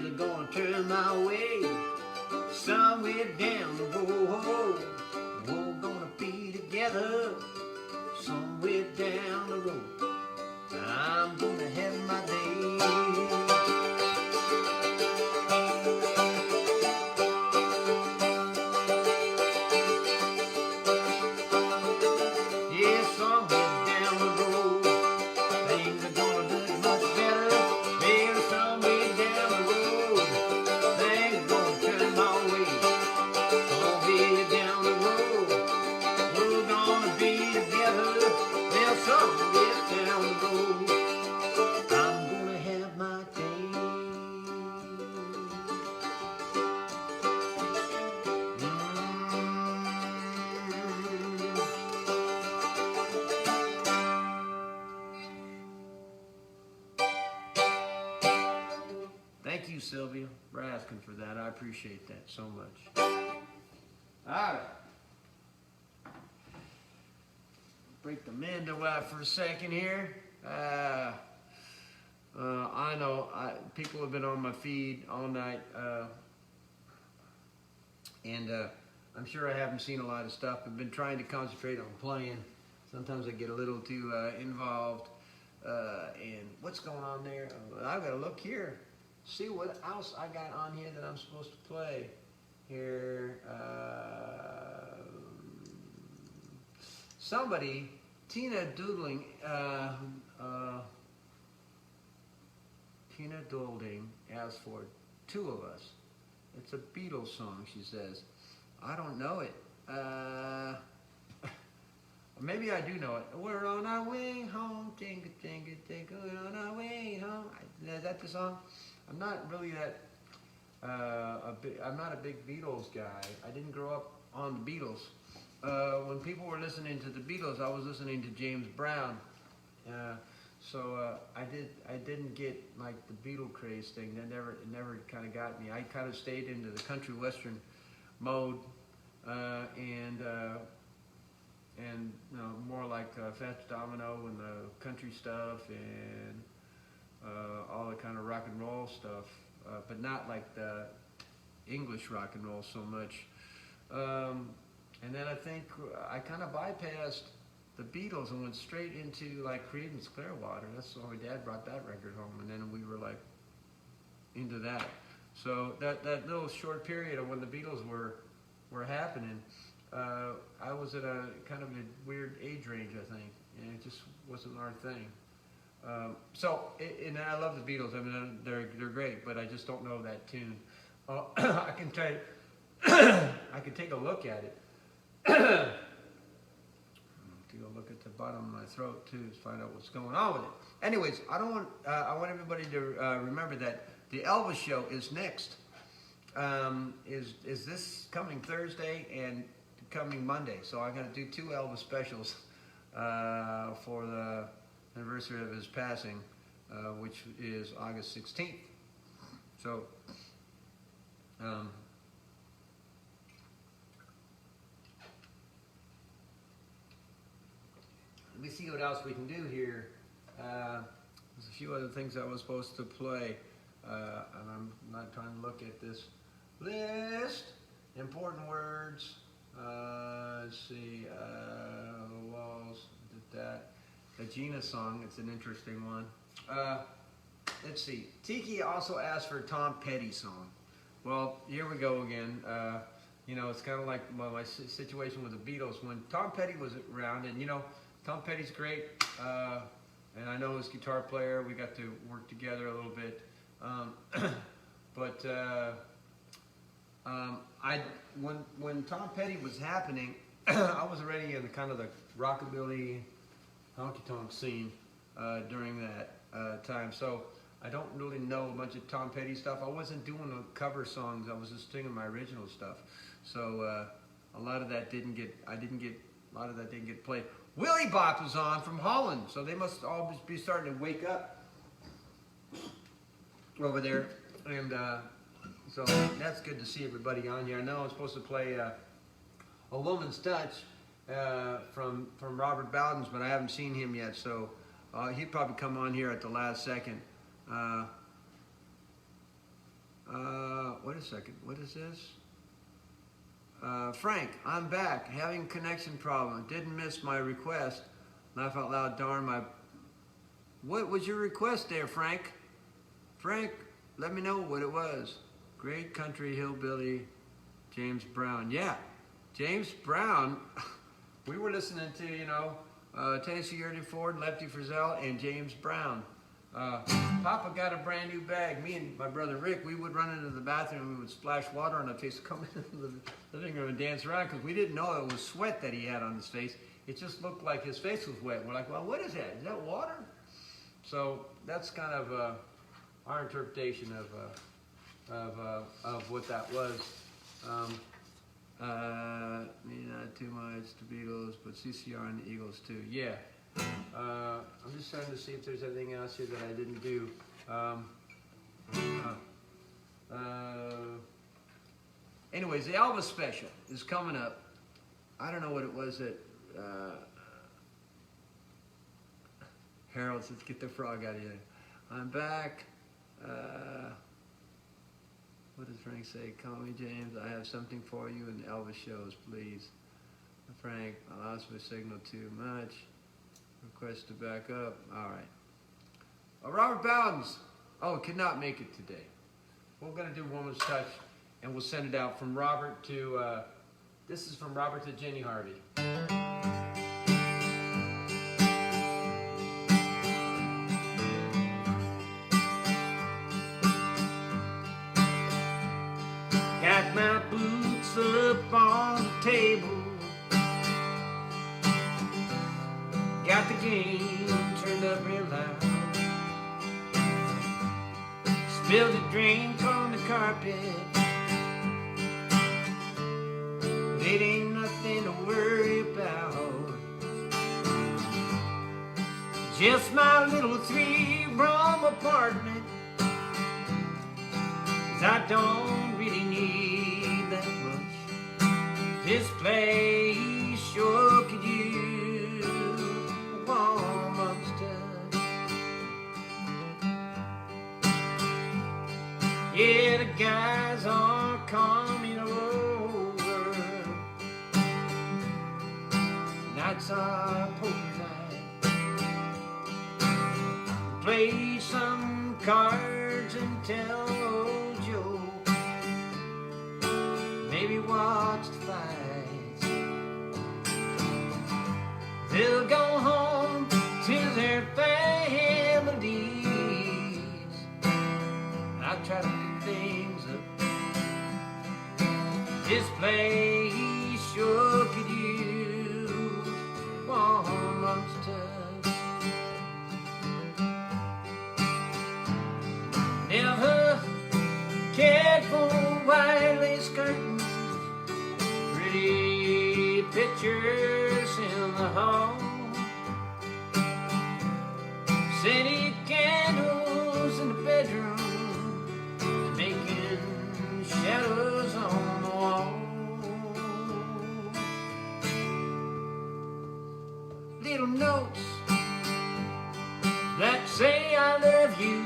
things are gonna turn my way. Somewhere down the road, we're gonna be together. Somewhere down the road, I'm gonna have my day. Yeah, somewhere down the road, things are gonna look much better. Yeah, somewhere down the road, things are gonna turn my way. Somewhere down the road, we're gonna be together. Well, somewhere down the road, I'm gonna have my day. Thank you, Sylvia, for asking for that. I appreciate that so much. All right. Break the Mando out for a second here. I know people have been on my feed all night, and I'm sure I haven't seen a lot of stuff. I've been trying to concentrate on playing. Sometimes I get a little too involved. And what's going on there? I've got to look here, see what else I got on here that I'm supposed to play here. Somebody, Tina Doodling, Tina Dolding asked for Two of Us. It's a Beatles song, she says. I don't know it. Maybe I do know it. We're on our way home, tinga tinga tinga, we're on our way home. Is that the song? I'm not really that. I'm not a big Beatles guy. I didn't grow up on the Beatles. When people were listening to the Beatles, I was listening to James Brown. So I didn't get like the Beatle craze thing. It never kind of got me. I kind of stayed into the country western mode, and you know, more like Fats Domino and the country stuff and all the kind of rock and roll stuff, but not like the English rock and roll so much. And then I think I kind of bypassed the Beatles and went straight into like Creedence Clearwater. That's why my dad brought that record home, and then we were like into that. So that little short period of when the Beatles were happening, I was at a kind of a weird age range, I think, and it just wasn't our thing. And I love the Beatles. I mean, they're great, but I just don't know that tune. I can tell you, I can take a look at it. Take a look at the bottom of my throat too to find out what's going on with it. Anyways, I want everybody to remember that the Elvis show is next. Is this coming Thursday and coming Monday? So I'm going to do 2 Elvis specials for the anniversary of his passing, which is August 16th. So. Let me see what else we can do here. There's a few other things I was supposed to play, and I'm not trying to look at this list. Important words. Let's see. The Walls did that. The Gina song. It's an interesting one. Let's see. Tiki also asked for a Tom Petty song. Well, here we go again. You know, it's kind of like my situation with the Beatles. When Tom Petty was around, and you know, Tom Petty's great, and I know his guitar player. We got to work together a little bit, but when Tom Petty was happening, I was already in the kind of the rockabilly, honky-tonk scene during that time. So I don't really know a bunch of Tom Petty stuff. I wasn't doing the cover songs. I was just singing my original stuff. So a lot of that didn't get played. Willie Bop was on from Holland, so they must all be starting to wake up over there, and so that's good to see everybody on here. I know I'm supposed to play A Woman's Touch from Robert Bowden's, but I haven't seen him yet, so he'd probably come on here at the last second. wait a second. What is this? Frank, I'm back. Having connection problem. Didn't miss my request. Laugh out loud, darn my... What was your request there, Frank? Frank, let me know what it was. Great country hillbilly, James Brown. Yeah, James Brown. We were listening to, you know, Tennessee Ernie Ford, Lefty Frizzell, and James Brown. Papa got a brand new bag. Me and my brother Rick, we would run into the bathroom and we would splash water on our face, come into the living room and dance around because we didn't know it was sweat that he had on his face. It just looked like his face was wet. We're like, well, what is that? Is that water? So that's kind of our interpretation of what that was. Maybe not too much to Beatles, but CCR and the Eagles too. Yeah. I'm just trying to see if there's anything else here that I didn't do. Anyways, the Elvis special is coming up. I don't know what it was that Harold says, get the frog out of here. I'm back. What does Frank say? Call me, James. I have something for you in the Elvis shows, please. Frank, I lost my signal too much. Request to back up. All right. Robert Bowden's. Oh, could not make it today. We're going to do Woman's Touch, and we'll send it out from Robert to, this is from Robert to Jenny Harvey. Got my boots up on the table. Got the game turned up real loud. Spilled a drink on the carpet. It ain't nothing to worry about. Just my little 3-room apartment. 'Cause I don't really need that much. This place sure could use a woman's touch. Yeah, the guys are coming over. Nights are poker night. Play some cards and tell old Joe. Maybe watch the fights. They'll go home to their families. I try to pick things up. This place sure could use woman's touch. Never cared for white lace curtains, pretty pictures in the hall, scented candles in the bedroom, making shadows on the wall. Little notes that say I love you.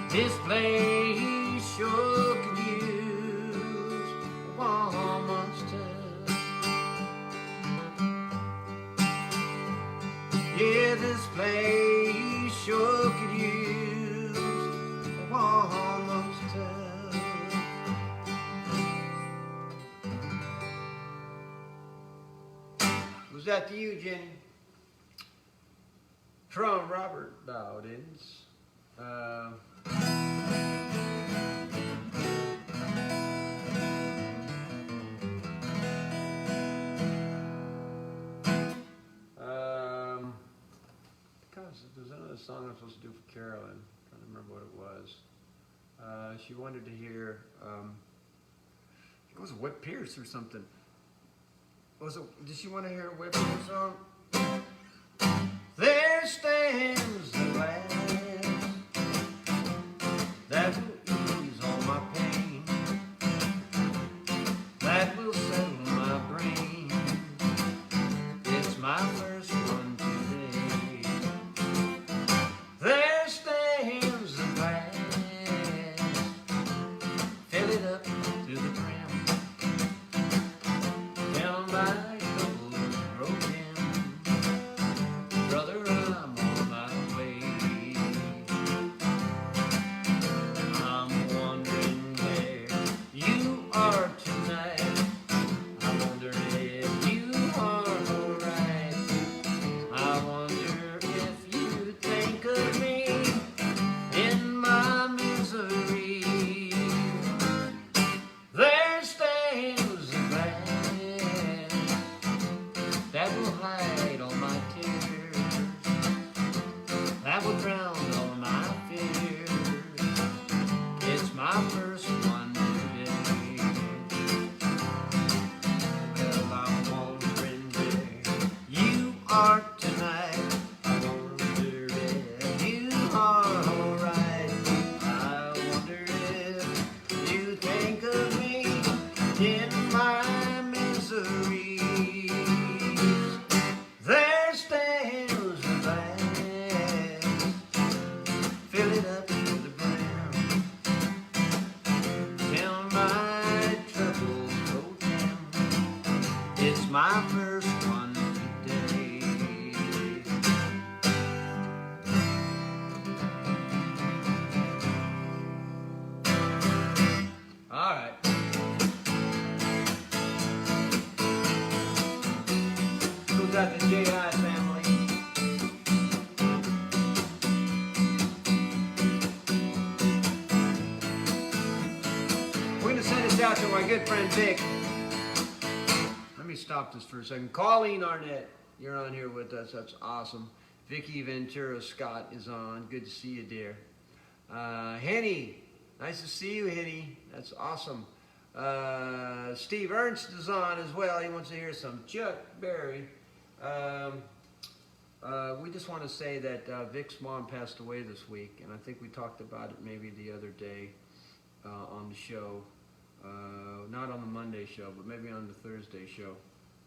This place sure could use a woman's touch. Yeah, this place sure could use a woman's touch. Was that to you, Jenny? From Robert Bowden's. There's another song I'm supposed to do for Carolyn. I'm trying to remember what it was. She wanted to hear, I think it was a Whit Pierce or something. Did she want to hear a Whit Pierce song? There stands the glass that will ease all my pain, that will settle my brain. It's my first one today. that will drown all my fears. It's my first one today. Well, I'm wondering where you are tonight. I wonder if you are alright. I wonder if you think of me in my misery. There stands the glass, fill it up to the brim, till my troubles go dim. It's my first one today. All right. Who's at the J.I. family? We're going to send this out to my good friend Vic. Let me stop this for a second. Colleen Arnett, you're on here with us. That's awesome. Vicky Ventura Scott is on. Good to see you, dear. Henny, nice to see you, Henny. That's awesome. Steve Ernst is on as well. He wants to hear some Chuck Berry. We just want to say that Vic's mom passed away this week, and I think we talked about it maybe the other day on the show. Not on the Monday show, but maybe on the Thursday show.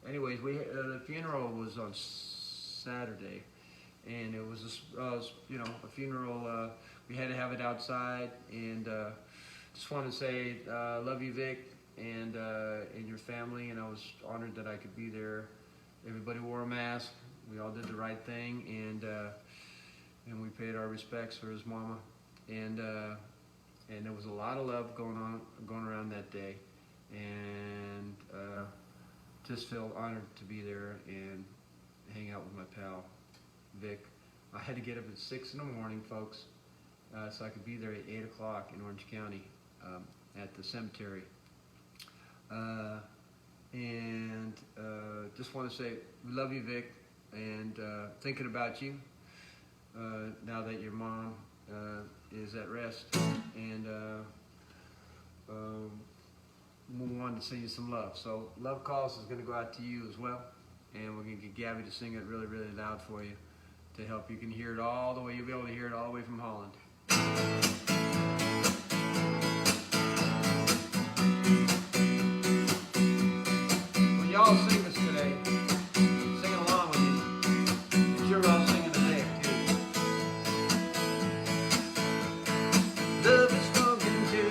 Anyways, the funeral was on Saturday, and it was a funeral. We had to have it outside, and just want to say love you, Vic, and your family. And I was honored that I could be there. Everybody wore a mask. We all did the right thing, and we paid our respects for his mama. And there was a lot of love going around that day, and just felt honored to be there and hang out with my pal Vic. I had to get up at 6 in the morning, folks, so I could be there at 8 o'clock in Orange County at the cemetery. Just want to say we love you, Vic, and thinking about you now that your mom is at rest, and we wanted to send you some love. So Love Calls is going to go out to you as well, and we're going to get Gabby to sing it really, really loud for you to help you can hear it all the way. You'll be able to hear it all the way from Holland. Well, y'all sing this today. Singing along with me. I'm sure we're all singing today, too. Love has spoken to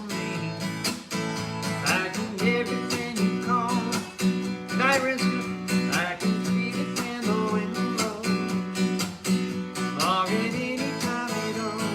me, like in everything you call. And I risk it, I can feel it when the wind blows. Long and any time at all.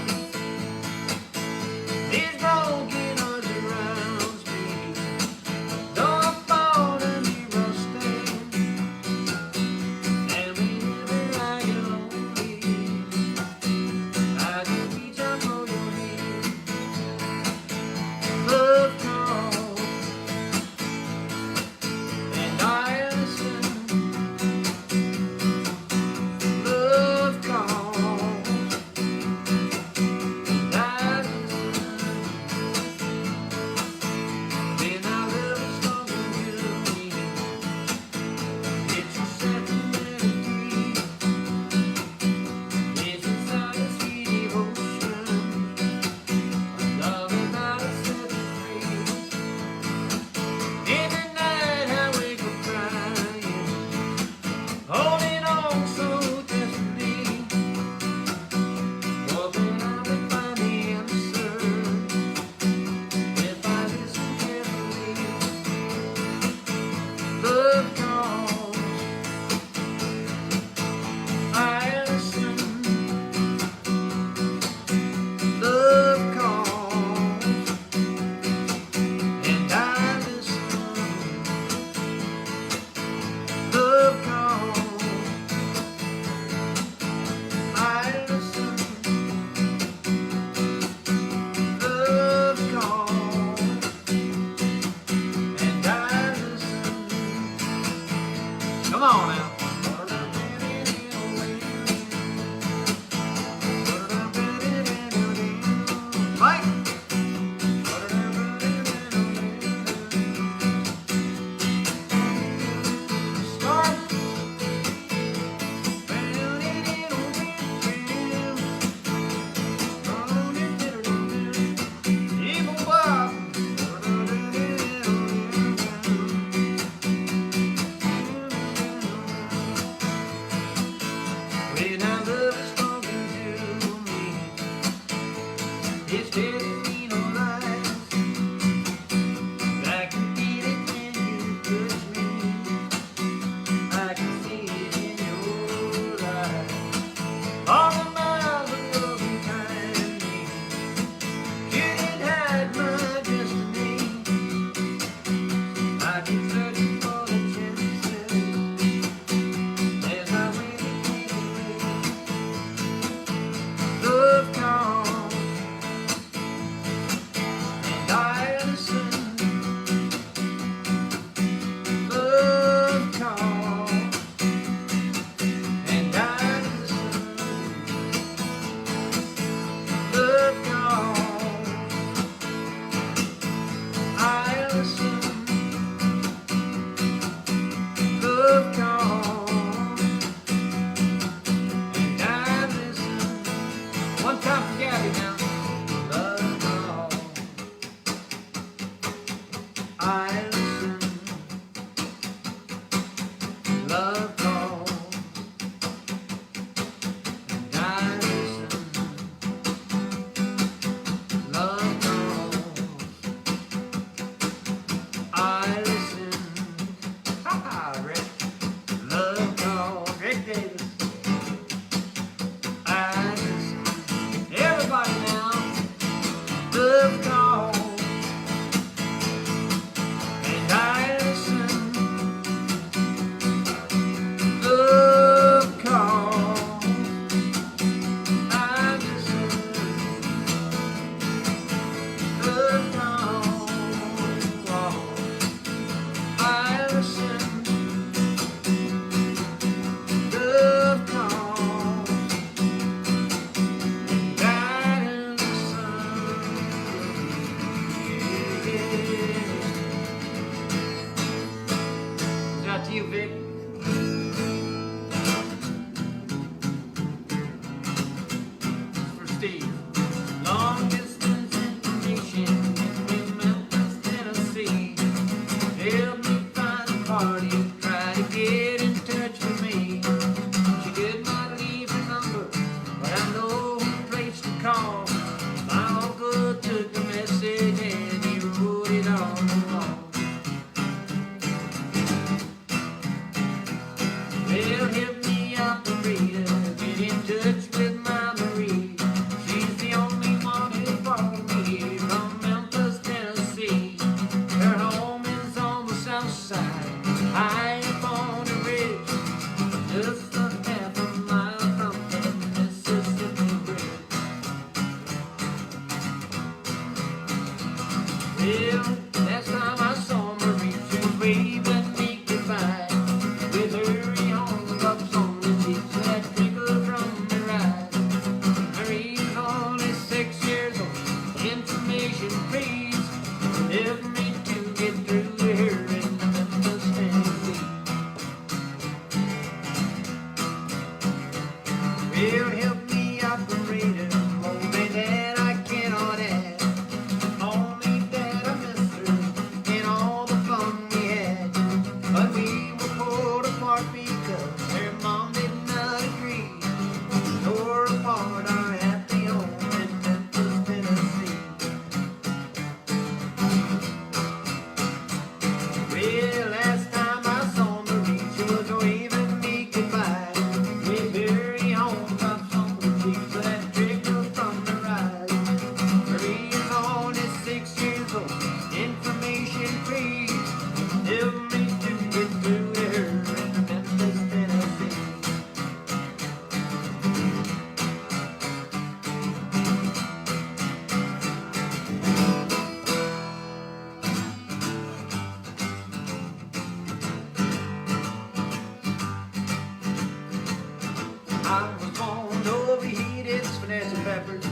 rappers, the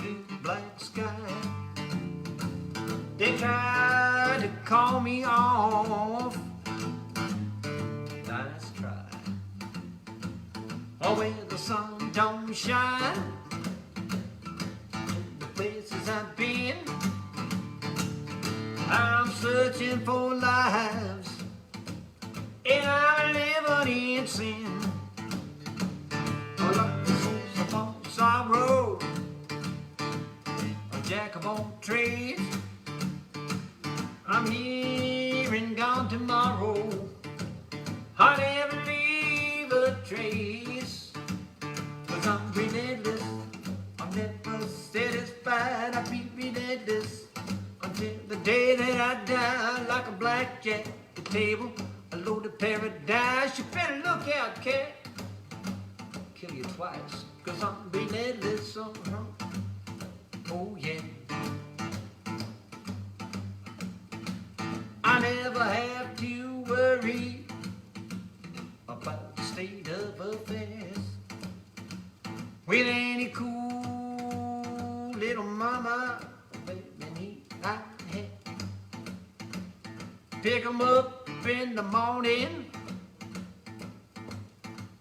blue black sky. They tried to call me off. Nice try. Oh, where the sun don't shine. The places I've been, I'm searching for lives, and I'm living in sin. Oh, this is a false sorrow, a jack of all trades. I'm here and gone tomorrow. I never leave a trace, 'cause I'm relentless. I'm never satisfied. I'll be relentless until the day that I die. Like a blackjack at the table, a load of paradise. You better look out, cat. I'll kill you twice, 'cause I'm relentless. Oh yeah. I never have to worry about the state of affairs with any cool little mama baby I had. Pick 'em up in the morning,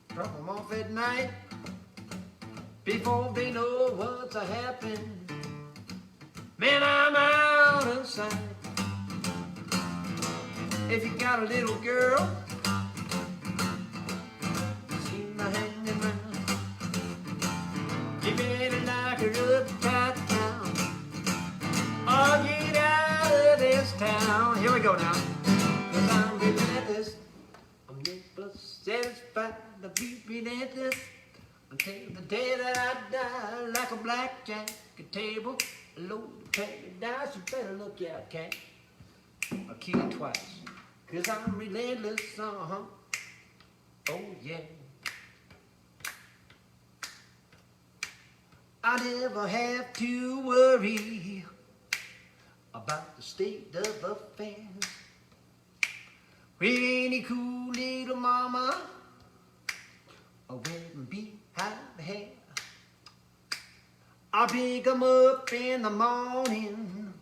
drop 'em off at night, before they know what's happened. Man, I'm out of sight. If you got a little girl, see my hanging round, you better knock her up tight now, or get out of this town. Here we go now. 'Cause I'm relentless, I'm never satisfied. I'll be relentless until the day that I die. Like a blackjack at table, a load of paradise. You better look out, cat. I'll kill you twice, 'cause I'm relentless, oh yeah. I never have to worry about the state of affairs with any cool little mama or wearing behind the hair. I pick 'em up in the morning,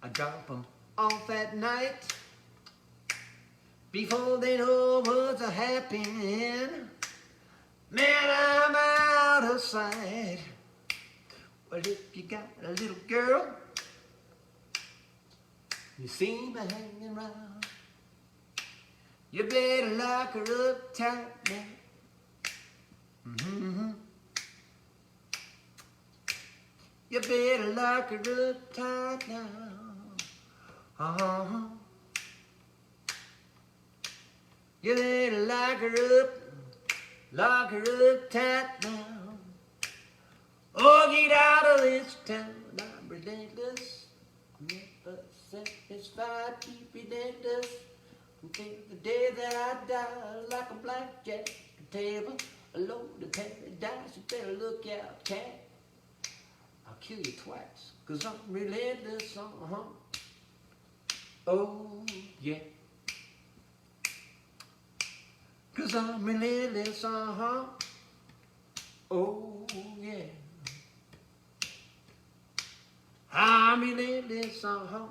I drop 'em off at night, before they know what's happening. Man, I'm out of sight. Well, if you got a little girl, you see me hanging around, you better lock her up tight now. You better lock her up tight now. You better lock her up tight now. Oh, get out of this town. I'm relentless, I'm never satisfied. Keep relentless until the day that I die. Like a blackjack table, a load of paradise. You better look out, cat. I'll kill you twice, 'cause I'm relentless, oh yeah. 'Cause I'm relentless, oh yeah. I'm relentless, oh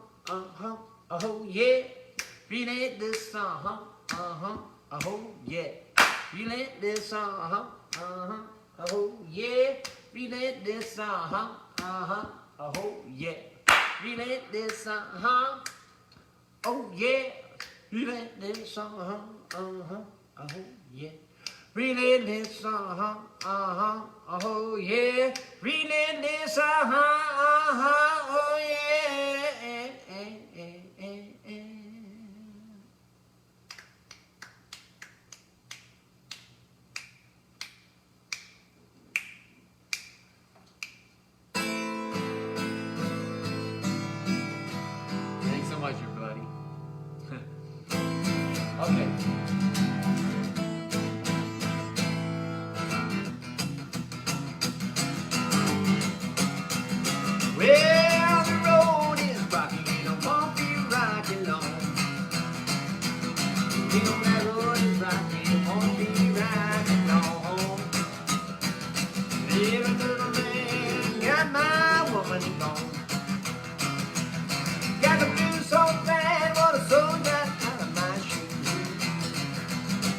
yeah. Relentless, oh yeah. Relentless, oh yeah. Relentless, oh yeah. Relentless, oh yeah. Relentless, oh yeah. Relentless, oh yeah. Relentless, oh yeah. Thanks so much, everybody. Okay. Well, the road is rocky, no one and gone. Got the blues so bad, what a soul got out of my shoes.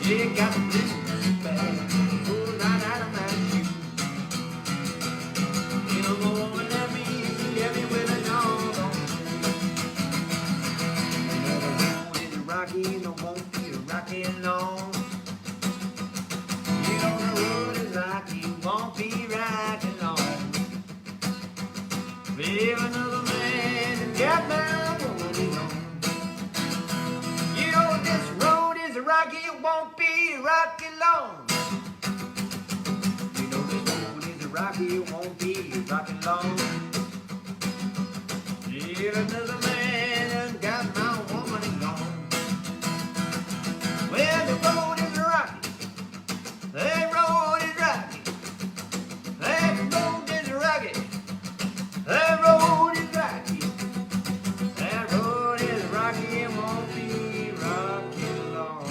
Yeah, got the blues so bad, pull right out of my shoes. You know, Lord, let me with a dog on. The road is rocky, no won't be rocky long. You know the road is rocky, won't be rocky long. Live another man and got my woman on. You know this road is rocky, it won't be rocky long. You know this road is rocky, it won't be rocky long. Live another man and got my woman gone. Well, the road is rocky, that road is rocky, that road is rocky. That road is rocky. That road is rocky. It won't be rocky long.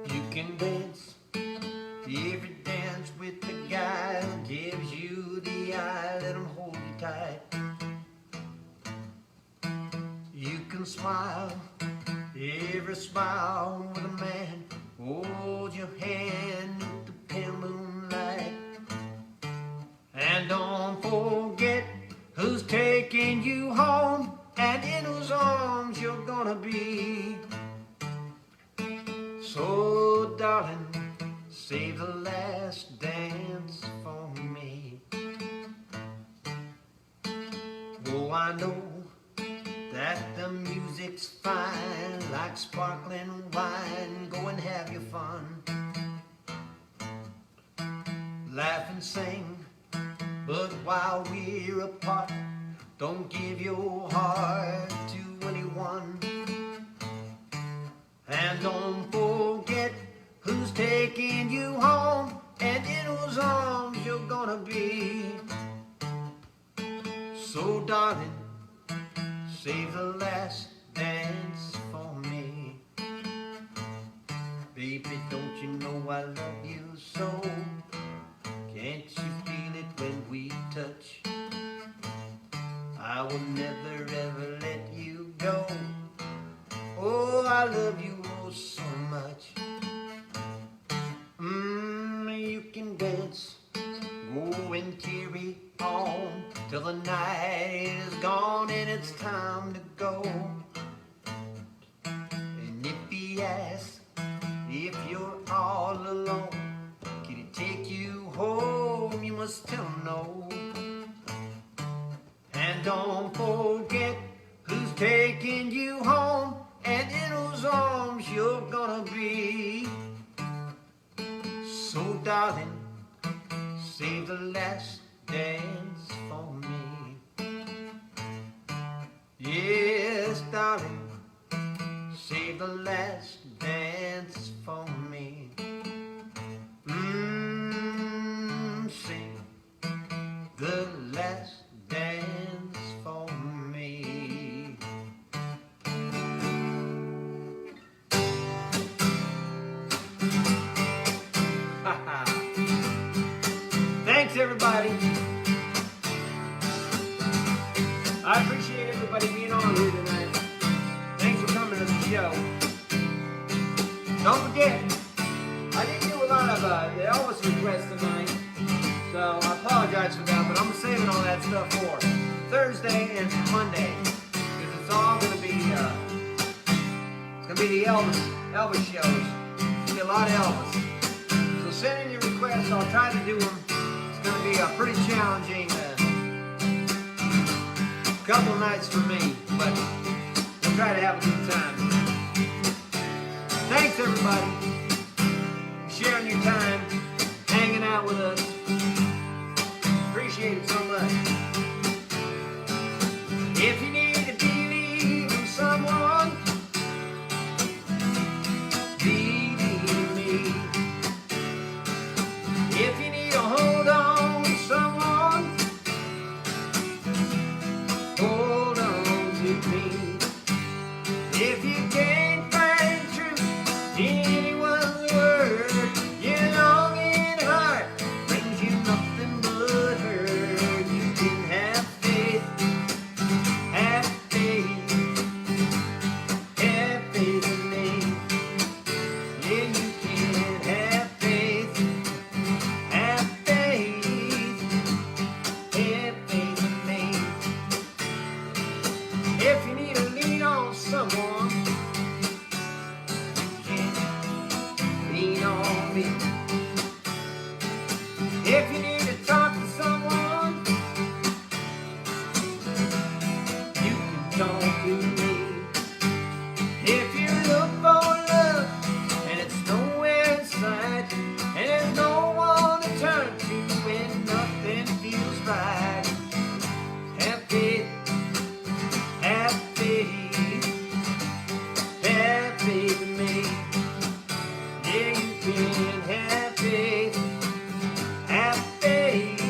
You can dance every dance with the guy who gives you the eye. Let him hold you tight. You can smile, every smile with a man, hold your hand with the pale moonlight. And don't forget who's taking you home and in whose arms you're gonna be. So darling, save the last dance for me. Oh, I know that the music's fine, like sparkling wine. Go and have your fun. Laugh and sing, but while we're apart, don't give your heart to anyone. And don't forget who's taking you home and in whose arms you're gonna be. So darling, save the last dance for me. Baby, don't you know I love you so? Can't you feel it when we touch? I will never ever let you go. Oh, I love you oh so much. You can dance, go and carry on till the night is gone and it's time to go. And if he asks if you're all alone, can he take you home? You must tell him no. And don't forget who's taking you home and in whose arms you're gonna be. So darling, save the last dance for me. Yes, darling, save the last dance for me. Save the last dance for me. Thanks, everybody. I appreciate everybody being on here tonight. Thanks for coming to the show. Don't forget, I didn't do a lot of the Elvis requests tonight, so I apologize for that, but I'm saving all that stuff for Thursday and Monday, because it's all going to be, it's going to be the Elvis shows. It's going to be a lot of Elvis. So send in your requests, I'll try to do them. It's going to be a pretty challenging couple nights for me, but we'll try to have a good time. Thanks, everybody, for sharing your time, hanging out with us. Appreciate it so much. If you need to believe in someone, believe in me. If you need to hold on to someone, hold on to me. don't do me. If you look for love and it's nowhere in sight, and there's no one to turn to when nothing feels right, have faith, have faith, have faith in me. Yeah, you can have faith, have faith,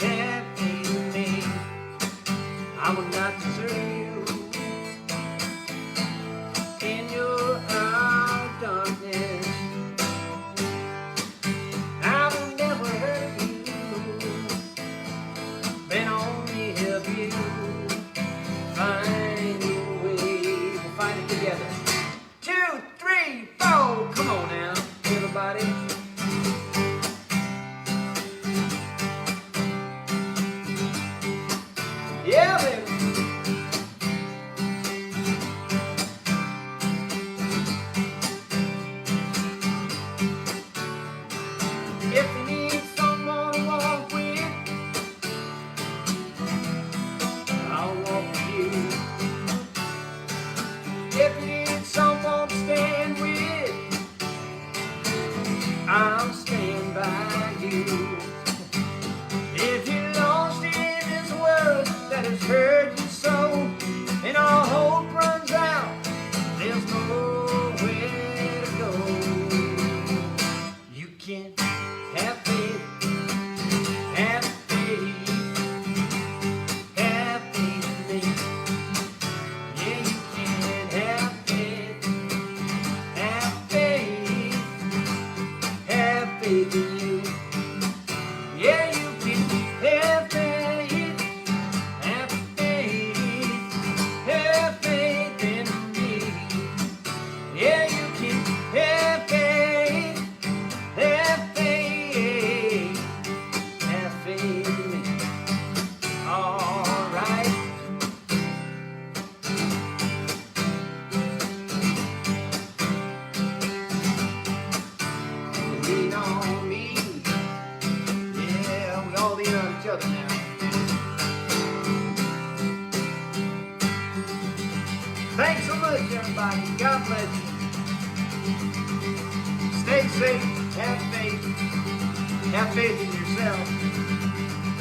have faith in me. I will not desert you in your hour of darkness. I will never hurt you, but only help you find your way. We'll find it together. 2, 3, 4. Come on now, everybody. Yeah, baby. If you need someone to walk with, I'll walk with you. If you need someone to stand with, I'll stand by you. If you're lost in this world that has hurt you so, and all hope runs out, there's nowhere to go. You can have faith, have faith, have faith in me. Yeah, you can have faith, have faith, have faith in you. Yeah, you can have faith, have faith, have faith in me. Yeah, you can have faith, have faith, have faith in me. All right. Lean on me. Yeah, we all lean on each other now. Thanks so much, everybody. God bless you. Stay safe. Have faith. Have faith in yourself.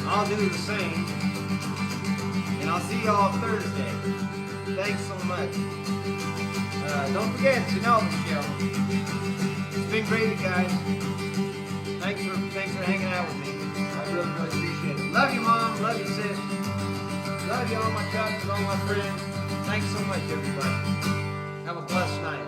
I'll do the same. And I'll see y'all Thursday. Thanks so much. Don't forget to know the show. It's been great, you guys. Thanks for hanging out with me. I really, really appreciate it. Love you, Mom. Love you, sis. Love you, all my cousins, all my friends. Thanks so much, everybody. Have a blessed night.